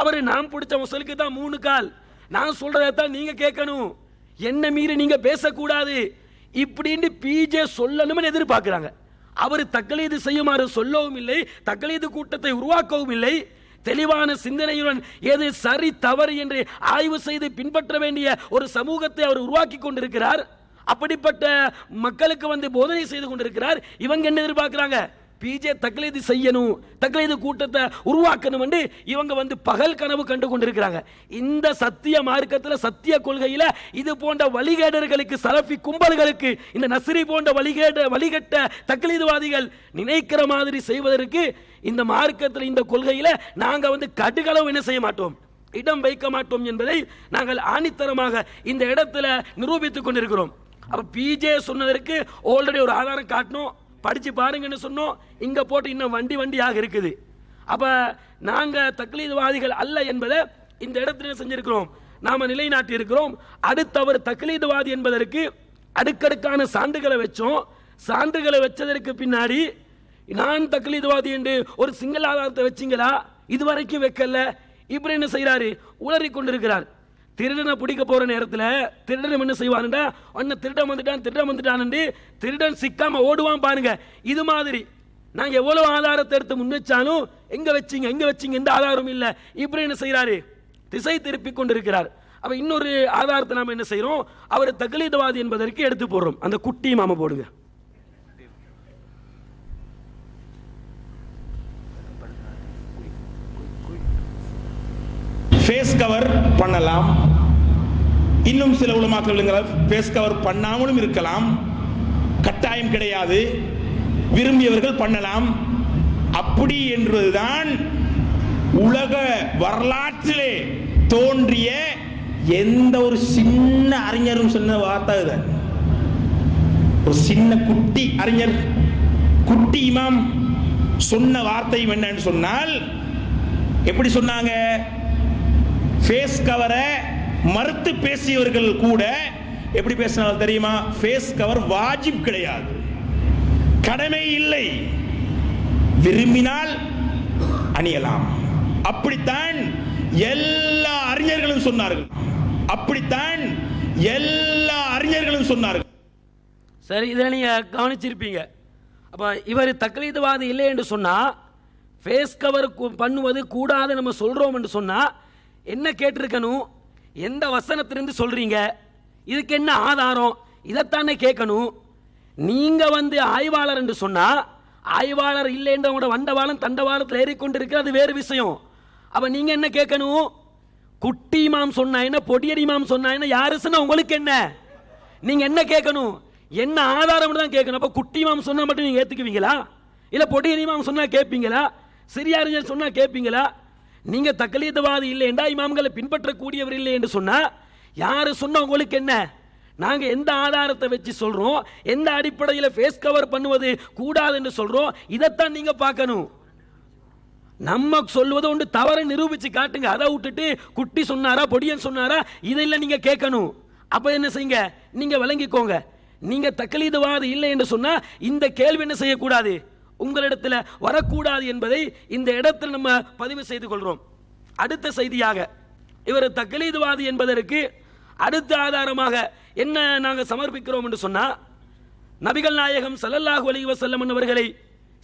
அவரு நாம் பிடிச்ச முசலுக்கு தான் 3 கால், நான் சொல்றதான் நீங்க கேட்கணும், என்ன மீறி நீங்க பேசக்கூடாது இப்படின்னு பிஜே சொல்லணும்னு எதிர்பார்க்கிறாங்க. அவர் தக்லீது செய்யுமாறு சொல்லவும் இல்லை, தக்லீது கூட்டத்தை உருவாக்கவும் இல்லை. தெளிவான சிந்தனையுடன் எது சரி தவறு என்று ஆய்வு செய்து பின்பற்ற வேண்டிய ஒரு சமூகத்தை அவர் உருவாக்கி கொண்டிருக்கிறார். அப்படிப்பட்ட மக்களுக்கு போதனை செய்து கொண்டிருக்கிறார். இவங்க என்ன எதிர்பார்க்கிறாங்க, பிஜே தக்லீது செய்யணும், தக்லீது கூட்டத்தை உருவாக்கணும் என்று இவங்க பகல் கனவு கண்டு கொண்டிருக்கிறாங்க. இந்த சத்திய மார்க்கத்தில், சத்திய கொள்கையில இது போன்ற வழிகேடர்களுக்கு, சலஃபி கும்பல்களுக்கு, இந்த நஸ்ரி போன்ற வழிகட்ட தக்லீதுவாதிகள் நினைக்கிற மாதிரி செய்வதற்கு இந்த மார்க்கத்தில், இந்த கொள்கையில நாங்க கடுகளவு என்ன செய்ய மாட்டோம், இடம் வைக்க மாட்டோம் என்பதை நாங்கள் ஆணித்தரமாக இந்த இடத்துல நிரூபித்துக் கொண்டிருக்கிறோம். அப்ப பிஜே சொன்னதற்கு ஆல்ரெடி ஒரு ஆதாரம் காட்டணும், படிச்சு பாருங்கன்னு சொன்னோம், இங்க போட்டு இன்னும் வண்டியாக இருக்குது. அப்ப நாங்க தக்லீதுவாதிகள் அல்ல என்பதை இந்த இடத்துல செஞ்சிருக்கிறோம், நாம நிலைநாட்டி இருக்கிறோம். அடுத்து அவர் தக்லீதுவாதி என்பதற்கு அடுக்கடுக்கான சான்றுகளை வச்சோம். சான்றுகளை வச்சதற்கு பின்னாடி நான் தக்லீதுவாதி என்று ஒரு சிங்கள ஆதாரத்தை வச்சிங்களா, இதுவரைக்கும் வைக்கல. இப்படி என்ன செய்யறாரு, உளறி கொண்டிருக்கிறார். திருடனை பிடிக்க போற நேரத்தில் திருடன் என்ன செய்வான்டா, அண்ணன் திருடன் வந்துட்டான் திருடன் சிக்காம ஓடுவான் பாருங்க. இது மாதிரி நாங்க எவ்வளவு ஆதாரத்தை எடுத்து முன்வச்சாலும் எங்க வச்சீங்க எந்த ஆதாரம் இல்லை. இப்படி என்ன செய்யறாரு, திசை திருப்பி கொண்டிருக்கிறார். அப்ப இன்னொரு ஆதாரத்தை நாம என்ன செய்யறோம், அவர் தக்லீத்வாதி என்பதற்கு எடுத்து போடுறோம். அந்த குட்டி மாம போடுங்க. ஃபேஸ் கவர் பண்ணலாம். இன்னும் சில உலமாக்கள் ஃபேஸ் கவர் பண்ணாமலும் இருக்கலாம், கட்டாயம் கிடையாது, விரும்பியவர்கள் பண்ணலாம். அப்படி என்பதுதான் உலக வரலாற்றிலே தோன்றிய எந்த ஒரு சின்ன அறிஞரும் சொன்ன வார்த்தை. ஒரு சின்ன குட்டி அறிஞர், குட்டி இமாம் சொன்ன வார்த்தை என்னன்னு சொன்னால், எப்படி சொன்னாங்க, ஃபேஸ் கவரை மறுத்து பேசியவர்கள் கூட எப்படி பேசினாலும் தெரியுமா, ஃபேஸ் கவர் வாஜிப் கிடையாது, கடமை இல்லை, விரும்பினால் அணியலாம். அப்படித்தான் எல்லா அறிஞர்களும் சொன்னார்கள். சரி, இதை நீங்க கவனிச்சிருப்பீங்க. அப்ப இவர் தக்லீத்வாதி இல்லை என்று சொன்னா, ஃபேஸ் கவர் பண்ணுவது கூடாது நம்ம சொல்றோம் என்று சொன்னா என்ன கேட்டிருக்கணும், எந்த வசனத்திலிருந்து சொல்றீங்க, இதுக்கு என்ன ஆதாரம், இதைத்தானே கேட்கணும். நீங்க ஆய்வாளர் என்று சொன்னா, ஆய்வாளர் இல்லை என்று உங்களோட வண்டவாளம் தண்டவாளத்தில் ஏறிக்கொண்டிருக்கிறது வேறு விஷயம். அப்ப நீங்க என்ன கேட்கணும், குட்டி இமாம் சொன்னா என்ன, பொடியடி இமாம் சொன்னா என்ன, யாரு சொன்னா உங்களுக்கு என்ன, நீங்க என்ன கேட்கணும், என்ன ஆதாரம் தான் கேட்கணும். அப்ப குட்டி இமாம் சொன்னா மட்டும் நீங்க ஏத்துக்குவீங்களா, இல்ல பொடியடி இமாம் சொன்னா கேட்பீங்களா, சிறிய அறிஞர் சொன்னா கேட்பீங்களா? நீங்க தக்லீத்வாதி இல்லை என்றா, இமாம்களை பின்பற்றக்கூடியவர் இல்லை என்று சொன்னா யாரு சொன்னா உங்களுக்கு என்ன? நாங்க எந்த ஆதாரத்தை வச்சு சொல்றோம், எந்த அடிப்படையில் ஃபேஸ் கவர் பண்ணுவது கூடாது என்று சொல்றோம், இதைத்தான் நீங்க பார்க்கணும். நம்ம சொல்வது ஒன்று தவறை நிரூபிச்சு காட்டுங்க. அதை விட்டுட்டு குட்டி சொன்னாரா பொடியன் சொன்னாரா இதெல்லாம் நீங்க கேட்கணும். அப்ப என்ன செய்யுங்க, நீங்க விளங்கிக்கோங்க, நீங்க தக்லீத்வாதி இல்லை என்று சொன்னா இந்த கேள்வி என்ன செய்யக்கூடாது, உங்களிடத்துல வரக்கூடாது என்பதை இந்த இடத்தில் நம்ம பதிவு செய்து கொள்றோம். அடுத்த செய்தியாக, இவர் தக்லீத்வாதி என்பதற்கு அடுத்த ஆதாரமாக என்ன நாங்க சமர்ப்பிக்கிறோம் என்று சொன்னா, நபிகள் நாயகம் ஸல்லல்லாஹு அலைஹி வஸல்லம் அவர்களை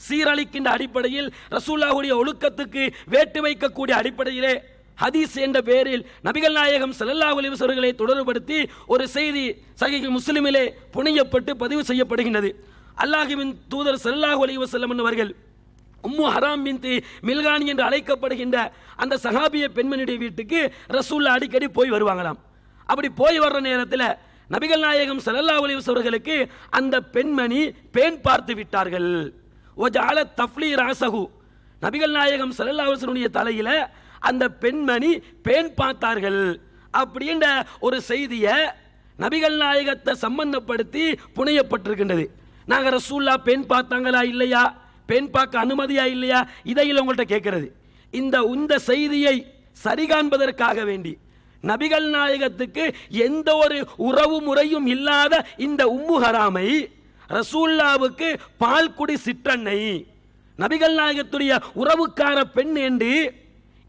சீரழிக்கின்ற அடிப்படையில், ரசூலுல்லாஹுடைய ஒழுக்கத்துக்கு வேட்டு வைக்கக்கூடிய அடிப்படையிலே ஹதீஸ் என்ற பெயரில் நபிகள் நாயகம் ஸல்லல்லாஹு அலைஹி வஸல்லம் அவர்களை தொடர்புபடுத்தி ஒரு செய்தி சஹீஹ் முஸ்லிமிலே புனையப்பட்டு பதிவு செய்யப்படுகின்றது. அல்லாஹ்வின் தூதர் ஸல்லல்லாஹு அலைஹி வஸல்லம் அவர்கள் உம்மு ஹராம் பின்த் மில்கானி என்று அழைக்கப்படுகின்ற அந்த சஹாபிய பெண்மணியுடைய வீட்டுக்கு ரசூலுல்லாஹ் அடிக்கடி போய் வருவாங்களாம். அப்படி போய் வர்ற நேரத்தில் நபிகள் நாயகம் ஸல்லல்லாஹு அலைஹி வஸல்லம் அவர்களுக்கு அந்த பெண்மணி பேன் பார்த்து விட்டார்கள். வஜஅல தஃப்லீ ரஸஹு, நபிகள் நாயகம் ஸல்லல்லாஹு அலைஹி வஸல்லம் தலையில அந்த பெண்மணி பேன் பார்த்தார்கள் அப்படின்ற ஒரு செய்தியை நபிகள் நாயகத்தை சம்பந்தப்படுத்தி புனையப்பட்டிருக்கின்றது. நாங்க ரசூலுல்லாஹ் பெண் பார்த்தாங்களா இல்லையா, பெண் பார்க்க அனுமதியா இல்லையா, இதையில் உங்கள்கிட்ட கேட்கிறது. இந்த செய்தியை சரி காண்பதற்காக வேண்டி நபிகள் நாயகத்துக்கு எந்த ஒரு உறவு முறையும் இல்லாத இந்த உம்மு ஹராமை ரசூலுல்லாஹ்வுக்கு பால் குடி சிற்றன்னை, நபிகள் நாயகத்துடைய உறவுக்கார பெண் என்று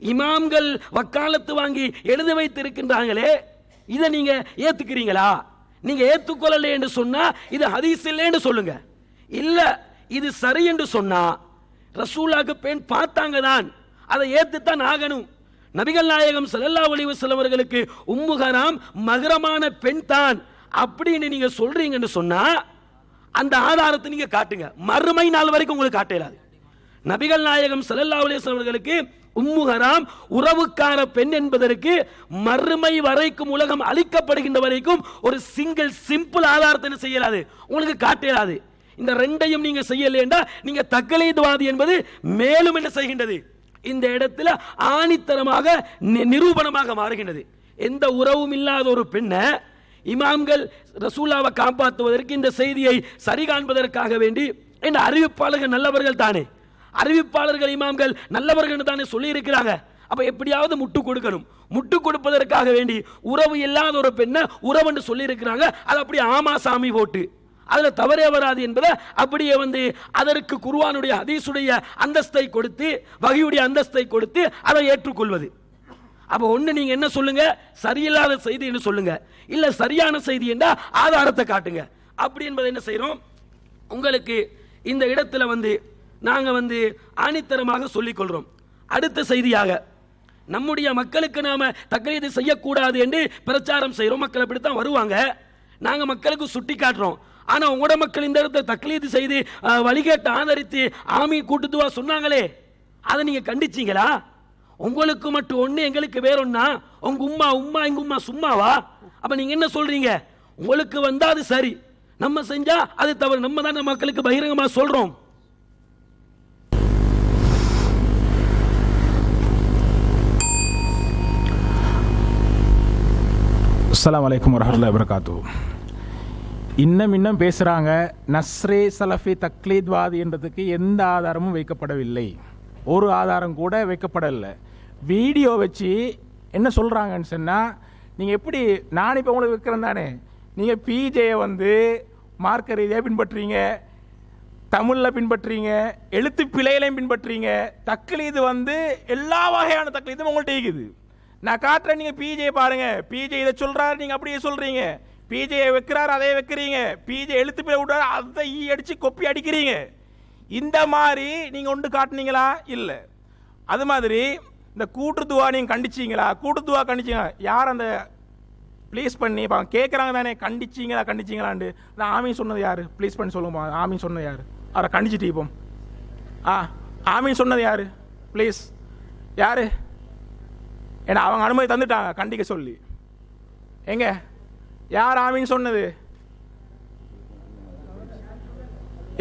இமாம்கள் வக்காலத்து வாங்கி எழுதி வைத்திருக்கின்றாங்களே, இதை நீங்க ஏத்துக்கிறீங்களா? நீங்க ஏத்துக்கொள்ளல என்று சொன்னா இது ஹதீஸ் இல்லை என்று சொல்லுங்க. இல்ல இது சரி என்று சொன்னா ரசூலுல்லாஹ்க்கு பெண் பார்த்தாங்க தான், அதை ஏத்துத்தான் ஆகணும். நபிகள் நாயகம் ஸல்லல்லாஹு அலைஹி வஸல்லம் அவர்களுக்கு உம்மு ஹராம் மகரமான பெண் தான் அப்படின்னு நீங்க சொல்றீங்கன்னு சொன்னா அந்த ஆதாரத்தை நீங்க காட்டுங்க. மறுமை நாள் வரைக்கும் உங்களுக்கு காட்டலாது. நபிகள் நாயகம் ஸல்லல்லாஹு அலைஹி வஸல்லம் அவர்களுக்கு உம்மு ஹராம் உறவுக்கார பெண் என்பதற்கு மறுமை வரைக்கும் உலகம் அழிக்கப்படுகின்ற வரைக்கும் ஒரு சிம்பிள் ஆதாரத்தை செய்யலாது, உங்களுக்கு காட்டலாது. இந்த ரெண்டையும் நீங்க செய்யலேண்டா நீங்க தக்லீத்வாதி என்பது மேலும் என்ன செய்கின்றது, இந்த இடத்துல ஆணித்தரமாக நிரூபணமாக மாறுகின்றது. எந்த உறவும் இல்லாத ஒரு பெண்ணை இமாம்கள் ரசூலுல்லாஹ்வை காப்பாற்றுவதற்கு இந்த செய்தியை சரி காண்பதற்காக வேண்டி இந்த அறிவிப்பாளர்கள் நல்லவர்கள் தானே, அறிவிப்பாளர்கள் இமாம்கள் நல்லவர்கள் தானே சொல்லி இருக்கிறாங்க. அப்ப எப்படியாவது முட்டு கொடுக்கணும். முட்டு கொடுப்பதற்காக வேண்டி உறவு இல்லாத ஒரு பெண்ணை உறவு என்று சொல்லி இருக்கிறாங்க. அது அப்படி ஆமா சாமி போட்டு அதுல தவறே வராது என்பதை அப்படியே அதற்கு குர்ஆனுடைய ஹதீஸுடைய அந்தஸ்தை கொடுத்து, வஹீயுடைய அந்தஸ்தை கொடுத்து அதை ஏற்றுக்கொள்வது. அப்போ ஒன்று நீங்கள் என்ன சொல்லுங்க, சரியில்லாத செய்தின்னு சொல்லுங்க, இல்லை சரியான செய்தி என்றால் ஆதாரத்தை காட்டுங்க. அப்படி என்பதை என்ன செய்கிறோம், உங்களுக்கு இந்த இடத்துல நாங்கள் ஆணித்தரமாக சொல்லிக்கொள்கிறோம். அடுத்த செய்தியாக, நம்முடைய மக்களுக்கு நாம தக்லீது செய்யக்கூடாது என்று பிரச்சாரம் செய்கிறோம். மக்கள் அப்படித்தான் வருவாங்க, நாங்கள் மக்களுக்கு சுட்டி காட்டுறோம். ஆனால் உங்களோட மக்கள் இந்த இடத்துல தக்லீது செய்து வழிகேட்டு ஆதரித்து ஆமீன் கூட்டுதுவா சொன்னாங்களே, அதை நீங்கள் கண்டிச்சீங்களா? உங்களுக்கு மட்டும் ஒன்று, எங்களுக்கு வேறொன்னா. உங்க உம்மா உம்மா எங்க உம்மா சும்மாவா? அப்ப நீங்க என்ன சொல்றீங்க, உங்களுக்கு வந்தா அது சரி, நம்ம செஞ்சா அது தவறு. நம்ம தான் மக்களுக்கு பகிரங்கமா சொல்றோம். அஸ்ஸலாமு அலைக்கும் வரஹ்மத்துல்லாஹி வபரகாத்துஹு. இன்னும் பேசுகிறாங்க, நஸ்ரே சலஃபி தக்லீத்வாதி என்றதுக்கு எந்த ஆதாரமும் வைக்கப்படவில்லை, ஒரு ஆதாரம் கூட வைக்கப்படலை. வீடியோ வச்சு என்ன சொல்கிறாங்கன்னு சொன்னால், நீங்கள் எப்படி, நான் இப்போ உங்களுக்கு வைக்கிறேன் தானே, நீங்கள் பிஜேயை மார்க்க ரீதியாக பின்பற்றுறீங்க, தமிழில் பின்பற்றுறீங்க, எழுத்து பிழையிலையும் பின்பற்றுறீங்க. தக்லீது எல்லா வகையான தக்லீதும் உங்கள்கிட்ட இருக்குது. நான் காட்டுறேன், நீங்கள் பிஜே பாருங்க, பிஜே இதை சொல்கிறாரு, நீங்கள் அப்படியே சொல்கிறீங்க. பிஜே வைக்கிறாரு, அதே வைக்கிறீங்க. பிஜே எழுத்து பிழை விடுறாரு, அதை அடித்து கொப்பி அடிக்கிறீங்க. இந்த மாதிரி நீங்கள் ஒன்று காட்டுனீங்களா? இல்லை. அது மாதிரி இந்த கூட்டுத்துவா நீங்கள் கண்டிச்சிங்களா? கூட்டுத்துவா கண்டிச்சிங்களா? யார் அந்த ப்ளீஸ் பண்ணி கேட்குறாங்க தானே, கண்டிச்சிங்களாண்டு. நான் ஆமீன் சொன்னது யார்? ப்ளீஸ் பண்ணி சொல்லுங்க, ஆமீன் சொன்னது யார்? அவரை கண்டிச்சிட்டு இப்போ ஆமீன் சொன்னது யார்? ப்ளீஸ் யார்? ஏன்னா அவங்க அனுமதி தந்துட்டாங்க கண்டிக்க சொல்லி. எங்க யார் ஆமீன் சொன்னது?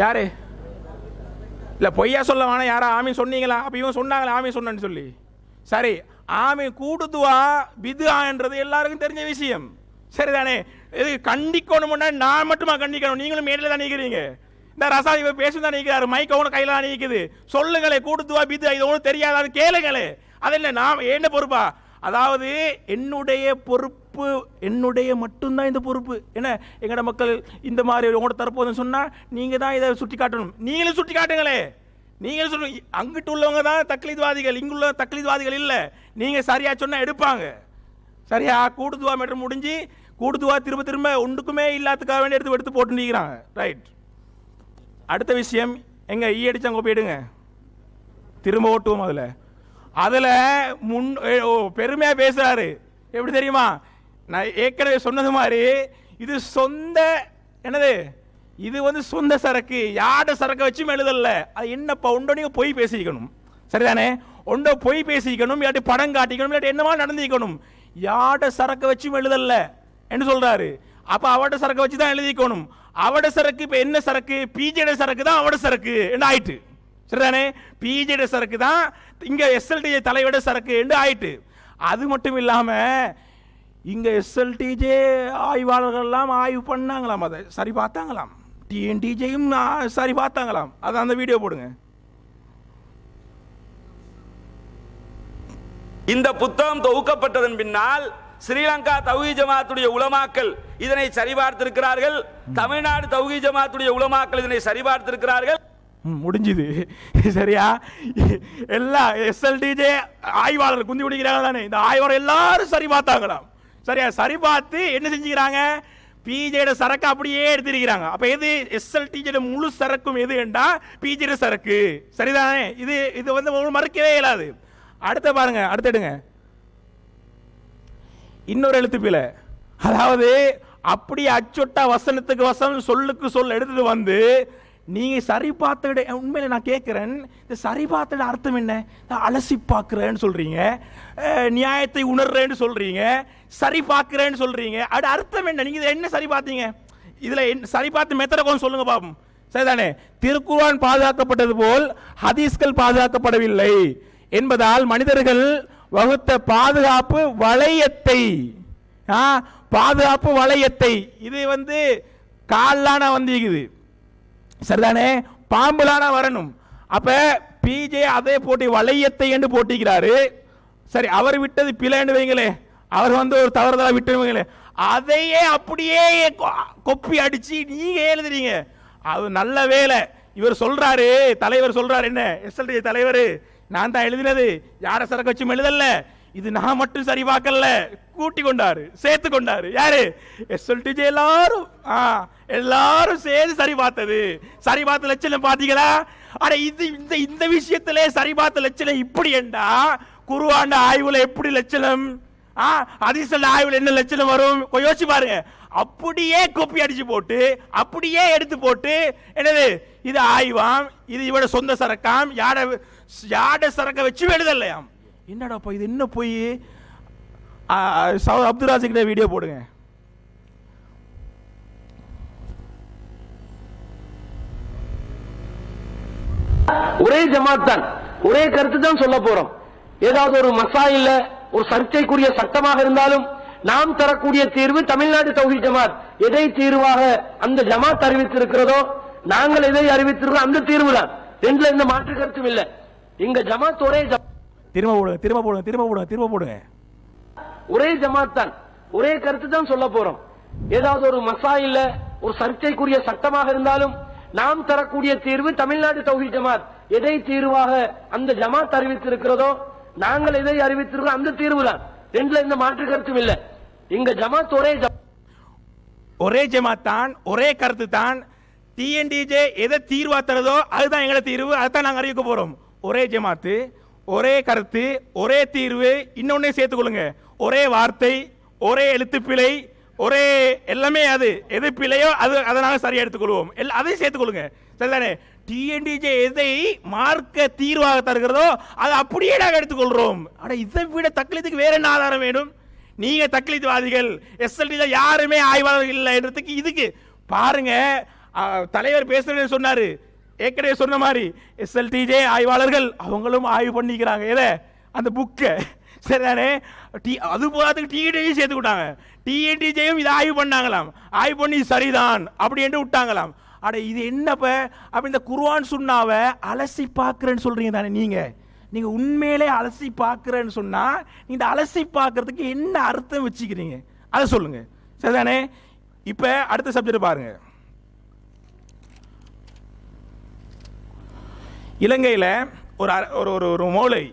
யாரு? இல்லை பொய்யா சொல்ல வேணாம், யாரா ஆமீன் சொன்னீங்களா? அப்போ இவங்க சொன்னாங்களே ஆமீன் சொன்னேன்னு சொல்லி. சரி, ஆமீன் கூட்டுதுவா பிதுஆன்றது எல்லாருக்கும் தெரிஞ்ச விஷயம், சரிதானே? இது கண்டிக்கணும்னா நான் மட்டுமா கண்டிக்கணும்? நீங்களும் மேடையில் தான் நிற்கிறீங்க, இந்த ரசா இவ பேச தான் நிற்கிறாரு, மைக் அவனை கையில் தான் நிற்குது. சொல்லுங்களே, கூட்டுதுவா பிது இது ஒன்றும் தெரியாத கேளுங்களே. அது இல்லை, நான் என்ன பொறுப்பா? அதாவது என்னுடைய பொறுப்பு, என்னுடைய மட்டும்தான் இந்த பொறுப்பு. என்ன எங்கட மக்கள் இந்த மாதிரி உங்களோட தரப்போதுன்னு சொன்னால் நீங்கள் தான் இதை சுட்டி காட்டணும். நீங்களும் சுட்டி காட்டுங்களே. நீங்கள் சொல்லுங்க, அங்கிட்டு உள்ளவங்க தான் தக்லீத்வாதிகள், இங்குள்ள தக்லீத்வாதிகள் இல்லை. நீங்கள் சரியா சொன்னால் எடுப்பாங்க. சரியா? கூட்டுதுவா மேட்டர் முடிஞ்சு கூட்டுதுவா திரும்ப திரும்ப ஒன்றுக்குமே இல்லாததுக்காக வேண்டி எடுத்து போட்டு நிற்கிறாங்க. ரைட். அடுத்த விஷயம், எங்க ஈ அடிச்சாங்க போயிடுங்க, திரும்ப ஓட்டுவோம். அதில் பெருமையாக பேசுகிறாரு. எப்படி தெரியுமா? நான் ஏற்கனவே சொன்னது மாதிரி இது சொந்த என்னது, இது சொந்த சரக்கு, யாட சரக்கை வச்சு எழுதல. அது என்னப்பா ஒன்றோ நீங்கள் பொய் பேசிக்கணும், சரிதானே? ஒன்றோ பொய் பேசிக்கணும், இல்லாட்டி படம் காட்டிக்கணும், இல்லாட்டி என்னமா நடந்திக்கணும். யாட சரக்கை வச்சு எழுதல என்று சொல்றாரு. அப்போ அவட சரக்கை வச்சு தான் எழுதிக்கணும். அவட சரக்கு இப்போ என்ன சரக்கு? பிஜேட சரக்கு தான் அவட சரக்கு என்ன ஆயிட்டு, சரிதானே? பிஜேட சரக்கு தான் இங்க எஸ்எல்டிஜே தலைவட சரக்கு என்று ஆயிட்டு. அது மட்டும் இல்லாம இங்க எஸ்எல்டிஜே ஆய்வாளர்கள் எல்லாம் ஆய்வு பண்ணாங்களாம், அதை சரி பார்த்தாங்களாம், டிஎன்டிஜேயும் சரி பார்த்தாங்களாம். அதை அந்த வீடியோ போடுங்க. இந்த புத்தகம் தொகுக்கப்பட்டதன் பின்னால் ஸ்ரீலங்கா தௌஹீத் ஜமாத்துடைய உலமாக்கள் இதனை சரிபார்த்திருக்கிறார்கள். தமிழ்நாடு தௌஹீத் ஜமாத்துடைய உலமாக்கள் இதனை சரிபார்த்திருக்கிறார்கள். முடிஞ்சுது, சரியா? எல்லா எஸ்எல்டிஜே ஆய்வாளர்கள் குந்தி குடிக்கிறாங்க தானே, இந்த ஆய்வாளர் எல்லாரும் சரி பார்த்தாங்களாம். சரியா? சரி பார்த்து என்ன செஞ்சுக்கிறாங்க? பிஜேட சரக்கு அப்படியே எடுத்திருக்கிறாங்க. அப்ப எது எஸ்எல்டிஜே முழு சரக்கும் எது என்றா பிஜேட சரக்கு, சரிதானே? இது மறுக்கவே இயலாது. அடுத்த பாருங்க, அடுத்துடுங்க. இன்னொரு எழுத்து பிழை, அதாவது அப்படி அச்சொட்டா வசனத்துக்கு வசனம் சொல்லுக்கு சொல் எடுத்துட்டு நீங்க சரி பார்த்த, உண்மையில நான் கேட்கிறேன், இந்த சரி பார்த்த அர்த்தம் என்ன? அலசி பார்க்கிறேன்னு சொல்றீங்க, நியாயத்தை உணர்றேன்னு சொல்றீங்க, சரி பார்க்கிறேன்னு சொல்றீங்க. அது அர்த்தம் என்ன? நீங்க என்ன சரி பார்த்தீங்க? இதுல சரி பார்த்து மெத்தட கொஞ்சம் சொல்லுங்க பாப்போம், சரிதானே? திருக்குர்ஆன் பாதுகாக்கப்பட்டது போல் ஹதீஸ்கள் பாதுகாக்கப்படவில்லை என்பதால் மனிதர்கள் வகுத்த பாதுகாப்பு வளையத்தை, பாதுகாப்பு வளையத்தை, இது காலான இருக்குது, சரிதானே? பாம்புலான வரணும். அப்ப பிஜே அதே போட்டி வளையத்தை என்று போட்டிக்கிறாரு. சரி, அவர் விட்டது பிழைன்னு வைங்களே, அவர் ஒரு தவறுதலா விட்டு வைங்களே, அதையே அப்படியே கொப்பி அடிச்சு நீங்க எழுதுறீங்க. அது நல்ல வேலை. இவர் சொல்றாரு, தலைவர் சொல்றாரு, என்ன எஸ்எல்டி தலைவர், நான் தான் எழுதினது, யார சரக்கு வச்சும் எழுதல, இது நான் மட்டும் சரி பார்க்கல, கூட்டி கொண்டாரு, சேர்த்து கொண்டாரு. யாரு? எஸ்எல்டிஜே எல்லாரும் சேர்ந்து சரி பார்த்தது. சரி பார்த்த லட்சணம் பாத்தீங்களா? அட இது இந்த விஷயத்திலே சரி பார்த்த லட்சணம் இப்படி என்றா குர்ஆன் ஆய்வுல எப்படி லட்சணம், ஹதீஸ்ல ஆய்வுல என்ன லட்சணம் வரும் யோசிச்சு பாருங்க. அப்படியே கோப்பி அடிச்சு போட்டு அப்படியே எடுத்து போட்டு என்னது இது ஆய்வாம், இது இவட சொந்த சரக்காம், யாட சரக்க வச்சு எழுதலையாம். என்னடாப்பா இது என்ன போய் அப்துல் ராசிக்கிட்ட வீடியோ போடுங்க. ஒரே ஜமாத் தான், ஒரே கருத்து தான் சொல்ல போறோம். ஏதாவது ஒரு மசாயில்ல ஒரு சர்ச்சைக்குரிய சட்டமாக இருந்தாலும் நாம் தரக்கூடிய தீர்வு தமிழ்நாடு தௌஹீத் ஜமாத் எதை தீர்வாக அந்த ஜமாத் அறிவித்திருக்கிறதோ நாங்கள் எதை அறிவித்திருக்கிறோம் அந்த தீர்வு தான். ரெண்டுல எந்த மாற்று கருத்தும் இல்லை. இங்க ஜமாத் ஒரே திரும்ப போடுங்க. ஒரே ஜமாத் தான், ஒரே கருத்து தான் சொல்ல போறோம். ஏதாவது ஒரு மசாயில்ல ஒரு சர்ச்சைக்குரிய சட்டமாக இருந்தாலும் நாம் தரக்கூடிய தீர்வு தமிழ்நாடு தௌஹீத் ஜமாத் எதை தீர்வாக அந்த ஜமாத் அறிவித்திருக்கிறதோ நாங்கள் எதை அறிவித்திருக்கிறோம் அந்த தீர்வு தான். ரெண்டுல எந்த மாற்று கருத்தும் இல்லை. இங்க ஜமாத் ஒரே ஜமாத் தான், ஒரே கருத்து தான். டிஎன்டிஜே எதை தீர்வா தரதோ அதுதான் எங்களை தீர்வு, அதுதான் நாங்கள் அறிவிக்க போறோம். ஒரே ஜமாத்து, ஒரே கருத்து, ஒரே தீர்வு. இன்னொன்னே சேர்த்துக்கொள்ளுங்க, ஒரே வார்த்தை, ஒரே எழுத்து பிழை, ஒரே எல்லாமே. அது எது பிழையோ அதை நாங்கள் சரியா எடுத்துக்கொள்வோம். அதையும் சேர்த்துக்கொள்ளுங்க, சரிதானே? டிஎன்டிஜே எதை மார்க்க தீர்வாக தருகிறதோ அதை அப்படியே நாங்கள் எடுத்துக்கொள்றோம். ஆனா இதை விட தக்லீதுக்கு வேற என்ன ஆதாரம் வேணும்? நீங்க தக்லீத்வாதிகள், எஸ்எல்டி யாருமே ஆய்வாளர்கள் இல்லை என்றதுக்கு இதுக்கு பாருங்க. தலைவர் பேசுறேன்னு சொன்னாரு, ஏற்கனவே சொன்ன மாதிரி எஸ்எல்டிஜே ஆய்வாளர்கள் அவங்களும் ஆய்வு பண்ணிக்கிறாங்க. எதை? அந்த புக்கை, சரிதானே? அது போகிறதுக்கு டிஎன்டிஜே சேர்த்துக்கிட்டாங்க. டிஎன்டிஜேயும் இதை ஆய்வு பண்ணாங்களாம், ஆய்வு பண்ணி சரிதான் அப்படி என்று விட்டாங்களாம். அட இது என்னப்ப? அப்ப இந்த குர்ஆன் சுன்னாவை அலசி பார்க்கிறேன்னு சொல்றீங்க தானே? நீங்க உண்மையிலே அலசி பார்க்கிறேன்னு சொன்னா இந்த அலசி பார்க்கறதுக்கு என்ன அர்த்தம் வச்சுக்கிறீங்க அதை சொல்லுங்க, சரிதானே? இப்ப அடுத்த சப்ஜெக்ட் பாருங்க. இலங்கையில் ஒரு மௌலை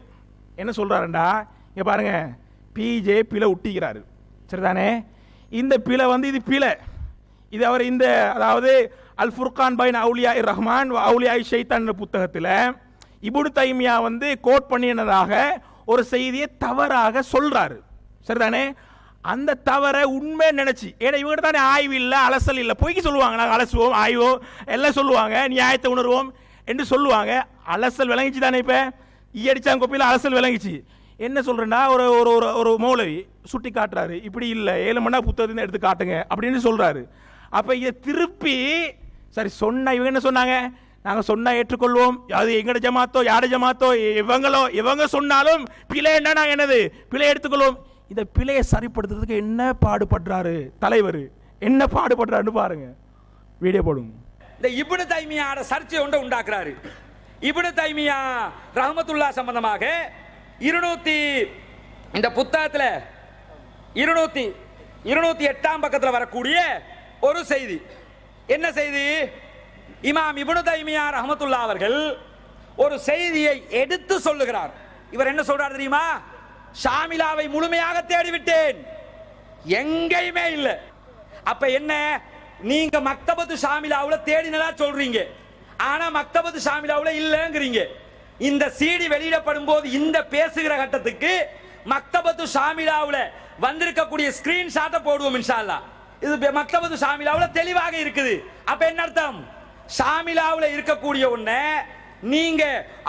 என்ன சொல்றாருண்டா, இங்க பாருங்க, பிஜே பிழை ஒட்டிக்கிறாரு, சரிதானே? இந்த பிழை இது பிழை. இது அவர் இந்த அதாவது அல் ஃபுர்கான் பைன் அவுலியா ரஹ்மான் அவுலியா ஷைத்தான் புத்தகத்தில் இப்னு தைமியா கோட் பண்ணினதாக ஒரு செய்தியை தவறாக சொல்றாரு, சரிதானே? அந்த தவறை உண்மை நினைச்சு, ஏன்னா இவங்க தானே ஆய்வு இல்லை, அலசல் இல்லை, பொய்க்கு சொல்லுவாங்க. நாங்கள் அலசுவோம், ஆய்வோம் எல்லாம் சொல்லுவாங்க, நியாயத்தை உணர்வோம் என்று சொல்லுவாங்க. அலசல் விளங்கிச்சு தானே? இப்ப ஈயடிச்சாங்க கோப்பையில் அலசல் விளங்கிச்சு. என்ன சொல்றேன்னா, ஒரு ஒரு ஒரு மௌலவி சுட்டி காட்டுறாரு, இப்படி இல்லை 7 மணி நேரம் புத்தகத்தை எடுத்து காட்டுங்க அப்படின்னு சொல்றாரு. அப்ப இதை திருப்பி சரி சொன்ன இவங்க என்ன சொன்னாங்க, நாங்க சொன்னா ஏற்றுக்கொள்வோம், அது எங்கட ஜமாத்தோ யார ஜமாத்தோ இவங்க சொன்னாலும் பிழை என்ன, நாங்க என்னது பிழை எடுத்துக்கொள்வோம். இந்த பிழையை சரிப்படுத்துறதுக்கு என்ன பாடுபடுறாரு தலைவர், என்ன பாடுபடுறாருன்னு பாருங்க, வீடியோ போடுங்க. இந்த இப்னு தைமியாவோட சர்ச்சை ஒன்றை உண்டாக்குறாரு. இப்னு தைமியா ரஹ்மத்துல்லாஹ் சம்பந்தமாக 200 இந்த புத்தகத்துல 208ஆம் பக்கத்தில் வரக்கூடிய ஒரு செய்தி. என்ன செய்தி? இமாம் இப்னு தைமியா ரஹ்மத்துல்லாஹ் அவர்கள் ஒரு செய்தியை எடுத்து சொல்லுகிறார். இவர் என்ன சொல்றார் தெரியுமா? ஷாமிலாவை முழுமையாக தேடிவிட்டேன், எங்கேயுமே இல்லை. அப்ப என்ன, நீங்க மக்தபத்து ஷாமிலாவுல தேடினதா சொல்றீங்க, ஆனா மக்தபத்து ஷாமிலாவுல இல்லங்கிறீங்க. இந்த சிடி வெளியிடப்படும் போது இந்த பேசுகிற கட்டத்துக்கு மக்தபத்து ஷாமிலாவுல வந்திருக்கக்கூடிய ஸ்கிரீன்ஷாட்டை போடுவோம் இன்ஷா அல்லாஹ். இது மக்தபத்து ஷாமிலாவுல தெளிவாக இருக்குது. அப்ப என்ன அர்த்தம்? ஷாமிலாவுல இருக்கக்கூடிய ஒண்ண நீங்க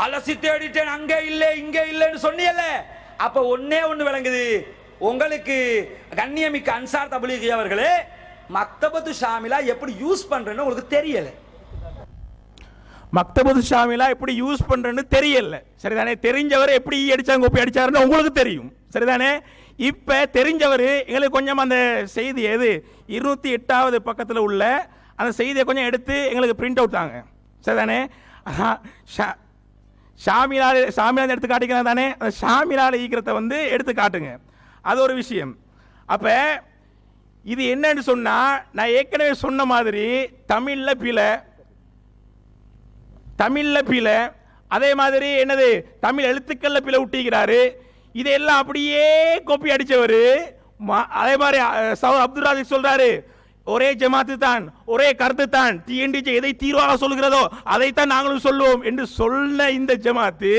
அலசி தேடிட்டேன், அங்க இல்ல இங்க இல்லன்னு சொன்னீங்கல்ல, அப்ப ஒன்னே ஒண்ணு விளங்குது, உங்களுக்கு கண்ணியமிக்க அன்சார் தப்லீகி அவர்களே, மக்தபத்து ஷாமிலா எப்படி யூஸ் பண்றேன்னு உங்களுக்கு தெரியல. மக்தபத்து ஷாமிலா எப்படி யூஸ் பண்றேன்னு தெரியல, சரிதானே? தெரிஞ்சவர் எப்படி அடிச்சாங்க கோப்பி அடிச்சாருன்னு உங்களுக்கு தெரியும், சரிதானே? இப்ப தெரிஞ்சவர் எங்களுக்கு கொஞ்சம் அந்த செய்தி எது 208வது பக்கத்தில் உள்ள அந்த செய்தியை கொஞ்சம் எடுத்து எங்களுக்கு பிரிண்ட் அவுட் தாங்க, சரிதானே? ஷாமிலா எடுத்து காட்டிக்கலாம் தானே? அந்த ஷாமிலால ஈக்கிறத எடுத்து காட்டுங்க, அது ஒரு விஷயம். அப்ப இது என்னன்னு சொன்னா, நான் ஏற்கனவே சொன்ன மாதிரி தமிழ்ல பிழை, அதே மாதிரி என்னது தமிழ் எழுத்துக்கள்ல பிழை விட்டிக்கிறாரு. இதெல்லாம் அப்படியே கோப்பி அடிச்சவர் அதே மாதிரி சௌர் அப்துல் ராசிக் சொல்றாரு, ஒரே ஜமாத்து தான், ஒரே கருத்து தான், டிஎன்டிஜே எதை தீர்வாக சொல்கிறதோ அதைத்தான் நாங்களும் சொல்லுவோம் என்று சொன்ன இந்த ஜமாத்து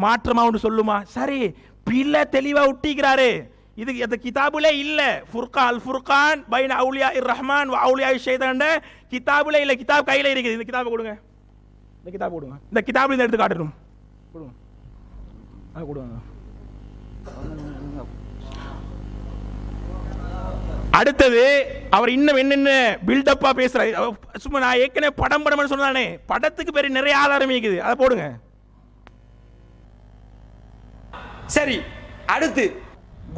மாற்றமா ஒன்று சொல்லுமா? சரி, பிள்ளை தெளிவா விட்டிக்கிறாரு. இது அந்த கிதாபுலே இல்ல. அல் ஃபுர்கான் பைன அவுலியா ரஹ்மான் வ அவுலியா ஷைத்தான் கிதாபுலே இல்ல. கிதாப் கையில இருக்குது. இந்த கிதாபை கொடுங்க, இந்த கிதாப் கொடுங்க. இந்த கிதாபுல இருந்து எடுத்து காட்டணும். கொடுங்க, அது கொடுங்க. அடுத்தது அவர் இன்னும் என்னென்ன பில்டப்பா பேசுறாரு. சும்மா நான் ஏற்கனவே படம் சொன்னானே, படத்துக்கு பேரு நிறைய ஆதாரம் இருக்குது, அதை போடுங்க. சரி, அடுத்து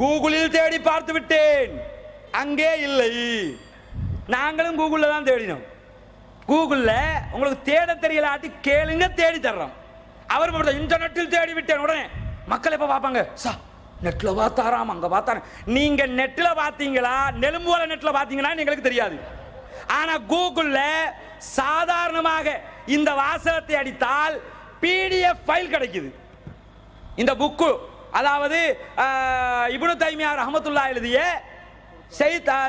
கூகுளில் தேடி பார்த்து விட்டேன், அங்கே இல்லை. நாங்களும் கூகுளில் தான் தேடினோம். கூகுளில் உங்களுக்கு தேட தெரியலாட்டி கேளுங்க, தேடி தர்றோம். அவர் இன்டர்நெட்டில் தேடி விட்டேன். உடனே மக்கள் எப்ப பார்ப்பாங்க, சா நெட்ல பார்த்தாராம், அங்க பார்த்தாரு. நீங்க நெட்ல பார்த்தீங்களா, நெலும்போல நெட்ல பார்த்தீங்களா எங்களுக்கு தெரியாது. ஆனா கூகுள்ல சாதாரணமாக இந்த வாசகத்தை அடித்தால் பிடிஎஃப் ஃபைல் கிடைக்குது. இந்த புக்கு, அதாவது இப்னு தைமியா ரஹ்மத்துல்லாஹி எழுதிய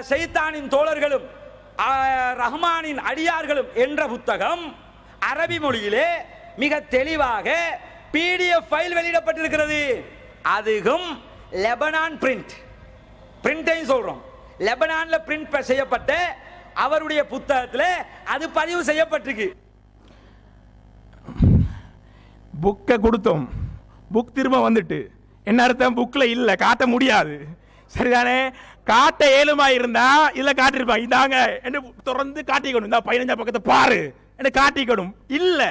ஷைத்தானின் தோழர்களும் ரஹ்மானின் அடியார்களும் என்ற புத்தகம் அரபி மொழியிலே மிக தெளிவாக பிடிஎஃப் ஃபைல் வெளியிடப்பட்டிருக்கிறது. அதுவும் லெபனான் பிரிண்டையும் சொல்றோம். லெபனான்ல பிரிண்ட் செய்யப்பட்ட அவருடைய புத்தகத்தில் அது பதிவு செய்யப்பட்டிருக்கு. புக்கை கொடுத்தோம், புக் திரும்ப வந்துட்டு என்ன அர்த்தம்? புக்ல இல்ல, காட்ட முடியாது. சரிதானே? காட்ட ஏழுமா இருந்தா இல்ல காட்டிருப்பாங்க. இதாங்க என்ன தொடர்ந்து காட்டிக்கணும், இந்த 15 பக்கத்தை பாரு என்ன காட்டிக்கணும். இல்ல,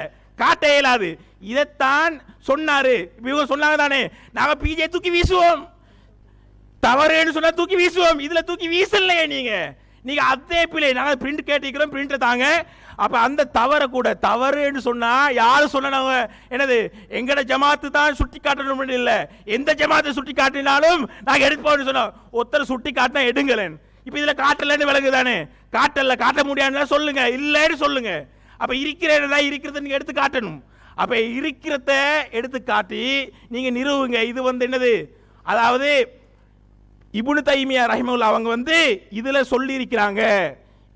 காட்ட இயலாது. இதைத்தான் சொன்னாரு. இவங்க சொன்னாங்க தானே, நாங்க பிஜே தூக்கி வீசுவோம், தவறுன்னு சொன்னா தூக்கி வீசுவோம். இதுல தூக்கி வீசலையே நீங்க அதே பிள்ளை. நாங்க பிரிண்ட் கேட்டிக்கிறோம், பிரிண்ட் தாங்க. அப்ப அந்த தவறை கூட தவறுன்னு சொன்னா யாரு சொன்னாங்க? என்னது, எங்கட ஜமாத்து தான் சுட்டி காட்டணும் இல்ல, எந்த ஜமாத்தை சுட்டி காட்டினாலும் நாங்க எடுப்போம்னு சொன்னோம். ஒருத்தர் சுட்டி காட்டினா எடுங்களேன். இப்ப இதுல காட்டலன்னு விளங்கு தானே. காட்டல, காட்ட முடியாது சொல்லுங்க, இல்லன்னு சொல்லுங்க. அப்ப இருக்கிறத நீங்க எடுத்து காட்டணும். அப்ப இருக்கிறத எடுத்து காட்டி நீங்க நிறுவுங்க. இது என்னது, அதாவது இப்னு தைமியா ரஹிமஹுல்லாஹ் அவங்க இதுல சொல்லி இருக்கிறாங்க,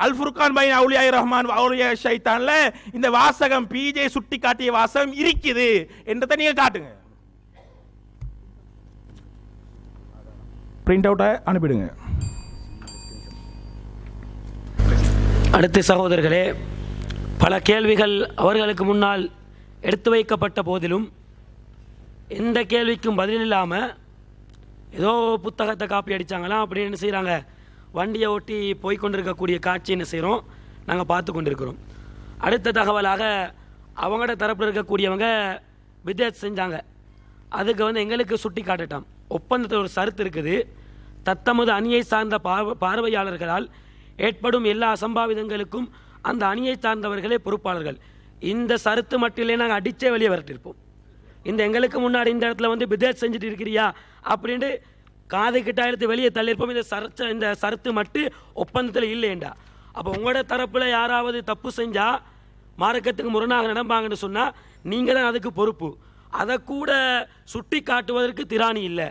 அல் ஃபுர்கான் பைன அவுலியா ரஹ்மான் அவுலியா ஷைத்தான்ல இந்த வாசகம் பிஜே சுட்டி காட்டிய வாசகம் இருக்குது என்றதை நீங்க காட்டுங்க. பிரிண்ட் அவுட்டை அனுப்பிடுங்க. அடுத்த சகோதரர்களே, பல கேள்விகள் அவர்களுக்கு முன்னால் எடுத்து வைக்கப்பட்ட போதிலும் எந்த கேள்விக்கும் பதில் இல்லாமல் ஏதோ புத்தகத்தை காப்பி அடித்தாங்களாம் அப்படின்னு என்ன செய்கிறாங்க, வண்டியை ஓட்டி போய்கொண்டிருக்கக்கூடிய காட்சி என்ன செய்கிறோம், நாங்கள் பார்த்து கொண்டிருக்கிறோம். அடுத்த தகவலாக அவங்களோட தரப்பில் இருக்கக்கூடியவங்க பித்அத் செஞ்சாங்க. அதுக்கு எங்களுக்கு சுட்டி காட்டட்டாம். ஒப்பந்தத்தில் ஒரு சருத்து இருக்குது, தத்தமது அணியை சார்ந்த பார்வையாளர்களால் ஏற்படும் எல்லா அசம்பாவிதங்களுக்கும் அந்த அணியை சார்ந்தவர்களே பொறுப்பாளர்கள். இந்த சருத்து மட்டிலே நாங்கள் அடித்தே வெளியே வரட்டிருப்போம். இந்த எங்களுக்கு முன்னாடி இந்த இடத்துல பித்அத் செஞ்சுட்டு இருக்கிறியா அப்படின்ட்டு காதை கிட்ட எடுத்து வெளியே தள்ளியிருப்போம். இந்த சருத்து மட்டும் ஒப்பந்தத்தில் இல்லைண்டா. அப்போ உங்களோட தரப்பில் யாராவது தப்பு செஞ்சால் மார்க்கத்துக்கு முரணாக நடப்பாங்கன்னு சொன்னால் நீங்கள் தான் அதுக்கு பொறுப்பு. அதை கூட சுட்டி காட்டுவதற்கு திராணி இல்லை.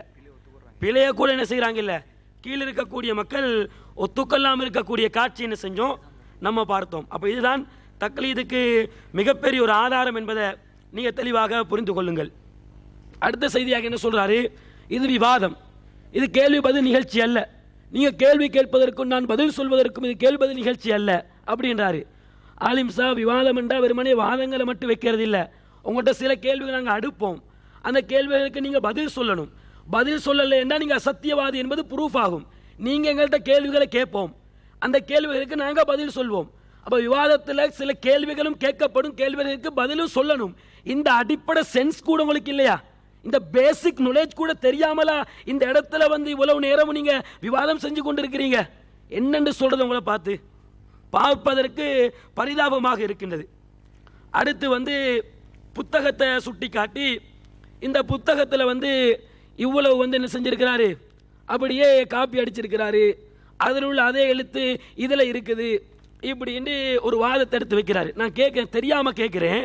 பிழையை கூட என்ன செய்கிறாங்க இல்லை, கீழே இருக்கக்கூடிய மக்கள் ஒத்துக்கொள்ளாமல் இருக்கக்கூடிய காட்சி என்ன செஞ்சோம் நம்ம பார்த்தோம். அப்போ இதுதான் தக்லீதுக்கு மிகப்பெரிய ஒரு ஆதாரம் என்பதை நீங்கள் தெளிவாக புரிந்து கொள்ளுங்கள். அடுத்த செய்தியாக என்ன சொல்கிறாரு, இது விவாதம், இது கேள்வி பதில் நிகழ்ச்சி அல்ல. நீங்கள் கேள்வி கேட்பதற்கும் நான் பதில் சொல்வதற்கும் இது கேள்வி பதில் நிகழ்ச்சி அல்ல அப்படின்றாரு. ஆலிம் சாப் விவாதம் என்றால் வெறுமனே வாதங்களை மட்டும் வைக்கிறது இல்லை. உங்கள்கிட்ட சில கேள்விகள் நாங்கள் அடுப்போம், அந்த கேள்விகளுக்கு நீங்கள் பதில் சொல்லணும். பதில் சொல்லலை என்றால் நீங்கள் அசத்தியவாதி என்பது ப்ரூஃப் ஆகும். நீங்கள் எங்கள்கிட்ட கேள்விகளை கேட்போம், அந்த கேள்விகளுக்கு நாங்கள் பதில் சொல்வோம். அப்போ விவாதத்தில் சில கேள்விகளும் கேட்கப்படும், கேள்விகளுக்கு பதிலும் சொல்லணும். இந்த அடிப்படை சென்ஸ் கூட உங்களுக்கு இல்லையா? இந்த பேசிக் நாலேஜ் கூட தெரியாமலா இந்த இடத்துல இவ்வளவு நேரம் நீங்க விவாதம் செஞ்சு கொண்டிருக்கிறீங்க? என்னென்று சொல்றது உங்களை பார்த்து பார்ப்பதற்கு பரிதாபமாக இருக்கின்றது. அடுத்து புத்தகத்தை சுட்டி காட்டி இந்த புத்தகத்தில் இவ்வளவு என்ன செஞ்சிருக்கிறாரு, அப்படியே காப்பி அடிச்சிருக்கிறாரு, அதில் உள்ள அதே எழுத்து இதில் இருக்குது இப்படின்னு ஒரு வாதத்தை எடுத்து வைக்கிறாரு. நான் தெரியாமல் கேட்குறேன்,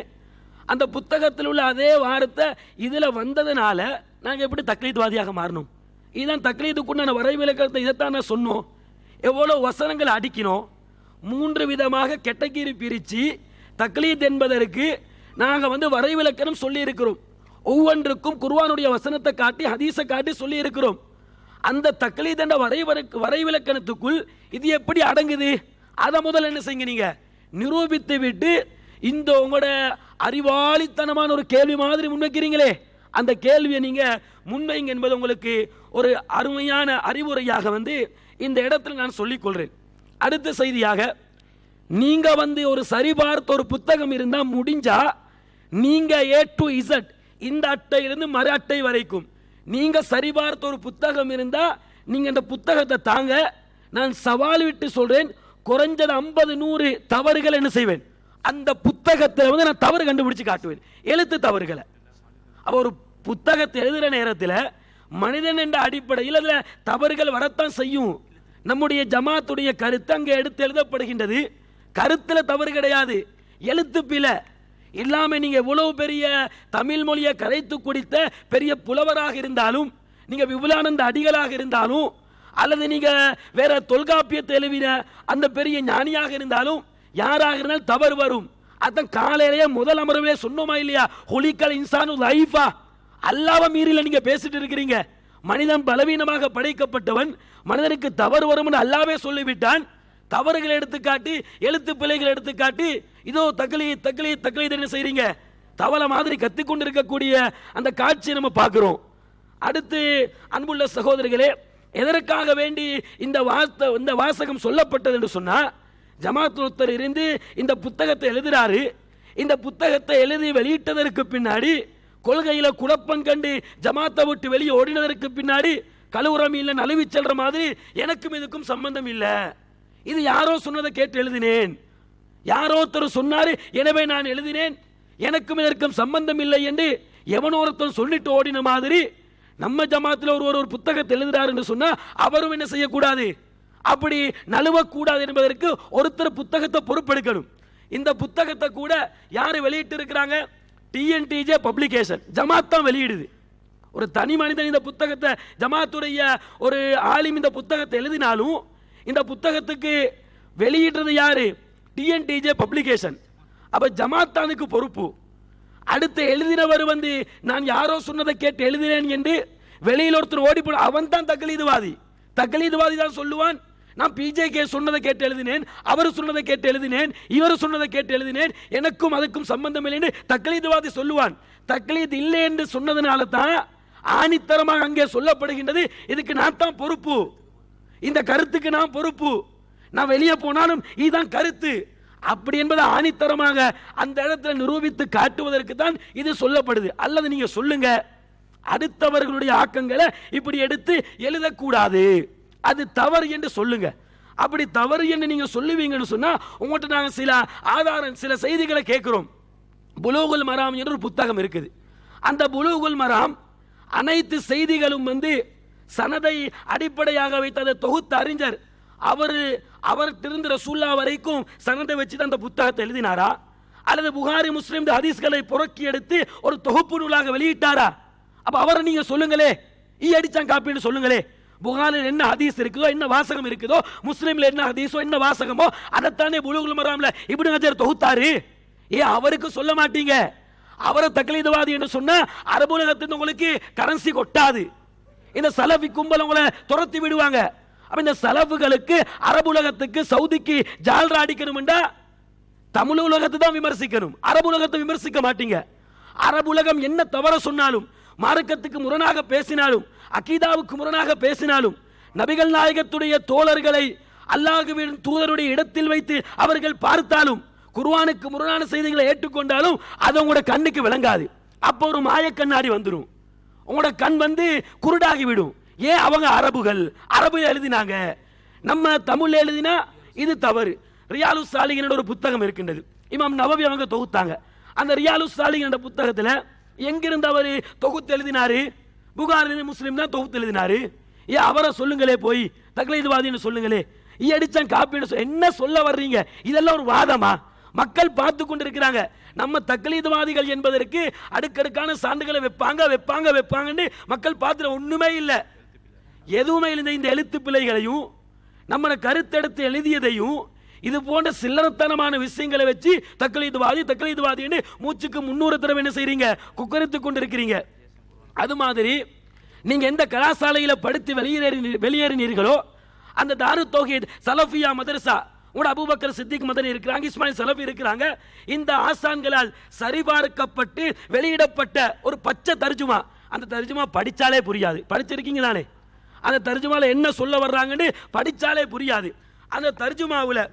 அந்த புத்தகத்தில் உள்ள அதே வார்த்தை இதில் வந்ததுனால நாங்கள் எப்படி தக்லீத்வாதியாக மாறணும்? இதுதான் தக்லீதுக்குண்டான வரைவிலக்கணத்தை. இதைத்தான் நான் சொன்னோம். எவ்வளோ வசனங்களை அடிக்கணும், 3 விதமாக கேட்டகரி பிரித்து தக்லீத் என்பதற்கு நாங்கள் வரைவிலக்கணம் சொல்லி இருக்கிறோம். ஒவ்வொன்றுக்கும் குர்ஆனுடைய வசனத்தை காட்டி ஹதீஸை காட்டி சொல்லி இருக்கிறோம். அந்த தக்லீத் என்ற வரைவிலக்கணத்துக்குள் இது எப்படி அடங்குது? அதை முதல்ல என்ன செய்யுங்க, நீங்க நிரூபித்து விட்டு இந்த உங்களோட அறிவாளித்தனமான ஒரு கேள்வி மாதிரி முன்வைக்கிறீங்களே, அந்த கேள்வியை நீங்க முன்வைங்க என்பது உங்களுக்கு ஒரு அருமையான அறிவுரையாக இந்த இடத்துல நான் சொல்லிக் கொள்றேன். அடுத்த செய்தியாக, நீங்க ஒரு சரிபார்த்த ஒரு புத்தகம் இருந்தா முடிஞ்சா நீங்க A to Z இந்த அட்டையிலிருந்து மறு அட்டை வரைக்கும் நீங்க சரிபார்த்த ஒரு புத்தகம் இருந்தா நீங்க இந்த புத்தகத்தை தாங்க. நான் சவால் விட்டு சொல்றேன், குறைஞ்சது 50-100 தவறுகள் என்ன செய்வேன், அந்த புத்தகத்தில் நான் தவறு கண்டுபிடிச்சு காட்டுவேன், எழுத்து தவறுகளை. அப்ப ஒரு புத்தகத்தை எழுதுற நேரத்தில் மனிதன் என்ற அடிப்படையில் அதுல தவறுகள் வரத்தான் செய்யும். நம்முடைய ஜமாத்துடைய கருத்து அங்கே எடுத்து எழுதப்படுகின்றது. கருத்துல தவறு கிடையாது, எழுத்து பிழை இல்லாம நீங்க எவ்வளவு பெரிய தமிழ் மொழியை கரைத்து குடித்த பெரிய புலவராக இருந்தாலும், நீங்க விபுலானந்த அடிகளாக இருந்தாலும், அல்லது நீங்க வேற தொல்காப்பியத்தை எழுதின அந்த பெரிய ஞானியாக இருந்தாலும், யாராக இருந்தாலும் தவறு வரும். அதான் காலையிலேயே முதல் அமர்விலே சொன்னோமா இல்லையா, ஹுலிக்கல் இன்சானு லைஃபா, அல்லாஹ்வை மீறில நீங்க பேசிட்டு இருக்கிறீங்க. மனிதன் பலவீனமாக படைக்கப்பட்டவன், மனிதனுக்கு தவறு வரும் என்று அல்லாஹ்வே சொல்லிவிட்டான். தவறுகளை எடுத்துக்காட்டி எழுத்து பிழைகளை எடுத்துக்காட்டி இதோ தக்லீத் என்ன செய்றீங்க, தவளை மாதிரி கத்திக்கொண்டு இருக்கக்கூடிய அந்த காட்சியை நம்ம பார்க்கிறோம். அடுத்து அன்புள்ள சகோதரர்களே, எதற்காக வேண்டி இந்த வாசகம் சொல்லப்பட்டது என்று சொன்னா, ஜமாத்துல் ஒருத்தர் இருந்து இந்த புத்தகத்தை எழுதுறாரு. இந்த புத்தகத்தை எழுதி வெளியிட்டதற்கு பின்னாடி கொள்கையில குழப்பம் கண்டு ஜமாத்தை விட்டு வெளியே ஓடினதற்கு பின்னாடி கழுவுறமையில் நழுவி செல்ற மாதிரி எனக்கும் இதுக்கும் சம்பந்தம் இல்லை, இது யாரோ சொன்னதை கேட்டு எழுதினேன், யாரோ ஒருத்தர் சொன்னாரு எனவே நான் எழுதினேன், எனக்கும் இதற்கும் சம்பந்தம் இல்லை என்று எவனோ ஒருத்தர் சொல்லிட்டு ஓடின மாதிரி நம்ம ஜமாத்தில் ஒரு புத்தகத்தை எழுதுறாரு என்று சொன்னா அவரும் என்ன செய்யக்கூடாது, அப்படி நழுவக்கூடாது என்பதற்கு ஒருத்தர் புத்தகத்தை பொறுப்பெடுக்கணும். இந்த புத்தகத்தை கூட யாரு வெளியிட்டு இருக்கிறாங்க, டிஎன்டிஜே பப்ளிகேஷன், ஜமாத் தான் வெளியிடுது. ஒரு தனி மனிதன் இந்த புத்தகத்தை, ஜமாத்துடைய ஒரு ஆலிம் இந்த புத்தகத்தை எழுதினாலும் இந்த புத்தகத்துக்கு வெளியிடுறது யாரு, டிஎன்டிஜே பப்ளிகேஷன். அப்ப ஜமாத்தானுக்கு பொறுப்பு. அடுத்து எழுதினவர் நான் யாரோ சொன்னதை கேட்டு எழுதினேன் என்று வெளியில் ஒருத்தர் ஓடி போன அவன் தான் தக்லீதுவாதி தான் சொல்லுவான், நான் பிஜேகே சொன்னதை கேட்டு எழுதினேன், அவர் சொன்னதை கேட்டு எழுதினேன், இவர் சொன்னதை கேட்டு எழுதினேன், எனக்கும் அதுக்கும் சம்பந்தம் இல்லை என்று தக்லீதுவாதி சொல்லுவான். தக்லீத் இல்லை என்று சொன்னதுனால தான் ஆணித்தரமாக அங்கே சொல்லப்படுகின்றது, இதுக்கு நான் தான் பொறுப்பு, இந்த கருத்துக்கு நான் பொறுப்பு, நான் வெளியே போனாலும் இதுதான் கருத்து அப்படி என்பதை ஆணித்தரமாக அந்த இடத்துல நிரூபித்து காட்டுவதற்கு தான் இது சொல்லப்படுது. அல்லது நீங்க சொல்லுங்க, அடுத்தவர்களுடைய ஆக்கங்களை இப்படி எடுத்து எழுதக்கூடாது, அது தவறு என்று சொல்லுங்க. அப்படி தவறு என்று நீங்க சொல்லுவீங்கன்னு சொன்னா உங்கள்கிட்ட நாங்கள் சில ஆதாரம், சில செய்திகளை கேட்கிறோம். புலூகுல் மராம் என்ற ஒரு புத்தகம் இருக்குது. அந்த புலூகுல் மராம் அனைத்து செய்திகளும் சனதை அடிப்படையாக வைத்த அந்த தொகுத்த அறிஞர் அவர் திருந்து ரசூல்லா வரைக்கும் சனதை வச்சு தான் அந்த புத்தகத்தை எழுதினாரா, அல்லது புகாரி முஸ்லிம் ஹதீஸ்களை புறக்கி எடுத்து ஒரு தொகுப்பு நூலாக வெளியிட்டாரா? அப்ப அவரை நீங்க சொல்லுங்களே, அடிச்சான் காப்பின்னு சொல்லுங்களே. புகாரில் என்ன ஹதீஸ் இருக்குதோ, என்ன வாசகம் இருக்குதோ, முஸ்லிம்ல என்ன ஹதீஸோ என்ன வாசகமோ அதைத்தானே புலூகுல் மராம்ல இப்னு ஹஜர் தொகுத்தாரு. அவருக்கு சொல்ல மாட்டீங்க. அவரை தக்லீதுவாதி என்று சொன்னா அரபு உலகத்திலிருந்து உங்களுக்கு கரன்சி கொட்டாது, இந்த சலஃபி கும்பல் உங்களை துரத்தி விடுவாங்க. அப்ப இந்த சலஃபுகளுக்கு அரபு உலகத்துக்கு சவுதிக்கு ஜால்ரா அடிக்கணும் என்றா தமிழ் உலகத்தை தான் விமர்சிக்கணும், அரபு உலகத்தை விமர்சிக்க மாட்டீங்க. அரபு உலகம் என்ன தவற சொன்னாலும், மார்க்கத்துக்கு முரணாக பேசினாலும், அகீதாவுக்கு முரணாக பேசினாலும், நபிகள் நாயகத்துடைய தோழர்களை அல்லாஹ்வின் தூதருடைய இடத்தில் வைத்து அவர்கள் பார்த்தாலும், குர்ஆனுக்கு முரணான செய்திகளை ஏற்றுக்கொண்டாலும் அது உங்களோட கண்ணுக்கு விளங்காது. அப்போ ஒரு மாய கண்ணாடி வந்துடும், உங்களோட கண் குருடாகி விடும். ஏன் அவங்க அரபுல எழுதினாங்க, நம்ம தமிழ்ல எழுதினா இது தவறு. ரியாலுஸ் சாலிஹின் ஒரு புத்தகம் இருக்கின்றது, இமாம் நவவி அவங்க தொகுத்தாங்க. அந்த ரியாலுஸ் சாலிஹின் என்ற புத்தகத்துல எங்கிருந்து அவர் தொகுத்து எழுதினாரு, புகாரி முஸ்லிம் தான் தொகுத்து எழுதினாரு. அவரை சொல்லுங்களே, போய் தக்லீதுவாதின்னு சொல்லுங்களே, அடிச்சான் காப்பி என்ன சொல்ல வர்றீங்க? இதெல்லாம் ஒரு வாதமா? மக்கள் பார்த்து கொண்டிருக்கிறாங்க. நம்ம தக்லீதுவாதிகள் என்பதற்கு அடுக்கடுக்கான சான்றுகளை வைப்பாங்கன்னு மக்கள் பார்த்து ஒண்ணுமே இல்லை, எதுவுமே இல்லை. இந்த எழுத்து பிழைகளையும் நம்ம கருத்தெடுத்து எழுதியதையும் இது போன்ற சில்லறத்தனமான விஷயங்களை வச்சு தக்லீதுவாதி மூச்சுக்கு 300 தடவை என்ன செய்றீங்க, குக்கரித்துக் கொண்டிருக்கிறீங்க. அது மாதிரி நீங்க எந்த கலாசாலையில படித்து வெளியேறினீர்களோ அந்த தாரு தௌஹீத் சலஃபியா மதரசா, உங்களோட அபூபக்கர் சித்திக் மதனி இருக்கிறாங்க, இஸ்மாயில் சலஃபி இருக்கிறாங்க. இந்த ஆசான்களால் சரிபார்க்கப்பட்டு வெளியிடப்பட்ட ஒரு பச்சை தர்ஜுமா, அந்த தர்ஜுமா படிச்சாலே புரியாது. படிச்சிருக்கீங்க தானே? அந்த தர்ஜுமால என்ன சொல்ல வர்றாங்கன்னு படிச்சாலே புரியாது. அந்த தர்ஜுமாவில்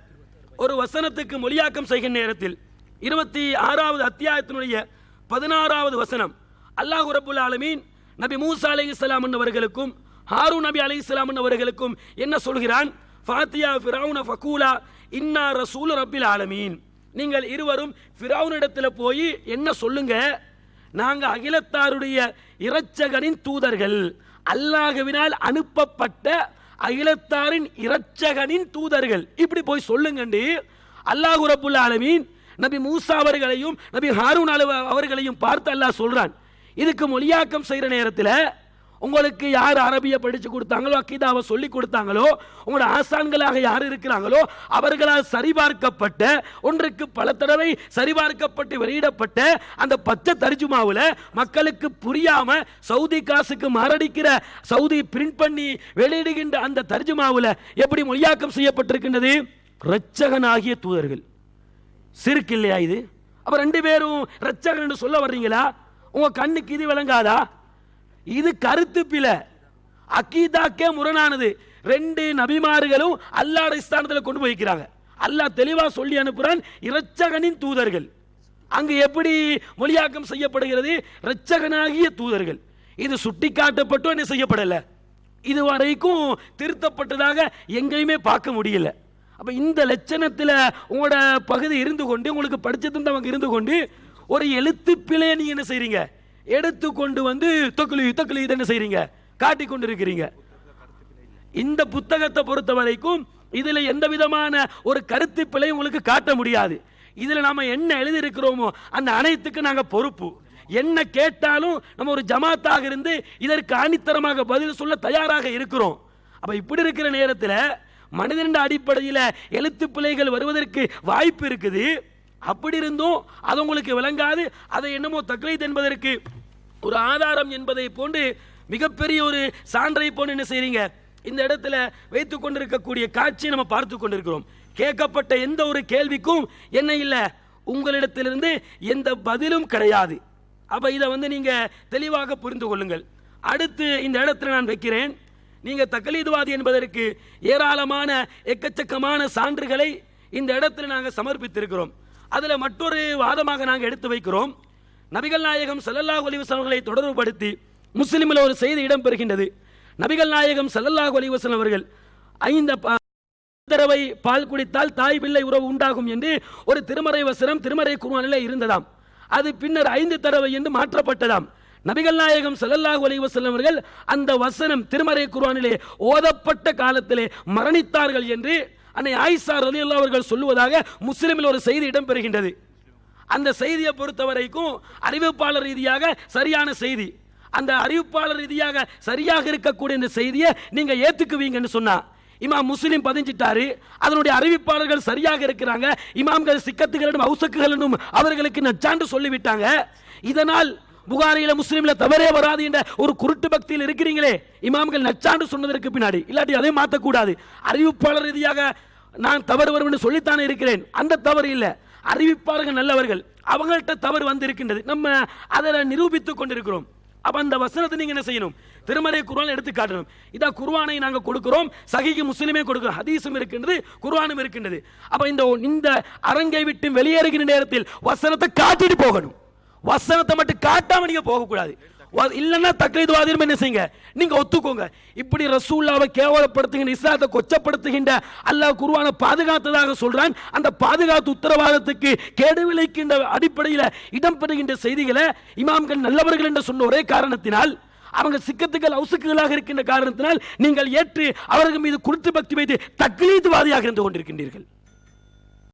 ஒரு வசனத்துக்கு மொழியாக்கம் செய்கிற நேரத்தில் 26வது அத்தியாயத்தினுடைய 16வது வசனம், அல்லாஹ் ரப்புல் ஆலமீன் நபி மூசா அலைஹிஸ்ஸலாம் அவர்களுக்கும் ஹாரூன் நபி அலைஹிஸ்ஸலாம் அவர்களுக்கும் என்ன சொல்கிறான்? ஃபாத்தியா ஃபிரௌன ஃபகூலா இன்னா ரசூல் ரப்பில் ஆலமீன். நீங்கள் இருவரும் ஃபிரௌனிடத்தில் போய் என்ன சொல்லுங்க, நாங்க அகிலத்தாருடைய இரட்சகரின் தூதர்கள், அல்லாஹ்வினால் அனுப்பப்பட்ட அகிலத்தாரின் இரட்சகனின் தூதர்கள், இப்படி போய் சொல்லுங்க. அல்லாஹ் ரப்புல் ஆலமீன் நபி மூசா அவர்களையும் நபி ஹாரூன் அவர்களையும் பார்த்து அல்லாஹ் சொல்றான். இதுக்கு மொழியாக்கம் செய்யற நேரத்தில் உங்களுக்கு யார் அரபிய படிச்சு கொடுத்தாங்களோ, அக்கீதாவை சொல்லி கொடுத்தாங்களோ, உங்களோட ஆசான்களாக யார் இருக்கிறாங்களோ அவர்களால் சரிபார்க்கப்பட்ட, ஒன்றுக்கு பல தடவை சரிபார்க்கப்பட்டு வெளியிடப்பட்ட அந்த பச்சை தர்ஜுமாவில் மக்களுக்கு புரியாம சவுதி காசுக்கு மாரடிக்கிற, சவுதி பிரிண்ட் பண்ணி வெளியிடுகின்ற அந்த தர்ஜுமாவில் எப்படி மொழியாக்கம் செய்யப்பட்டிருக்கின்றது? இரட்சகனாகிய தூதர்கள். சிறுக்கு இல்லையா இது? அப்ப 2 பேரும் இரட்சகன் என்று சொல்ல வர்றீங்களா? உங்க கண்ணுக்கு இது விளங்காதா? இது கருத்து பிழை, அக்கீதாக்கே முரணானது. 2 நபிமார்களும் அல்லாஹ் ஸ்தானத்தில் கொண்டு போய்க்கிறாங்க. அல்லாஹ் தெளிவா சொல்லி அனுப்புறான் இரட்சகனின் தூதர்கள். அங்கு எப்படி மொழியாக்கம் செய்யப்படுகிறது? இரட்சகனாகிய தூதர்கள். இது சுட்டிக்காட்டப்பட்டோ என்ன செய்யப்படல, இதுவரைக்கும் திருத்தப்பட்டதாக எங்கேயுமே பார்க்க முடியல. அப்ப இந்த லட்சணத்தில் உங்களோட பகுதி இருந்து கொண்டு, உங்களுக்கு படிச்சு தந்தவங்க இருந்து கொண்டு ஒரு எழுத்து பிழையை நீங்க என்ன செய்றீங்க, எடுத்துக்கொண்டு வந்து தக்லீத் என்ன செய்றீங்க, காட்டிக் கொண்டிருக்கிறீங்க. இந்த புத்தகத்தை பொறுத்த வரைக்கும் இதுல எந்த விதமான ஒரு கருத்து பிழை உங்களுக்கு காட்ட முடியாது. இதுல நாம என்ன எழுதி இருக்கிறோமோ அந்த அனைத்துக்கு நாங்க பொறுப்பு. என்ன கேட்டாலும் நம்ம ஒரு ஜமாத்தாக இருந்து இதற்கு ஆணித்தரமாக பதில் சொல்ல தயாராக இருக்கிறோம். அப்ப இப்படி இருக்கிற நேரத்தில் மனிதனின் அடிப்படையில் எழுத்து பிழைகள் வருவதற்கு வாய்ப்பு இருக்குது. அப்படி இருந்தும் அது உங்களுக்கு விளங்காது, அதை என்னமோ தக்லீத் என்பதற்கு ஒரு ஆதாரம் என்பதை போன்று மிகப்பெரிய ஒரு சான்றை போன்று என்ன செய்றீங்க, இந்த இடத்துல வைத்துக் கொண்டிருக்கக்கூடிய காட்சியை நம்ம பார்த்து கொண்டிருக்கிறோம். கேட்கப்பட்ட எந்த ஒரு கேள்விக்கும் என்ன இல்லை, உங்களிடத்திலிருந்து எந்த பதிலும் கிடையாது. அப்ப இதை நீங்க தெளிவாக புரிந்து கொள்ளுங்கள். அடுத்து இந்த இடத்துல நான் வைக்கிறேன், நீங்க தக்லீதுவாதி என்பதற்கு ஏராளமான எக்கச்சக்கமான சான்றுகளை இந்த இடத்துல நாங்கள் சமர்ப்பித்திருக்கிறோம். அதுல மற்றொரு வாதமாக நாங்கள் எடுத்து வைக்கிறோம். நபிகள் நாயகம் ஸல்லல்லாஹு அலைஹி வஸல்லம் அவர்களை தொடர்புபடுத்தி முஸ்லிமில் ஒரு செய்தி இடம்பெறுகின்றது. நபிகள் நாயகம் ஸல்லல்லாஹு அலைஹி வஸல்லம் அவர்கள் 5 தடவை பால் குடித்தால் தாய் பிள்ளை உறவு உண்டாகும் என்று ஒரு திருமறை வசனம் திருமறை குர்ஆனிலே இருந்ததாம். அது பின்னர் 5 தடவை என்று மாற்றப்பட்டதாம். நபிகள் நாயகம் ஸல்லல்லாஹு அலைஹி வஸல்லம் அவர்கள் அந்த வசனம் திருமறை குர்ஆனிலே ஓதப்பட்ட காலத்திலே மரணித்தார்கள் என்று அன்னை ஆயிஷா ரலியல்லாஹு அவர்கள் சொல்லுவதாக முஸ்லிமில் ஒரு செய்தி இடம்பெறுகின்றது. அந்த செய்தியை பொறுத்த வரைக்கும் அறிவிப்பாளர் ரீதியாக சரியான செய்தி. அந்த அறிவிப்பாளர் ரீதியாக சரியாக இருக்கக்கூடிய இந்த செய்தியை நீங்க ஏத்துக்குவீங்கன்னு சொன்னா இமாம் முஸ்லிம் பதிஞ்சிட்டாரு, அதனுடைய அறிவிப்பாளர்கள் சரியாக இருக்கிறாங்க, இமாம்கள் சிக்கத்துகளிடம் அவுசக்குகளிடம் அவர்களுக்கு நச்சான்று சொல்லிவிட்டாங்க. இதனால் புகாரியில முஸ்லிம்ல தவறே வராது என்ற ஒரு குருட்டு பக்தியில் இருக்கிறீங்களே, இமாம்கள் நச்சான்று சொன்னதற்கு பின்னாடி இல்லாட்டி அதை மாற்றக்கூடாது. அறிவிப்பாளர் ரீதியாக நான் தவறு வரும் என்று சொல்லித்தானே இருக்கிறேன், அந்த தவறு இல்லை. அறிவிப்பாளர்கள் நல்லவர்கள், அவங்கள்ட்ட தவறு வந்து இருக்கின்றது, நம்ம அதை நிரூபித்துக் கொண்டிருக்கிறோம். அப்ப அந்த வசனத்தை நீங்க என்ன செய்யணும், திருமறை குர்ஆன் எடுத்து காட்டணும். இதா குர்ஆனை நாங்க கொடுக்கிறோம், சஹீஹ் முஸ்லிமே கொடுக்கிறோம், ஹதீஸும் இருக்கின்றது, குர்ஆனும் இருக்கின்றது. அப்ப இந்த அரங்கை விட்டு வெளியேறுகிற நேரத்தில் வசனத்தை காட்டிட்டு போகணும். வசனத்தை மட்டும் காட்டாம நீங்க போக கூடாது. இல்லன்னா தக்லீதுவாதியும் என்ன செய்யுங்க, நீங்க ஒத்துக்கோங்க. இப்படி ரசூலுல்லாஹ்வை கேவலப்படுத்துகின்ற, இஸ்லாத்தை கொச்சப்படுத்துகின்ற அல்லாஹ் குர்ஆனை பாதுகாத்ததாக சொல்றான். அந்த பாதுகாத்து உத்தரவாதத்துக்கு கேடு விளைக்கின்ற அடிப்படையில் இடம்பெறுகின்ற செய்திகளை இமாம்கள் நல்லவர்கள் என்று சொன்ன ஒரே காரணத்தினால், அவங்க சிக்கத்துக்கள் அவுசுக்குகளாக இருக்கின்ற காரணத்தினால் நீங்கள் ஏற்று அவர்கள் மீது குருட்டு பக்தி வைத்து தக்லீதுவாதியாக இருந்து கொண்டிருக்கின்றீர்கள்.